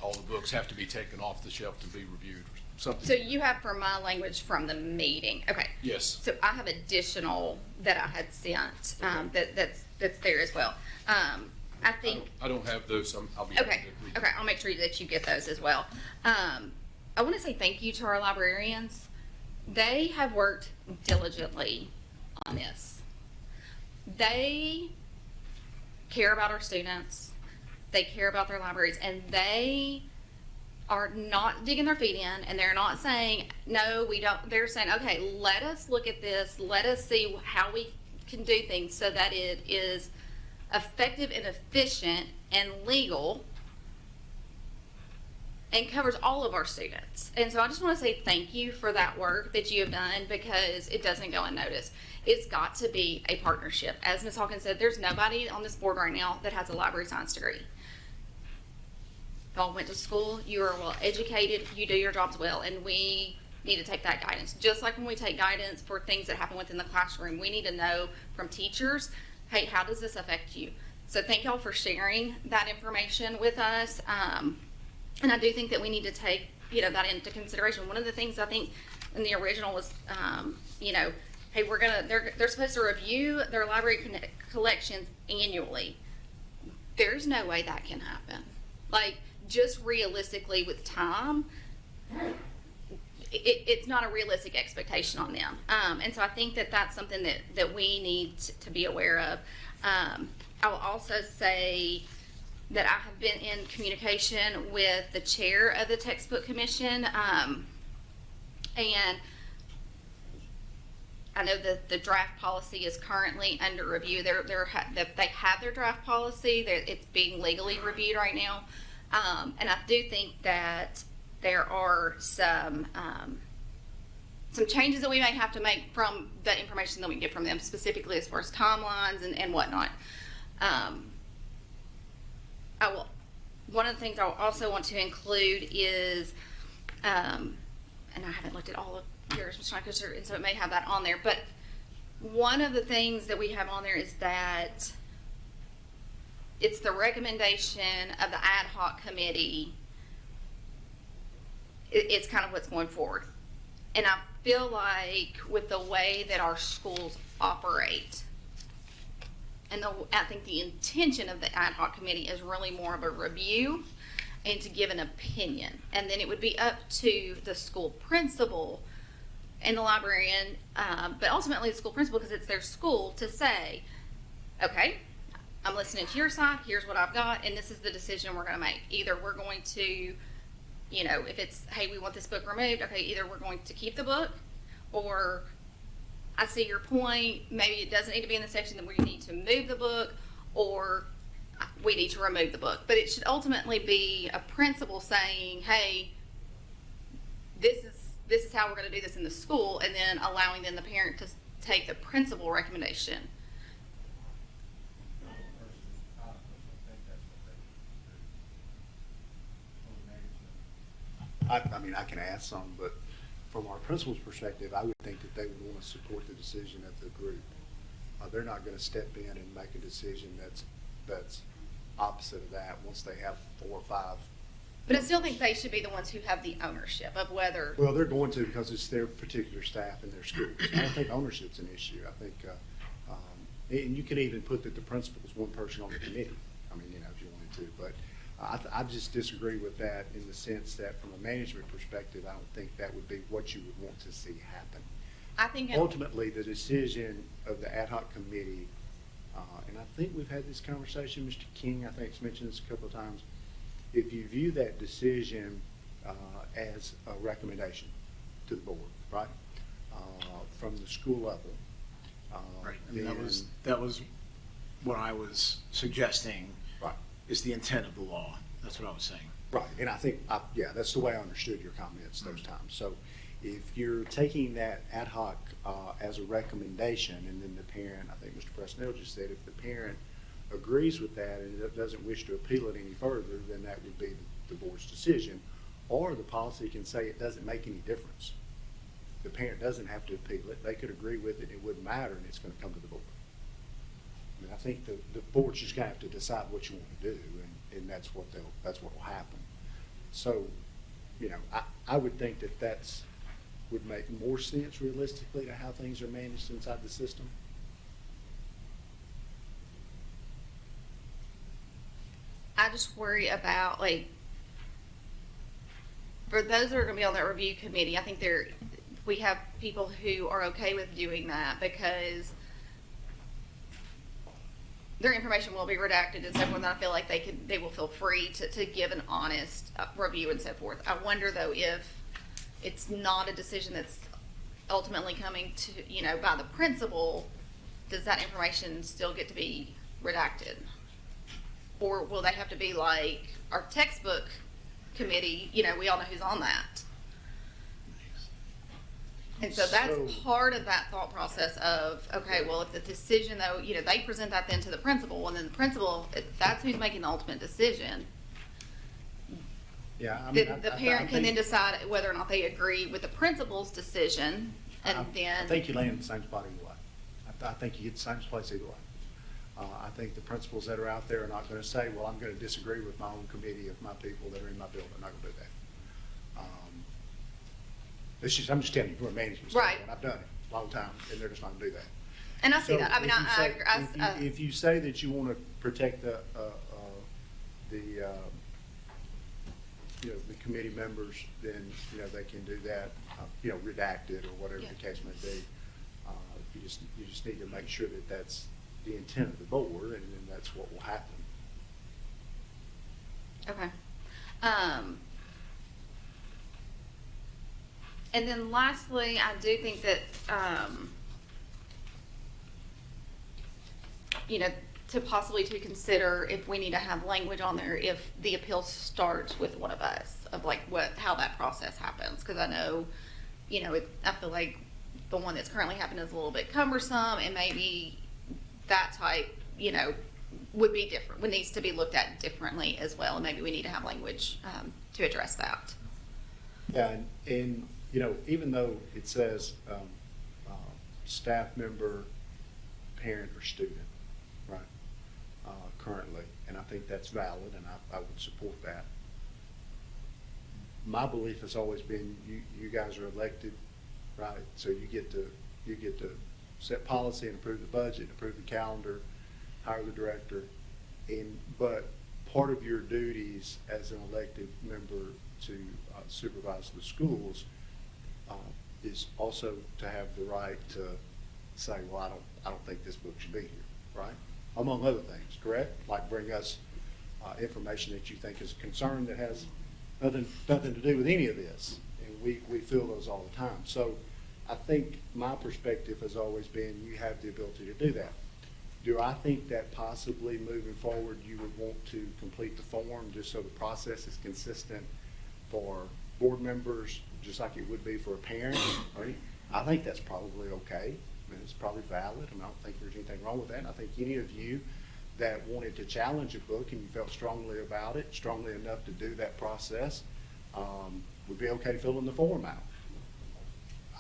all the books have to be taken off the shelf to be reviewed. Something. So you have for my language from the meeting. Okay. Yes. So I have additional that I had sent that's there as well. I think. I don't have those. I'll be okay. Okay. I'll make sure that you get those as well. I want to say thank you to our librarians. They have worked diligently on this. They care about our students. They care about their libraries, and they are not digging their feet in, and they're not saying, no, we don't. They're saying, okay, let us look at this. Let us see how we can do things so that it is effective and efficient and legal and covers all of our students. And so I just want to say thank you for that work that you have done, because it doesn't go unnoticed. It's got to be a partnership. As Ms. Hawkins said, there's nobody on this board right now that has a library science degree. Y'all went to school, you are well educated, you do your jobs well, and we need to take that guidance. Just like when we take guidance for things that happen within the classroom, we need to know from teachers, hey, how does this affect you? So thank y'all for sharing that information with us. And I do think that we need to take, you know, that into consideration. One of the things I think in the original was, you know, hey, they're supposed to review their library collections annually. There's no way that can happen. Like, just realistically with time, it's not a realistic expectation on them. And so I think that that's something that we need to be aware of. I will also say that I have been in communication with the chair of the textbook commission, and I know that the draft policy is currently under review. They have their draft policy. It's being legally reviewed right now, and I do think that there are some changes that we may have to make from the information that we get from them, specifically as far as timelines and whatnot. One of the things I also want to include is, and I haven't looked at all of yours, Mr. Lancaster, and so it may have that on there, but one of the things that we have on there is that it's the recommendation of the ad hoc committee. It's kind of what's going forward. And I feel like with the way that our schools operate, and I think the intention of the ad hoc committee is really more of a review and to give an opinion. And then it would be up to the school principal and the librarian, but ultimately the school principal, because it's their school, to say, okay, I'm listening to your side, here's what I've got, and this is the decision we're going to make. Either we're going to, you know, if it's, hey, we want this book removed, okay, either we're going to keep the book, or I see your point, maybe it doesn't need to be in the section that we need to move the book, or we need to remove the book. But it should ultimately be a principal saying, hey, this is how we're going to do this in the school, and then allowing then the parent to take the principal recommendation. I mean, I can add some, but from our principal's perspective, I would think that they would want to support the decision of the group. They're not going to step in and make a decision that's opposite of that once they have 4 or 5. But I still think they should be the ones who have the ownership of whether. Well, they're going to, because it's their particular staff in their schools. I don't think ownership's an issue. I think, and you can even put that the principal is one person on the committee. I mean, you know, if you wanted to, but I just disagree with that in the sense that from a management perspective, I don't think that would be what you would want to see happen. I think Ultimately, the decision of the ad hoc committee, and I think we've had this conversation, Mr. King, I think it's mentioned this a couple of times. If you view that decision as a recommendation to the board, right, from the school level. Right, and that was what I was suggesting. Right. Is the intent of the law. That's what I was saying. Right, and I think, yeah, that's the way I understood your comments those times. So if you're taking that ad hoc as a recommendation, and then the parent, I think Mr. Presnell just said, if the parent agrees with that and doesn't wish to appeal it any further, then that would be the board's decision. Or the policy can say it doesn't make any difference. The parent doesn't have to appeal it. They could agree with it, it wouldn't matter, and it's going to come to the board. I mean, I think the board's just going to have to decide what you want to do, and that's what will happen. So, you know, I would think that would make more sense realistically to how things are managed inside the system. I just worry about, like, for those that are going to be on that review committee, I think we have people who are okay with doing that because their information will be redacted and so forth, and I feel like they will feel free to give an honest review and so forth. I wonder though if it's not a decision that's ultimately coming to, you know, by the principal, does that information still get to be redacted? Or will they have to be like our textbook committee, you know, we all know who's on that. And so that's part of that thought process of, okay, well, if the decision though, you know, they present that then to the principal, and then the principal, if that's who's making the ultimate decision. Yeah, I mean, The parent can then decide whether or not they agree with the principal's decision, and then. I think you land in the same spot either way. I think you get the same place either way. I think the principals that are out there are not going to say, well, I'm going to disagree with my own committee of my people that are in my building. I'm not going to do that. I'm just telling you from a management standpoint. Right. I've done it a long time, and they're just not going to do that. And I see that. I mean, if you say that you want to protect the committee members, then, you know, they can do that, you know, redacted or whatever the case may be. You just need to make sure that that's the intent of the board, and then that's what will happen. Okay. And then lastly, I do think that, you know, to consider if we need to have language on there if the appeal starts with one of us, of like how that process happens. Because I know, you know, I feel like the one that's currently happening is a little bit cumbersome, and maybe that type, you know, would be different, needs to be looked at differently as well, and maybe we need to have language to address that. Yeah, and you know, even though it says staff member, parent, or student, right, currently, and I think that's valid, and I would support that. My belief has always been you guys are elected, right? So you get to set policy and approve the budget, approve the calendar, hire the director, but part of your duties as an elected member to supervise the schools is also to have the right to say, well, I don't think this book should be here, right? Among other things, correct? Like bring us information that you think is a concern that has nothing to do with any of this, and we feel those all the time. So I think my perspective has always been you have the ability to do that. Do I think that possibly moving forward you would want to complete the form just so the process is consistent for board members, just like it would be for a parent? Right? I think that's probably okay. I mean, it's probably valid. I mean, I don't think there's anything wrong with that. And I think any of you that wanted to challenge a book and you felt strongly about it, strongly enough to do that process, would be okay filling the form out.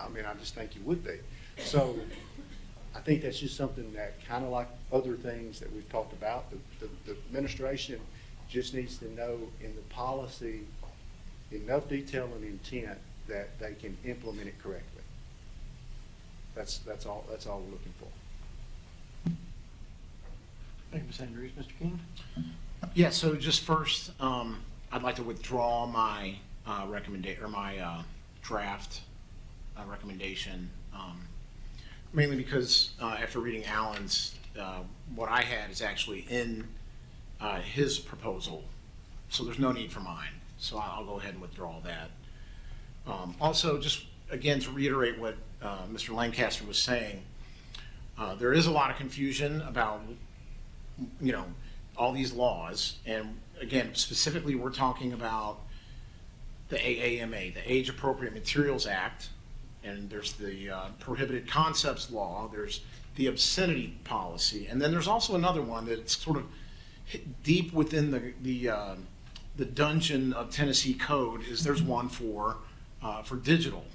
I mean, I just think you would be. So I think that's just something that, kind of like other things that we've talked about, the administration just needs to know in the policy enough detail and intent that they can implement it correctly. That's all we're looking for. Thank you, Ms. Andrews. Mr. King? Yeah, so just first, I'd like to withdraw my draft recommendation, mainly because after reading Alan's, what I had is actually in his proposal, so there's no need for mine. So I'll go ahead and withdraw that. Also, just again to reiterate what Mr. Lancaster was saying, there is a lot of confusion about, all these laws, and again, specifically, we're talking about the AAMA, the Age Appropriate Materials Act, and there's the Prohibited Concepts Law, there's the Obscenity Policy, and then there's also another one that's sort of deep within the dungeon of Tennessee code. There's one for digital,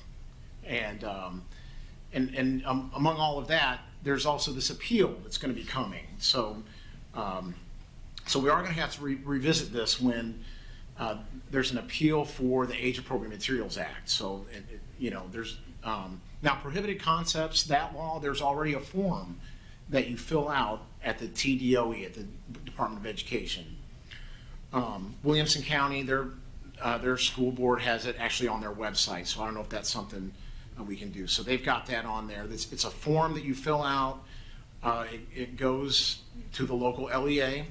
and among all of that, there's also this appeal that's going to be coming. So we are going to have to revisit this when there's an appeal for the Age Appropriate Materials Act. So, there's now prohibited concepts, that law, there's already a form that you fill out at the TDOE, at the Department of Education. Williamson County, their school board has it actually on their website, so I don't know if that's something we can do. So they've got that on there. It's a form that you fill out. It goes to the local LEA.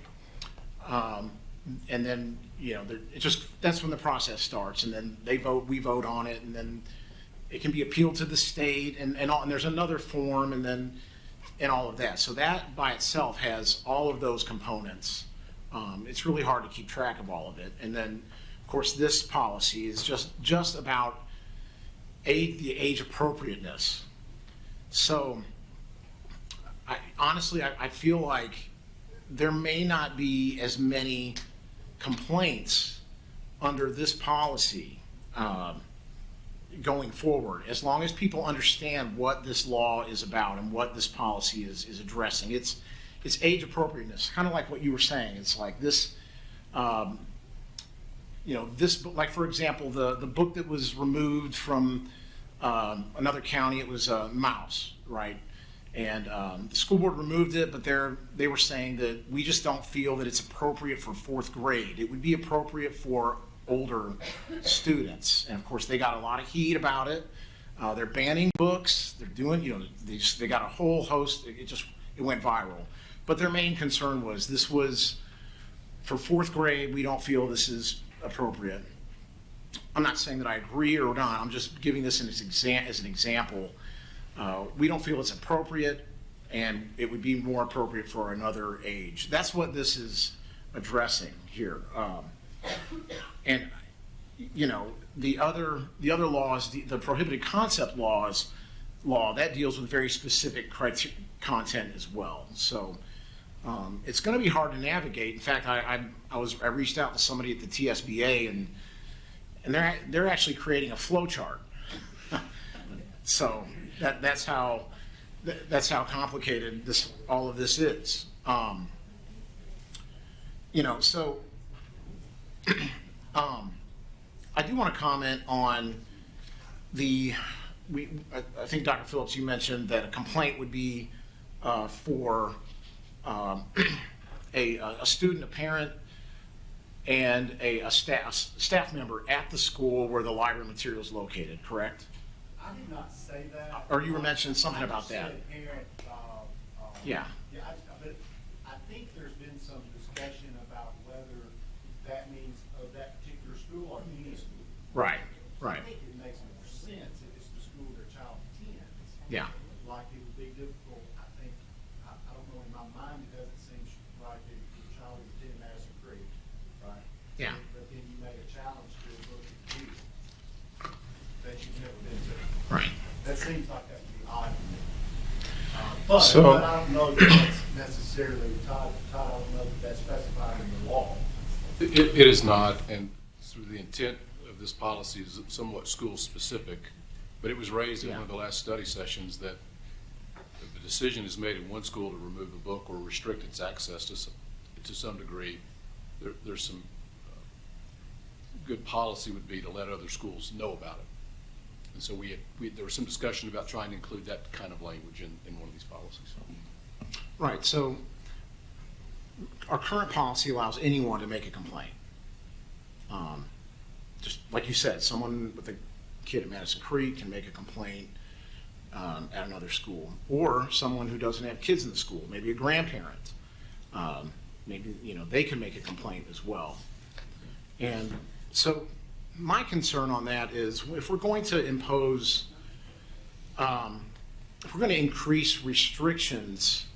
And then, that's when the process starts, and then we vote on it, and then it can be appealed to the state, and there's another form, and all of that. So that by itself has all of those components. It's really hard to keep track of all of it. And then, of course, this policy is just about the age appropriateness. So, honestly, I feel like there may not be as many complaints under this policy going forward, as long as people understand what this law is about and what this policy is addressing. It's age appropriateness, kind of like what you were saying. It's like this, this, like for example, the book that was removed from another county, it was Mouse, right? And the school board removed it, but they were saying that we just don't feel that it's appropriate for 4th grade. It would be appropriate for older students. And of course, they got a lot of heat about it. They're banning books. They're doing, they got a whole host. It went viral. But their main concern was this was for 4th grade. We don't feel this is appropriate. I'm not saying that I agree or not. I'm just giving this as an example. We don't feel it's appropriate, and it would be more appropriate for another age. That's what this is addressing here. And the other laws, the prohibited concept law that deals with very specific content as well. So it's going to be hard to navigate. In fact, I reached out to somebody at the TSBA, and they're actually creating a flow chart. So that's how complicated all of this is. So I do want to comment on I think Dr. Phillips, you mentioned that a complaint would be for a student, a parent, and a staff member at the school where the library material is located, correct? I did not say that. Or you were mentioning something about that. Yeah. Yeah, but I think there's been some discussion about whether that means of that particular school or any school. Right. I think it makes more sense if it's the school their child attends. Yeah. Like it would be difficult, I think, I don't know, in my mind, it doesn't seem like if your child is attending Madison Creek, right? Yeah. But then you make a challenge to a book that you've never been to. Right. That seems like that would be odd to me. But I don't know that that's necessarily, Todd, I don't know that that's specified in the law. It is not, and sort of the intent of this policy is somewhat school-specific, but it was raised in one of the last study sessions that if the decision is made in one school to remove a book or restrict its access to some degree, there's some good policy would be to let other schools know about it. And so there was some discussion about trying to include that kind of language in one of these policies. Right. So our current policy allows anyone to make a complaint. Just like you said, someone with a kid at Madison Creek can make a complaint at another school, or someone who doesn't have kids in the school, maybe a grandparent, maybe they can make a complaint as well. And so my concern on that is if we're going to impose, if we're going to increase restrictions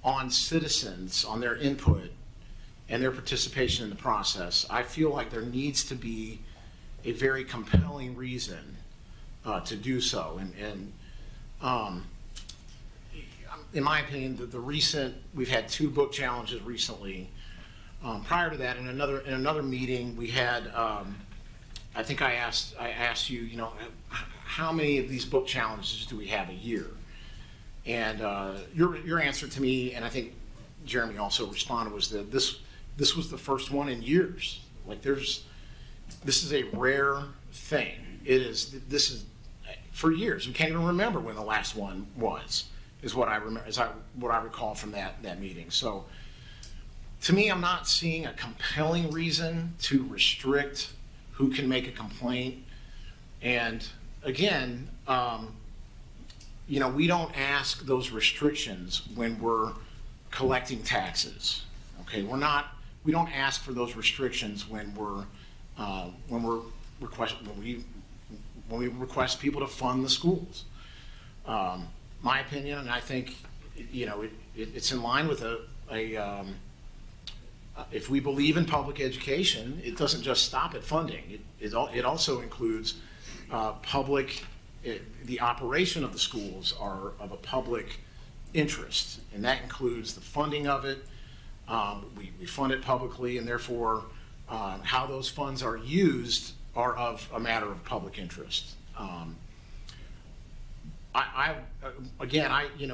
on citizens, on their input and their participation in the process, I feel like there needs to be a very compelling reason to do so. And in my opinion, we've had 2 book challenges recently. Prior to that, in another meeting, we had, I think I asked you, how many of these book challenges do we have a year? And your answer to me, and I think Jeremy also responded, was that this was the first one in years. Like this is a rare thing. This is for years. We can't even remember when the last one was. Is what I remember. What I recall from that meeting. So, to me, I'm not seeing a compelling reason to restrict who can make a complaint. And again, we don't ask those restrictions when we're collecting taxes. Okay, we don't ask for those restrictions when we request people to fund the schools. My opinion, and I think it's in line with if we believe in public education, it doesn't just stop at funding. It also includes the operation of the schools are of a public interest, and that includes the funding of it. We fund it publicly, and therefore how those funds are used are of a matter of public interest.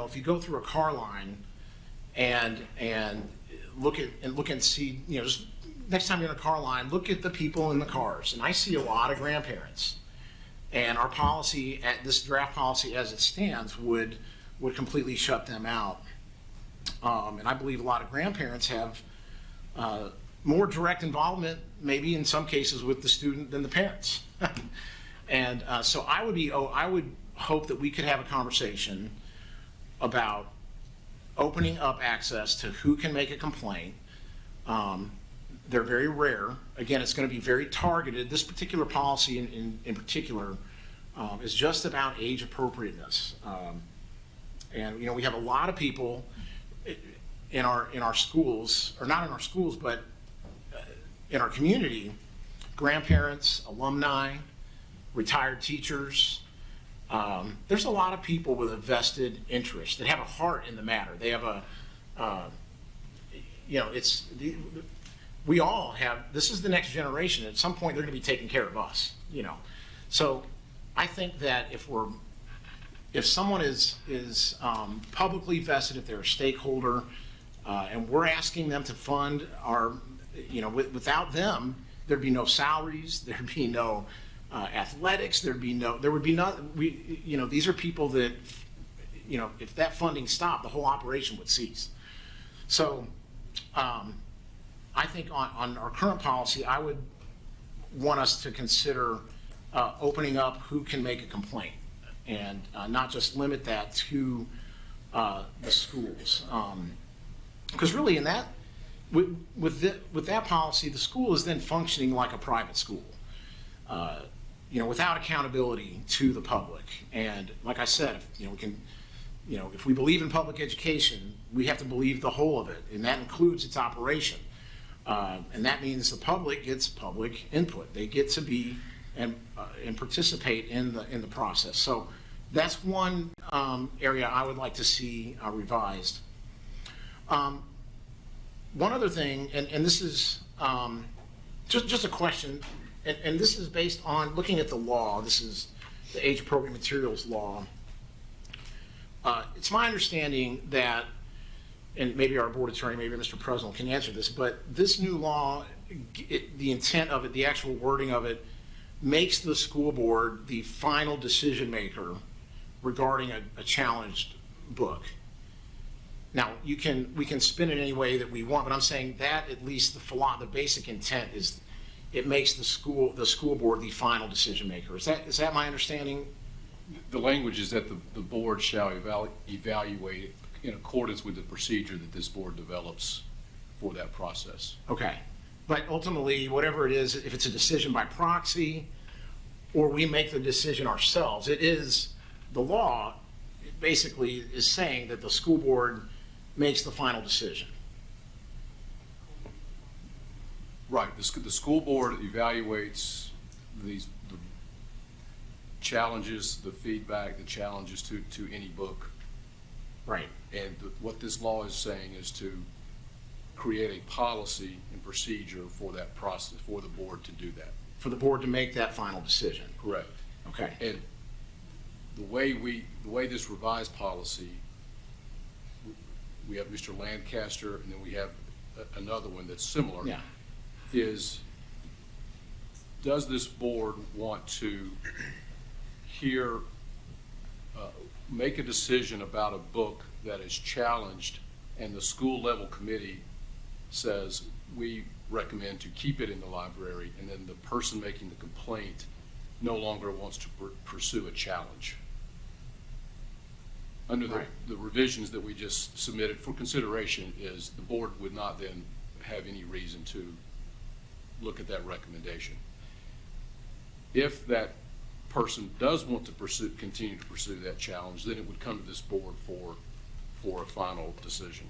If you go through a car line and look and see, just next time you're in a car line, look at the people in the cars, and I see a lot of grandparents. And our policy, this draft policy as it stands, would completely shut them out. And I believe a lot of grandparents have more direct involvement, maybe in some cases, with the student than the parents. And so I would hope that we could have a conversation about opening up access to who can make a complaint. They're very rare. Again, it's going to be very targeted. This particular policy in particular is just about age appropriateness. And we have a lot of people in our schools, or not in our schools, but in our community, grandparents, alumni, retired teachers. There's a lot of people with a vested interest that have a heart in the matter. They have we all have, this is the next generation. At some point, they're going to be taking care of us, So I think that if someone is publicly vested, if they're a stakeholder, and we're asking them to fund our, without them, there'd be no salaries, there'd be no athletics, these are people that, if that funding stopped, the whole operation would cease. So I think on our current policy, I would want us to consider opening up who can make a complaint, and not just limit that to the schools. Because really in that, with that policy, the school is then functioning like a private school, without accountability to the public. And like I said, if we believe in public education, we have to believe the whole of it, and that includes its operation. And that means the public gets public input. They get to be and participate in the process. So that's one area I would like to see revised. One other thing, and this is just a question, and this is based on looking at the law. This is the Age Appropriate Materials Law. It's my understanding that, and maybe our board attorney, maybe Mr. President can answer this, but this new law, the intent of it, the actual wording of it, makes the school board the final decision maker regarding a challenged book. Now, we can spin it any way that we want, but I'm saying that at least the basic intent is it makes the school board the final decision maker. Is that my understanding? The language is that the board shall evaluate in accordance with the procedure that this board develops for that process. Okay. But ultimately, whatever it is, if it's a decision by proxy or we make the decision ourselves, it is the law basically is saying that the school board makes the final decision. Right. The school board evaluates the challenges, the feedback, the challenges to any book. Right. And what this law is saying is to create a policy and procedure for that process, for the board to do that. For the board to make that final decision. Correct. Okay. And the way this revised policy, we have Mr. Lancaster, and then we have another one that's similar. Yeah. Is, does this board want to make a decision about a book that is challenged and the school level committee says we recommend to keep it in the library, and then the person making the complaint no longer wants to pursue a challenge? Under the revisions that we just submitted for consideration, is the board would not then have any reason to look at that recommendation. If that person does want to continue to pursue that challenge, then it would come to this board for a final decision.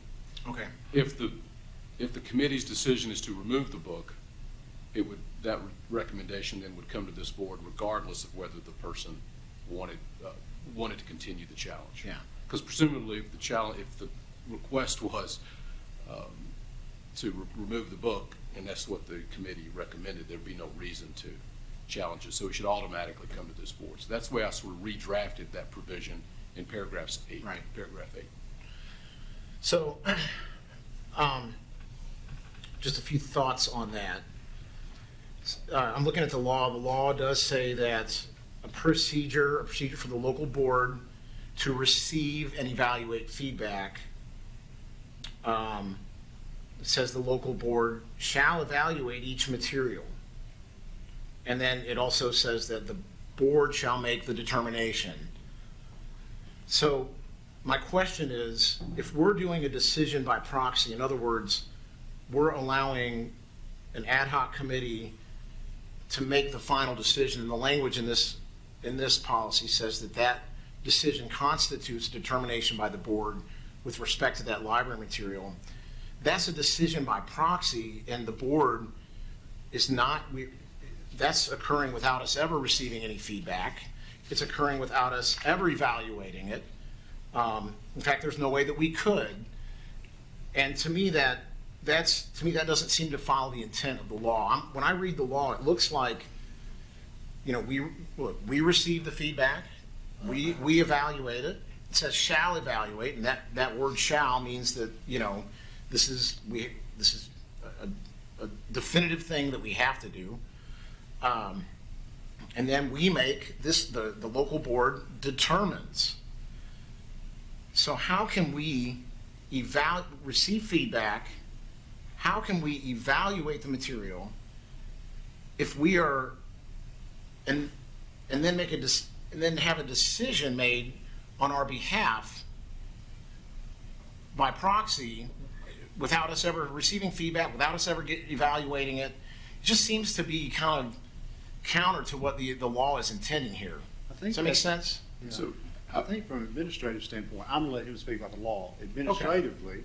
Okay. If the committee's decision is to remove the book, that recommendation then would come to this board regardless of whether the person wanted to continue the challenge. Yeah. Because presumably, if the request was to remove the book, and that's what the committee recommended, there'd be no reason to challenge it. So it should automatically come to this board. So that's the way I sort of redrafted that provision in paragraph 8. Right. Paragraph 8. So, just a few thoughts on that. I'm looking at the law. The law does say that a procedure for the local board to receive and evaluate feedback. It says the local board shall evaluate each material. And then it also says that the board shall make the determination. So my question is, if we're doing a decision by proxy, in other words, we're allowing an ad hoc committee to make the final decision, and the language in this policy says that decision constitutes determination by the board with respect to that library material. That's a decision by proxy, and the board is not, that's occurring without us ever receiving any feedback. It's occurring without us ever evaluating it. In fact, there's no way that we could. And to me, that doesn't seem to follow the intent of the law. When I read the law, it looks like, we receive the feedback, we evaluate it. It says shall evaluate, and that word shall means that this is a definitive thing that we have to do. And then we make this, the local board determines. So how can we receive feedback? How can we evaluate the material if we are, and then then have a decision made on our behalf by proxy without us ever receiving feedback, without us ever evaluating it? It just seems to be kind of counter to what the law is intending here. Does that make sense? Yeah. So I think from an administrative standpoint, I'm going to let him speak about the law. Administratively,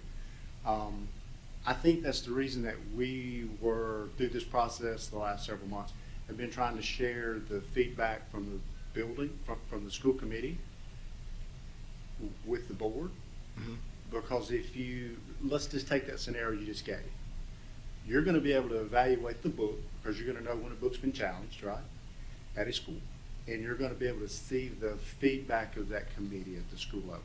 I think that's the reason that we were, through this process the last several months, have been trying to share the feedback from the building, from the school committee with the board. Mm-hmm. Because let's just take that scenario you just gave. You're going to be able to evaluate the book because you're going to know when a book's been challenged, right, at a school. And you're going to be able to see the feedback of that committee at the school level.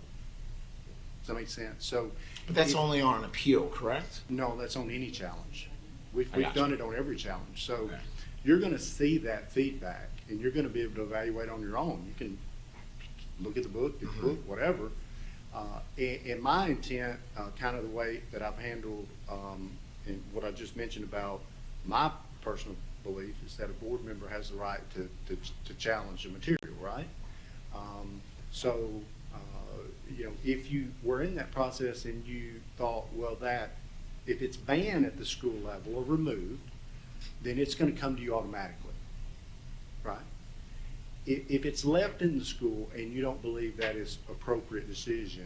Does that make sense? So, but that's only on an appeal, correct? No, that's on any challenge. We've done it on every challenge. So okay. You're going to see that feedback, and you're going to be able to evaluate on your own. You can look at the book, whatever. And my intent, kind of the way that I've handled, and what I just mentioned about my personal belief is that a board member has the right to challenge the material, right? So, you know, if you were in that process and you thought, well, that if it's banned at the school level or removed, then it's going to come to you automatically, right? If it's left in the school and you don't believe that is appropriate decision,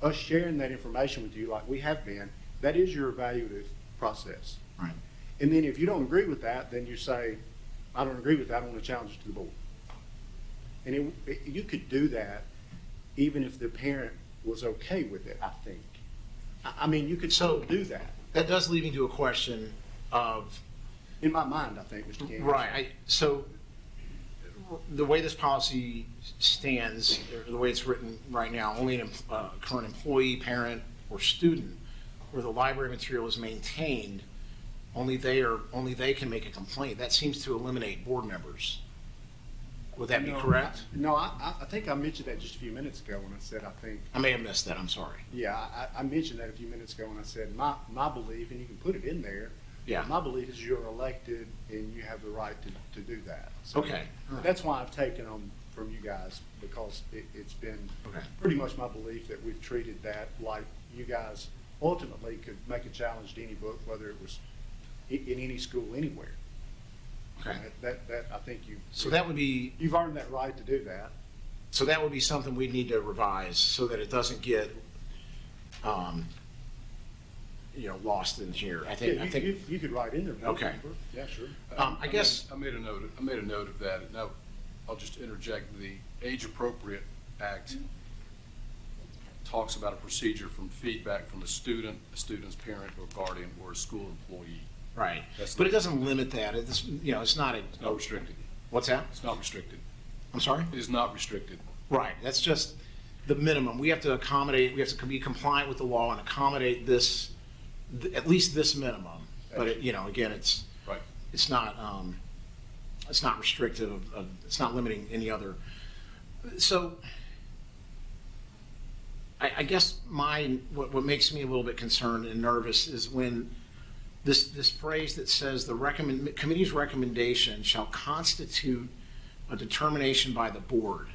us sharing that information with you like we have been, that is your evaluative process. Right. And then if you don't agree with that, then you say, I don't agree with that, I want to challenge it to the board. And you could do that even if the parent was okay with it, I think. I mean, you could still do that. That does lead me to a question of, in my mind, I think, Mr. King. right, so the way this policy stands, or the way it's written right now, only a current employee, parent, or student where the library material is maintained, only they can make a complaint. That seems to eliminate board members. Would that be correct? I think I mentioned that just a few minutes ago when I said I think. I may have missed that, I'm sorry. Yeah, I mentioned that a few minutes ago when I said my belief, and you can put it in there. Yeah. My belief is you're elected and you have the right to do that. So Okay. That's why I've taken them from you guys, because it's been pretty much my belief that we've treated that like you guys ultimately could make a challenge to any book, whether it was in any school anywhere. Okay. That I think So that would be, you've earned that right to do that. so that would be something we need to revise so that it doesn't get, lost in here. I think. You could write in there. board Okay. member. Yeah, sure. I guess. I made a note of that. Now, I'll just interject. The Age Appropriate Act talks about a procedure from feedback from a student, a student's parent or guardian, or a school employee. Right, but it doesn't limit that. It's not a. It's not restricted. What's that? It's not restricted. I'm sorry? It is not restricted. Right, that's just the minimum. We have to accommodate, we have to be compliant with the law and accommodate this, at least this minimum. But again, it's right. It's not restrictive it's not limiting any other. So I guess what makes me a little bit concerned and nervous is when this phrase that says the committee's recommendation shall constitute a determination by the board.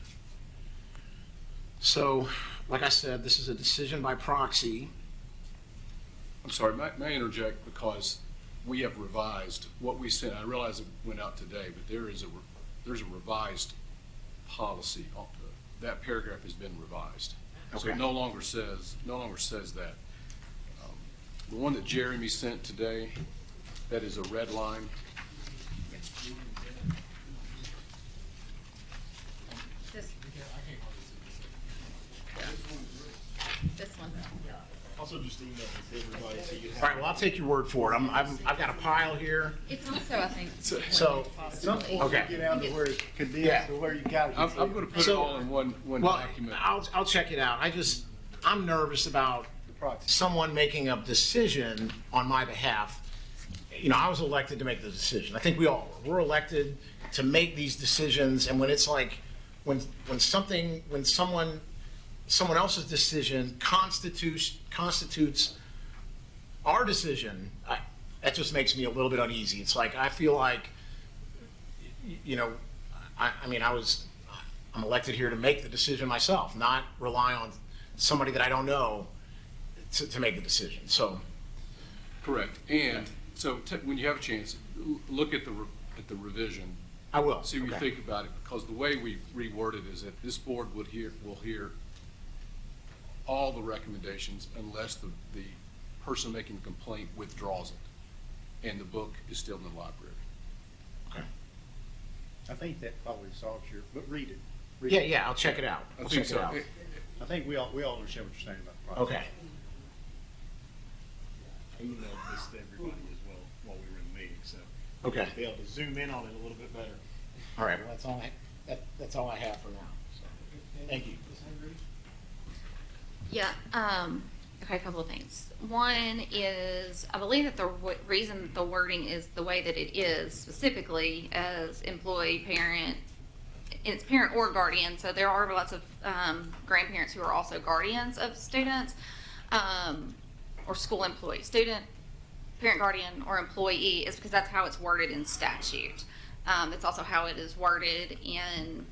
So, like I said, this is a decision by proxy. I'm sorry, may I interject, because we have revised what we sent. I realize it went out today, but there's a revised policy. That paragraph has been revised. So it no longer says that. The one that Jeremy sent today, that is a red line. This one. Also, just email it to everybody so you have. All right, well, I'll take your word for it. I've got a pile here. It's also, I think. So, At some point, okay. you get out to where it's condensed Yeah. to where you got it. I'm going to put it all in one document. I'll check it out. I'm nervous about someone making a decision on my behalf. I was elected to make the decision. I think we all were. We're elected to make these decisions, and when it's like, when someone else's decision constitutes our decision, that just makes me a little bit uneasy. It's like, I feel like, I'm elected here to make the decision myself, not rely on somebody that I don't know to make the decision. So, correct. And so when you have a chance, look at the revision. I will. See what you think about it, because the way we reworded is that this board will hear all the recommendations unless the person making the complaint withdraws it, and the book is still in the library. Okay. I think that probably solves your, but read it. Yeah, I'll check it out. I think so. I think we all understand what you're saying about the process. Okay. I emailed this to everybody as well while we were in the meeting, so. Okay. Be able to zoom in on it a little bit better. All right, well, that's all I have for now. So, thank you. Yeah, okay, a couple of things. One is, I believe that the reason the wording is the way that it is, specifically as employee, parent, it's parent or guardian, so there are lots of grandparents who are also guardians of students, or school employees. Student, parent, guardian, or employee is because that's how it's worded in statute. It's also how it is worded in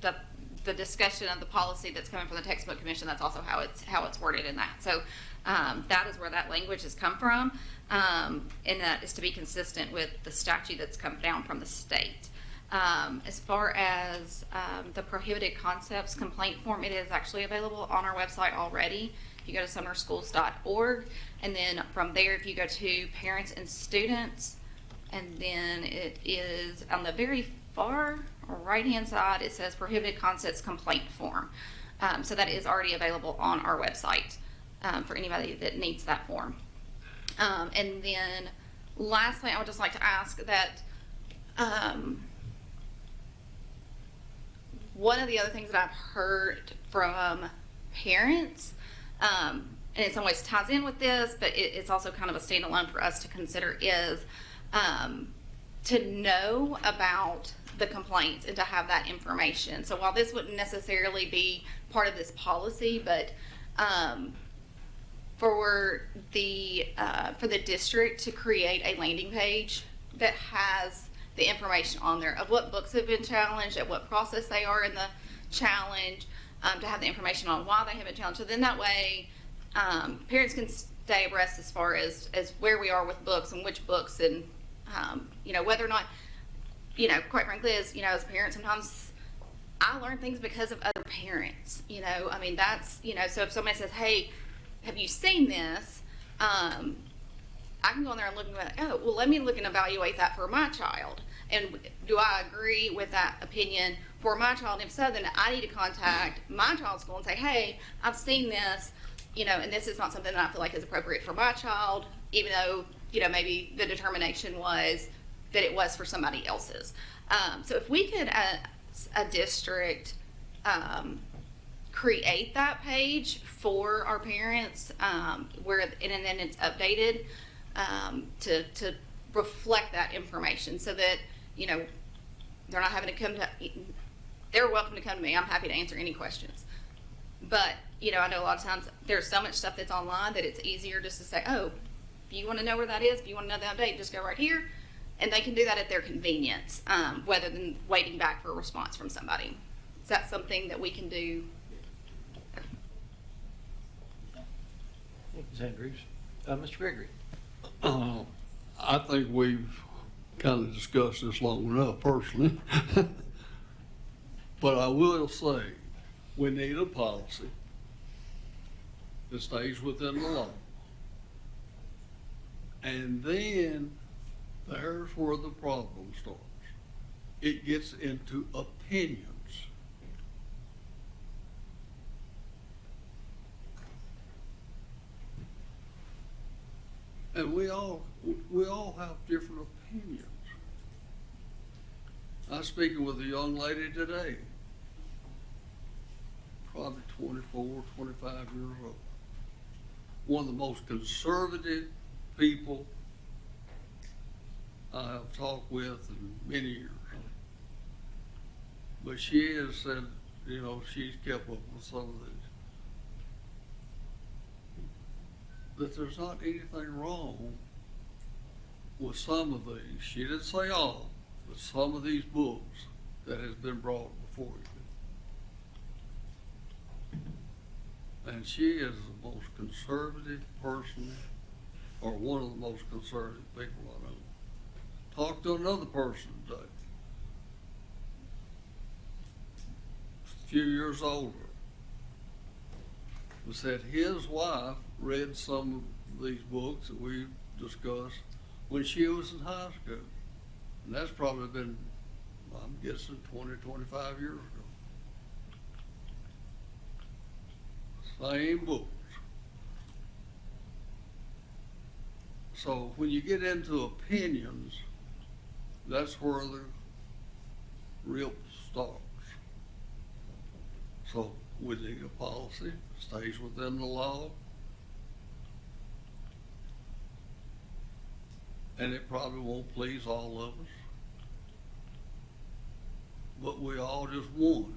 the discussion of the policy that's coming from the textbook commission. That's also how it's worded in that. So that is where that language has come from, and that is to be consistent with the statute that's come down from the state. As far as the prohibited concepts complaint form, it is actually available on our website already. If you go to sumnerschools.org, and then from there, if you go to parents and students, and then it is on the very far right-hand side, it says prohibited concepts complaint form. So that is already available on our website for anybody that needs that form. And then lastly, I would just like to ask that one of the other things that I've heard from parents, and in some ways ties in with this, but it's also kind of a standalone for us to consider, is to know about the complaints and to have that information. So while this wouldn't necessarily be part of this policy, but for the district to create a landing page that has the information on there of what books have been challenged, at what process they are in the challenge, to have the information on why they have been challenged. So then that way, parents can stay abreast as far as where we are with books and which books, and whether or not, quite frankly, as parents, sometimes I learn things because of other parents. I mean, that's, so if somebody says, hey, have you seen this? I can go in there and look and go, oh, well, let me look and evaluate that for my child. And do I agree with that opinion for my child? And if so, then I need to contact my child's school and say, hey, I've seen this, and this is not something that I feel like is appropriate for my child, even though, maybe the determination was that it was for somebody else's. So if we could, as a district, create that page for our parents, and then it's updated to reflect that information, so that they're not having to come to. They're welcome to come to me. I'm happy to answer any questions. But I know a lot of times there's so much stuff that's online that it's easier just to say, oh, if you want to know where that is, if you want to know the update, just go right here, and they can do that at their convenience, rather than waiting back for a response from somebody. Is that something that we can do? Ms. Andrews. Mr. Gregory. I think we've kind of discussed this long enough personally. But I will say, we need a policy that stays within the law. And then there's where the problem starts. It gets into opinions. And we all have different opinions. I was speaking with a young lady today, probably 24, 25 years old. One of the most conservative people I have talked with in many years. But she has said, she's kept up with some of these. That there's not anything wrong with some of these. She didn't say all, but some of these books that has been brought before you. And she is the most conservative person, or one of the most conservative people I know. Talked to another person today, a few years older, who said his wife read some of these books that we discussed when she was in high school. And that's probably been, I'm guessing, 20, 25 years ago. Same books. So when you get into opinions, that's where the real starts. So we need a policy, stays within the law, and it probably won't please all of us. but we all just won.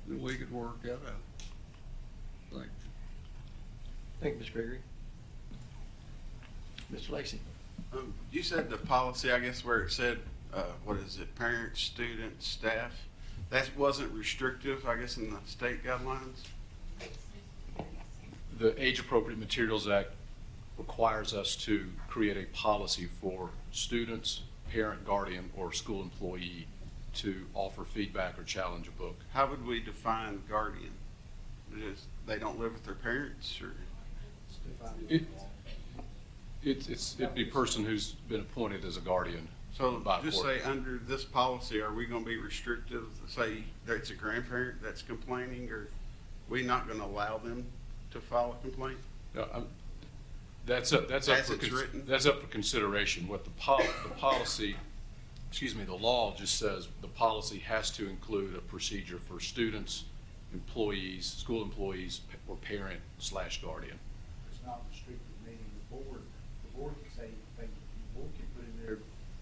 Then we could work that out. Thank you. Thank you, Ms. Gregory. Mr. Lacy. You said the policy, I guess, where it said, what is it, parents, students, staff, that wasn't restrictive, I guess, in the state guidelines? The Age Appropriate Materials Act requires us to create a policy for students, parent, guardian, or school employee to offer feedback or challenge a book. How would we define guardian? They don't live with their parents, or? It'd be a person who's been appointed as a guardian. So by just court. say under this policy, are we gonna be restrictive, say that it's a grandparent that's complaining, or we not gonna allow them to file a complaint? No, that's up As for it's written? that's up for consideration. What the policy, excuse me, the law just says the policy has to include a procedure for students, employees, school employees, or parent/guardian. It's not restricted, meaning the board can say anything, the board can put in there,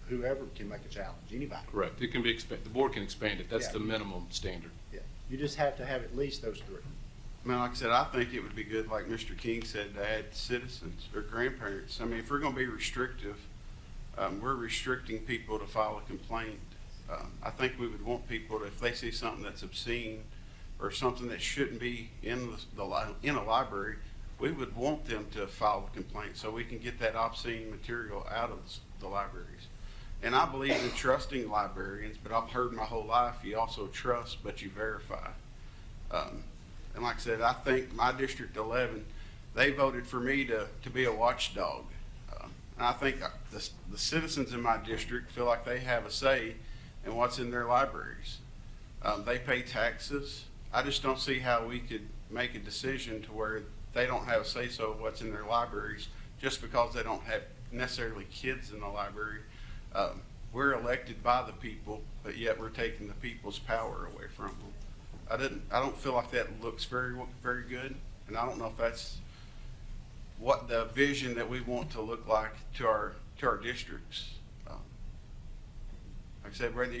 whoever can make a challenge, anybody. Correct. It can be the board can expand it. That's Yeah. the minimum standard. Yeah, you just have to have at least those three. I mean, like I said, I think it would be good, like Mr. King said, to add citizens or grandparents. I mean, if we're gonna be restrictive, we're restricting people to file a complaint. I think we would want people to, if they see something that's obscene or something that shouldn't be in in a library, we would want them to file a complaint so we can get that obscene material out of the libraries. And I believe in trusting librarians, but I've heard my whole life, you also trust, but you verify. And like I said, I think my District 11, they voted for me to be a watchdog. And I think the citizens in my district feel like they have a say in what's in their libraries. They pay taxes. I just don't see how we could make a decision to where they don't have a say-so of what's in their libraries just because they don't have necessarily kids in the library. We're elected by the people, but yet we're taking the people's power away from them. I don't feel like that looks very, very good, and I don't know if that's what the vision that we want to look like to our districts. Like I said, whether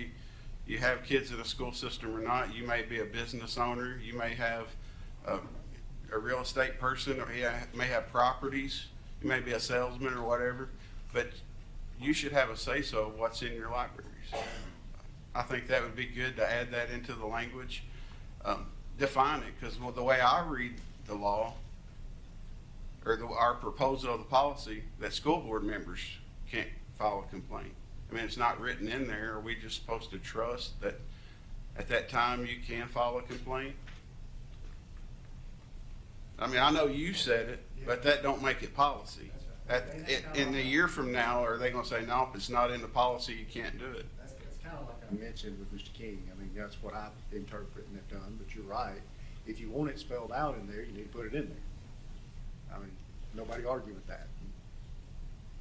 you have kids in a school system or not, you may be a business owner, you may have a real estate person, or you may have properties, you may be a salesman or whatever, but you should have a say-so of what's in your libraries. I think that would be good to add that into the language. Define it, because the way I read the law, or our proposal of the policy, that school board members can't file a complaint. I mean, it's not written in there. Are we just supposed to trust that at that time you can file a complaint? I mean, I know you said it, but that don't make it policy. In a year from now, are they gonna say, no, if it's not in the policy, you can't do it? That's kind of like I mentioned with Mr. King. I mean, that's what I interpret and have done, but you're right. If you want it spelled out in there, you need to put it in there. I mean, nobody argue with that.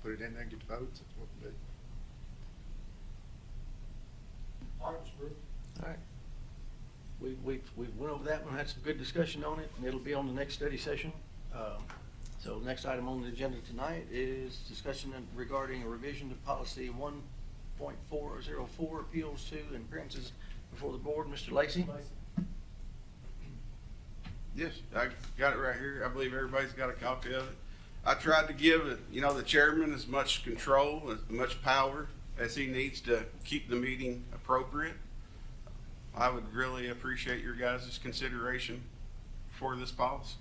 Put it in there and get the votes, that's what we do. All right, Mr. Brooks. All right. We went over that one, had some good discussion on it, and it'll be on the next study session. So the next item on the agenda tonight is discussion regarding a revision to policy 1.404, appeals to and appearances before the board. Mr. Lacy? Yes, I got it right here. I believe everybody's got a copy of it. I tried to give it, the chairman as much control, as much power as he needs to keep the meeting appropriate. I would really appreciate your guys' consideration for this policy.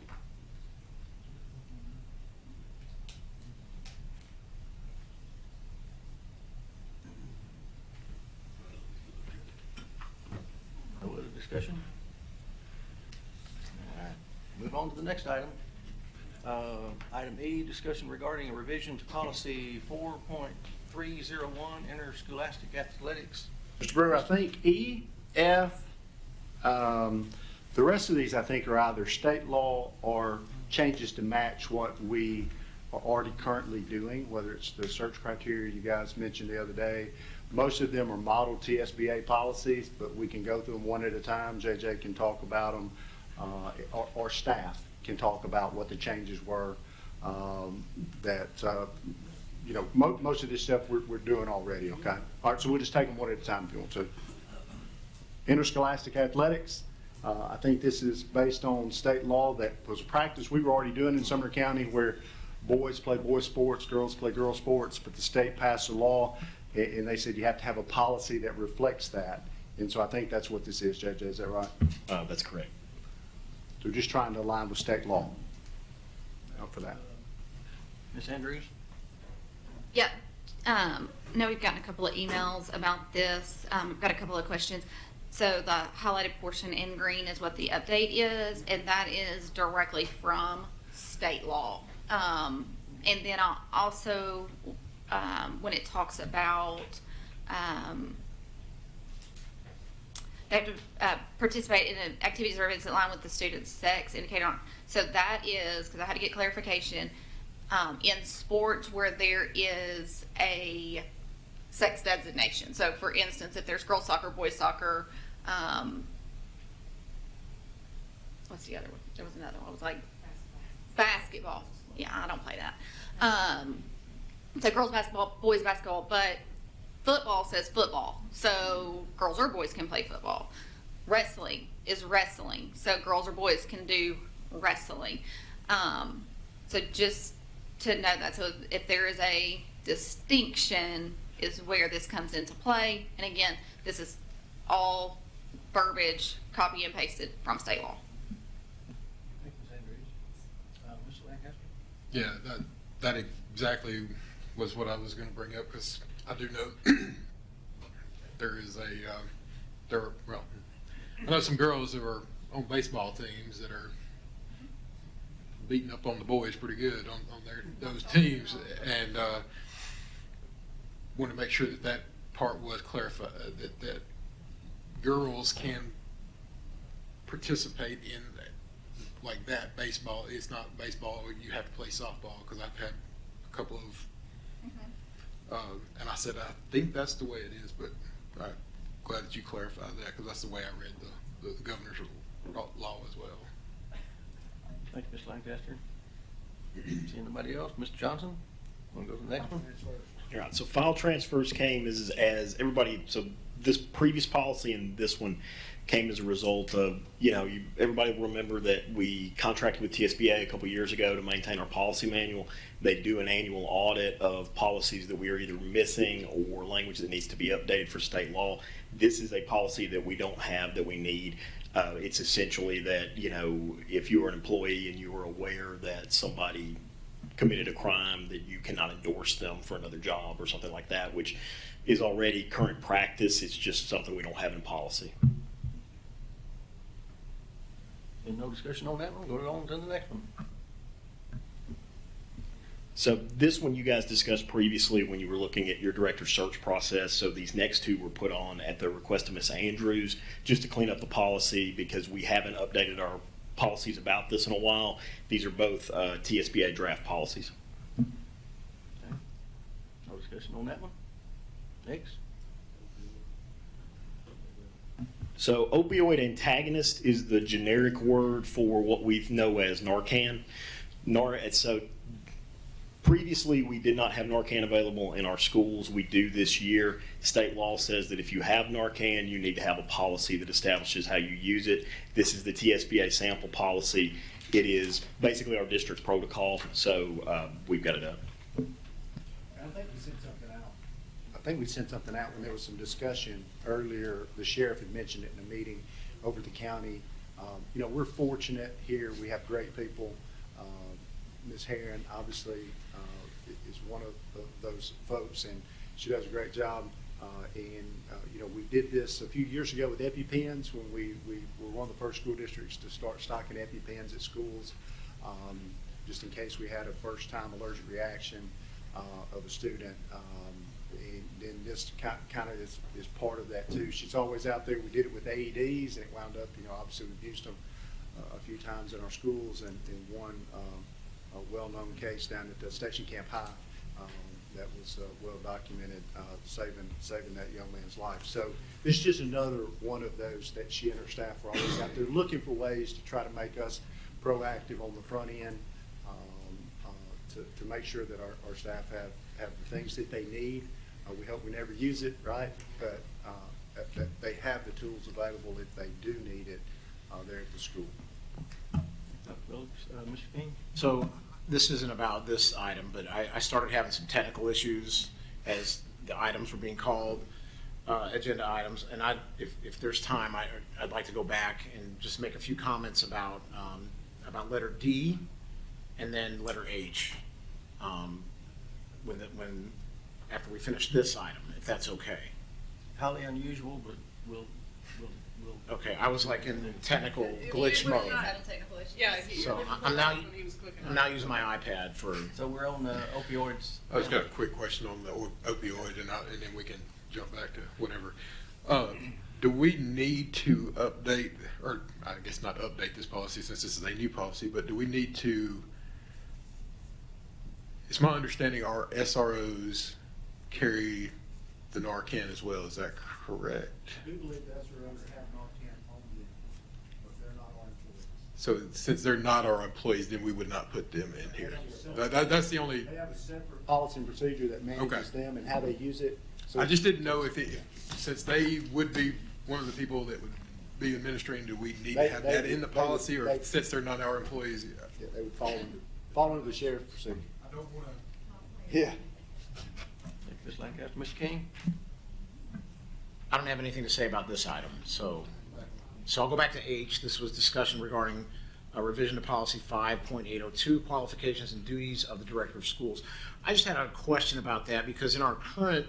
No other discussion? All right, move on to the next item. Item E, discussion regarding a revision to policy 4.301, interscholastic athletics. Mr. Brewer, I think E, F, the rest of these I think are either state law or changes to match what we are already currently doing, whether it's the search criteria you guys mentioned the other day. Most of them are model TSBA policies, but we can go through them one at a time. JJ can talk about them, or staff can talk about what the changes were that you know, most of this stuff we're doing already, okay? All right, so we'll just take them one at a time if you want to. Interscholastic athletics, I think this is based on state law that was a practice we were already doing in Sumner County where boys play boys sports, girls play girls sports, but the state passed a law and they said you have to have a policy that reflects that. And so I think that's what this is, JJ, is that right? That's correct. So we're just trying to align with state law for that. Ms. Andrews? Yeah. I know we've gotten a couple of emails about this. I've got a couple of questions. So the highlighted portion in green is what the update is, and that is directly from state law. And then I'll also, when it talks about they have to participate in activities or events that align with the student's sex indicated on. So that is, because I had to get clarification, in sports where there is a sex designation. So for instance, if there's girls soccer, boys soccer, what's the other one? There was another one. It was like basketball. Yeah, I don't play that. So girls basketball, boys basketball, but football says football. So girls or boys can play football. Wrestling is wrestling. So girls or boys can do wrestling. So just to know that. So if there is a distinction is where this comes into play. And again, this is all verbiage copy and pasted from state law. Thank you, Ms. Andrews. Mr. Lancaster? Yeah, that exactly was what I was going to bring up, because I do know there is I know some girls who are on baseball teams that are beating up on the boys pretty good on those teams, and want to make sure that part was clarified, that girls can participate in like that. Baseball, it's not baseball, you have to play softball, because I've had a couple of and I said, I think that's the way it is, but I'm glad that you clarified that, because that's the way I read the governor's law as well. Thank you, Mr. Lancaster. See anybody else? Mr. Johnson? Want to go to the next one? All right, so file transfers came as everybody, so this previous policy and this one came as a result of, everybody will remember that we contracted with TSBA a couple years ago to maintain our policy manual. They do an annual audit of policies that we are either missing or language that needs to be updated for state law. This is a policy that we don't have that we need. It's essentially that, if you are an employee and you are aware that somebody committed a crime, that you cannot endorse them for another job or something like that, which is already current practice. It's just something we don't have in policy. And no discussion on that one? Go on to the next one. So this one you guys discussed previously when you were looking at your director search process. So these next two were put on at the request of Ms. Andrews just to clean up the policy, because we haven't updated our policies about this in a while. These are both TSBA draft policies. Okay. No discussion on that one. Next. So opioid antagonist is the generic word for what we know as Narcan. So previously we did not have Narcan available in our schools. We do this year. State law says that if you have Narcan, you need to have a policy that establishes how you use it. This is the TSBA sample policy. It is basically our district's protocol, so we've got it up. I think we sent something out. I think we sent something out when there was some discussion earlier. The sheriff had mentioned it in a meeting over the county. We're fortunate here. We have great people. Ms. Herron obviously is one of those folks, and she does a great job. We did this a few years ago with EpiPens when we were one of the first school districts to start stocking EpiPens at schools, just in case we had a first-time allergic reaction of a student. And then this kind of is part of that too. She's always out there. We did it with AEDs, and it wound up, obviously we've used them a few times in our schools, and one a well-known case down at the Station Camp High that was well documented, saving that young man's life. So this is just another one of those that she and her staff are always out there looking for ways to try to make us proactive on the front end to make sure that our staff have the things that they need. We hope we never use it, right? But that they have the tools available if they do need it there at the school. Mr. King? So this isn't about this item, but I started having some technical issues as the items were being called agenda items, and if there's time, I'd like to go back and just make a few comments about letter D and then letter H when after we finish this item, if that's okay. Highly unusual, but we'll. Okay, I was like in technical glitch mode. Yeah. So I'm now using my iPad for. So we're on the opioids. I just got a quick question on the opioid, and then we can jump back to whatever. Do we need to update, or I guess not update this policy since this is a new policy, but do we need to? It's my understanding our SROs carry the Narcan as well. Is that correct? I do believe that's our under have Narcan only, but they're not our employees. So since they're not our employees, then we would not put them in here. That's the only. They have a separate policy and procedure that manages them and how they use it. So I just didn't know if since they would be one of the people that would be administering, do we need to have that in the policy, or since they're not our employees? Yeah, they would fall under the sheriff's procedure. I don't want to. Yeah. Ms. Lancaster, Mr. King? I don't have anything to say about this item, so I'll go back to H. This was discussion regarding a revision to policy 5.802, qualifications and duties of the director of schools. I just had a question about that because in our current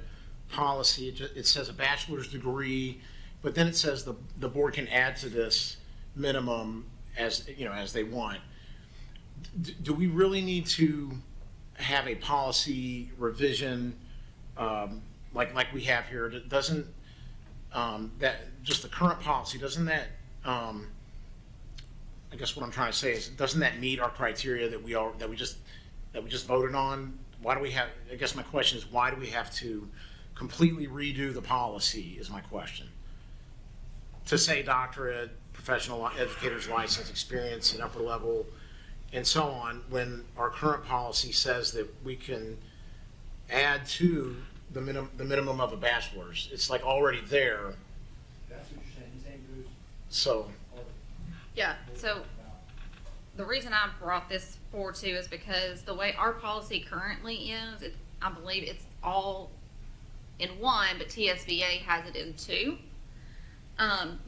policy, it says a bachelor's degree, but then it says the board can add to this minimum as they want. Do we really need to have a policy revision like we have here? Doesn't that just the current policy, doesn't that I guess what I'm trying to say is, doesn't that meet our criteria that we just voted on? Why do we have, I guess my question is, why do we have to completely redo the policy is my question. To say doctorate, professional educator's license, experience and upper level, and so on, when our current policy says that we can add to the minimum of a bachelor's. It's like already there. That's what you're saying, same goes. So. Yeah, so the reason I brought this forward too is because the way our policy currently is, I believe it's all in one, but TSBA has it in two.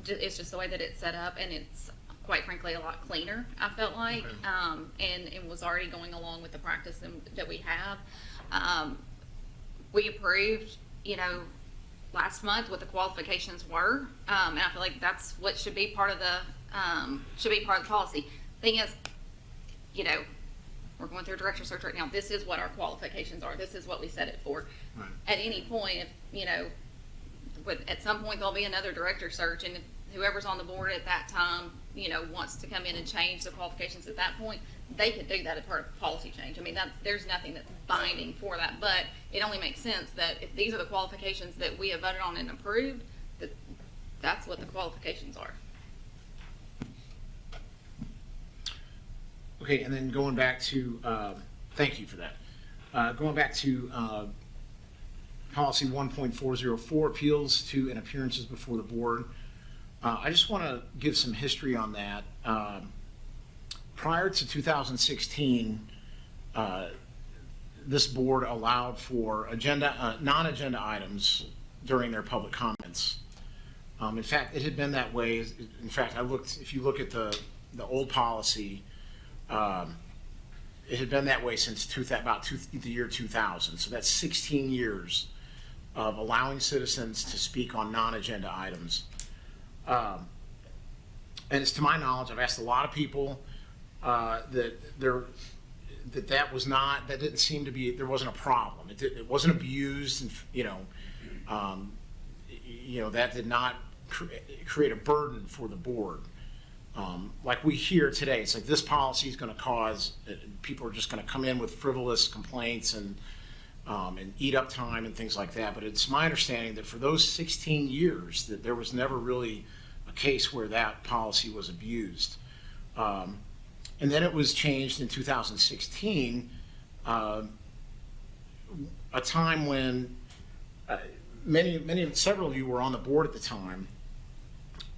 It's just the way that it's set up, and it's quite frankly a lot cleaner, I felt like, and it was already going along with the practice that we have. We approved, last month what the qualifications were, and I feel like that's what should be part of the policy. Thing is, we're going through a director search right now. This is what our qualifications are. This is what we set it for. Right. At any point, at some point there'll be another director search, and if whoever's on the board at that time, wants to come in and change the qualifications at that point, they could do that as part of policy change. I mean, there's nothing that's binding for that, but it only makes sense that if these are the qualifications that we have voted on and approved, that's what the qualifications are. Okay, and then going back to, thank you for that. Going back to policy 1.404, appeals to and appearances before the board. I just want to give some history on that. Prior to 2016, this board allowed for non-agenda items during their public comments. In fact, it had been that way. In fact, if you look at the old policy, it had been that way since the year 2000. So that's 16 years of allowing citizens to speak on non-agenda items. And it's to my knowledge, I've asked a lot of people that didn't seem to be, there wasn't a problem. It wasn't abused, and that did not create a burden for the board. Like we hear today, it's like this policy is going to cause, people are just going to come in with frivolous complaints and eat up time and things like that. But it's my understanding that for those 16 years that there was never really a case where that policy was abused. And then it was changed in 2016 a time when several of you were on the board at the time,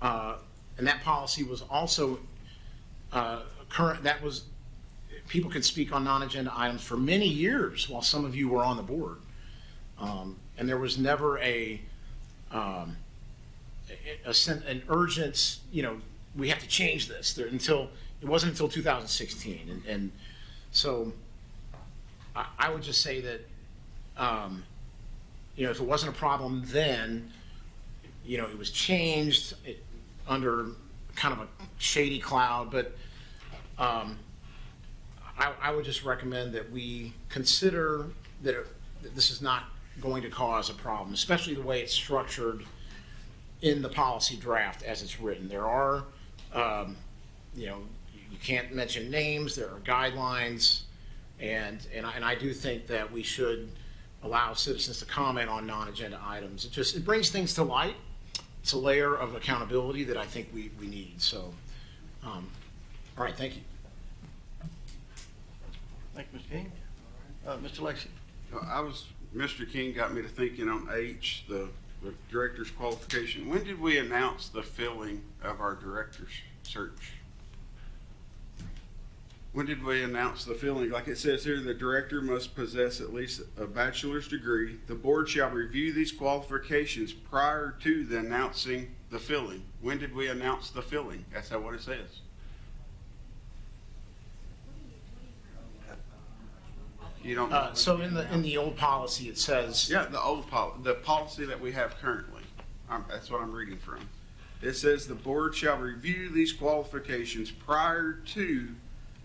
and that policy was also current. That was, people could speak on non-agenda items for many years while some of you were on the board, and there was never an urgent, we have to change this it wasn't until 2016, and so I would just say that if it wasn't a problem then, it was changed under kind of a shady cloud, but I would just recommend that we consider that this is not going to cause a problem, especially the way it's structured in the policy draft as it's written. There are, you can't mention names, there are guidelines, and I do think that we should allow citizens to comment on non-agenda items. It brings things to light. It's a layer of accountability that I think we need. So, all right, thank you. Thank you, Mr. King. Mr. Lacy. Mr. King got me to thinking on H, the director's qualification. When did we announce the filling of our director's search? When did we announce the filling? Like it says here, the director must possess at least a bachelor's degree. The board shall review these qualifications prior to the announcing the filling. When did we announce the filling? That's what it says. You don't. So in the old policy, it says. Yeah, the policy that we have currently. That's what I'm reading from. It says the board shall review these qualifications prior to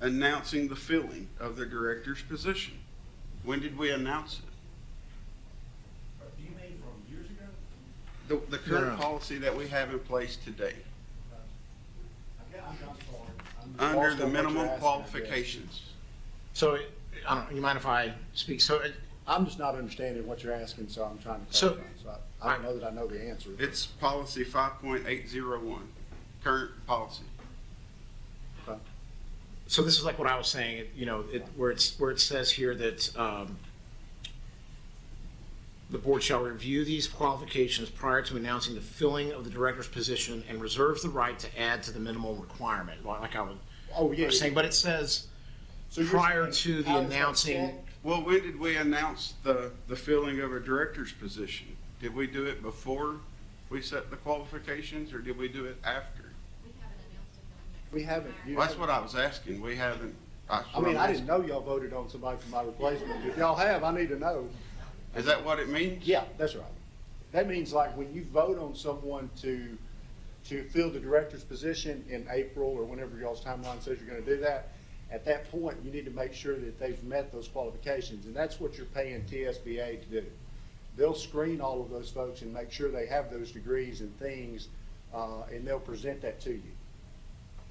announcing the filling of the director's position. When did we announce it? Do you mean from years ago? The current policy that we have in place today. I'm sorry. Under the minimum qualifications. So, you mind if I speak? So, I'm just not understanding what you're asking, so I'm trying to clarify. So I don't know that I know the answer. It's policy 5.801, current policy. Okay. So this is like what I was saying, where it says here that the board shall review these qualifications prior to announcing the filling of the director's position and reserves the right to add to the minimal requirement. Like I was saying, but it says prior to the announcing. Well, when did we announce the filling of a director's position? Did we do it before we set the qualifications, or did we do it after? We haven't. That's what I was asking. We haven't. I didn't know y'all voted on somebody for my replacement. If y'all have, I need to know. Is that what it means? Yeah, that's right. That means like when you vote on someone to fill the director's position in April or whenever y'all's timeline says you're going to do that, at that point you need to make sure that they've met those qualifications, and that's what you're paying TSBA to do. They'll screen all of those folks and make sure they have those degrees and things, and they'll present that to you.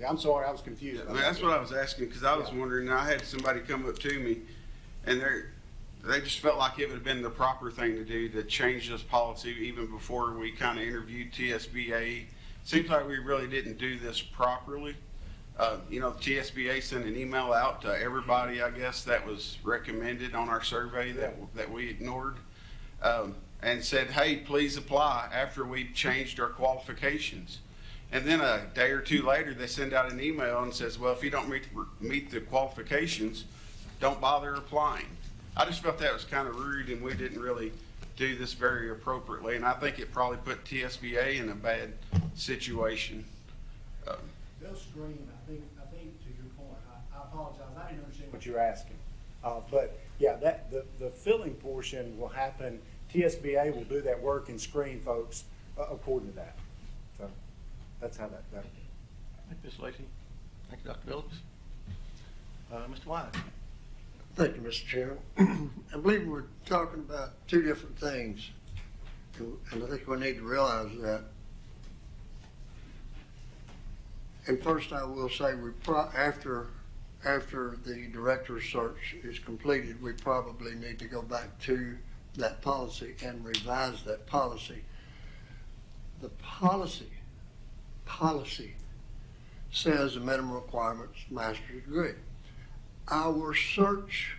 Yeah, I'm sorry, I was confused. That's what I was asking, because I was wondering. I had somebody come up to me, and they just felt like it would have been the proper thing to do to change this policy even before we kind of interviewed TSBA. Seems like we really didn't do this properly. TSBA sent an email out to everybody, I guess, that was recommended on our survey that we ignored, and said, hey, please apply after we changed our qualifications. And then a day or two later, they send out an email and says, well, if you don't meet the qualifications, don't bother applying. I just felt that was kind of rude, and we didn't really do this very appropriately. And I think it probably put TSBA in a bad situation. They'll screen, I think to your point, I apologize, I didn't understand What you're asking. But yeah, the filling portion will happen. TSBA will do that work and screen folks according to that. So that's how that. Thank you, Ms. Lacy. Thank you, Dr. Phillips. Mr. Wise. Thank you, Mr. Chairman. I believe we're talking about two different things, and I think we need to realize that. And first, I will say after the director's search is completed, we probably need to go back to that policy and revise that policy. The policy says the minimum requirements master's degree. Our search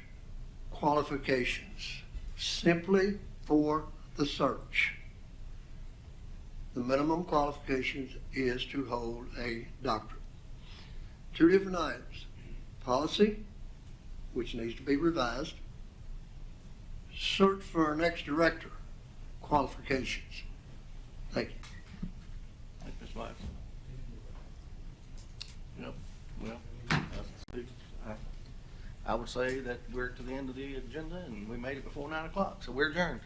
qualifications, simply for the search. The minimum qualifications is to hold a doctorate. Two different items. Policy, which needs to be revised. Search for our next director, qualifications. Thank you. Thank you, Ms. Myers. Yep, well, I would say that we're to the end of the agenda and we made it before 9 o'clock, so we're adjourned.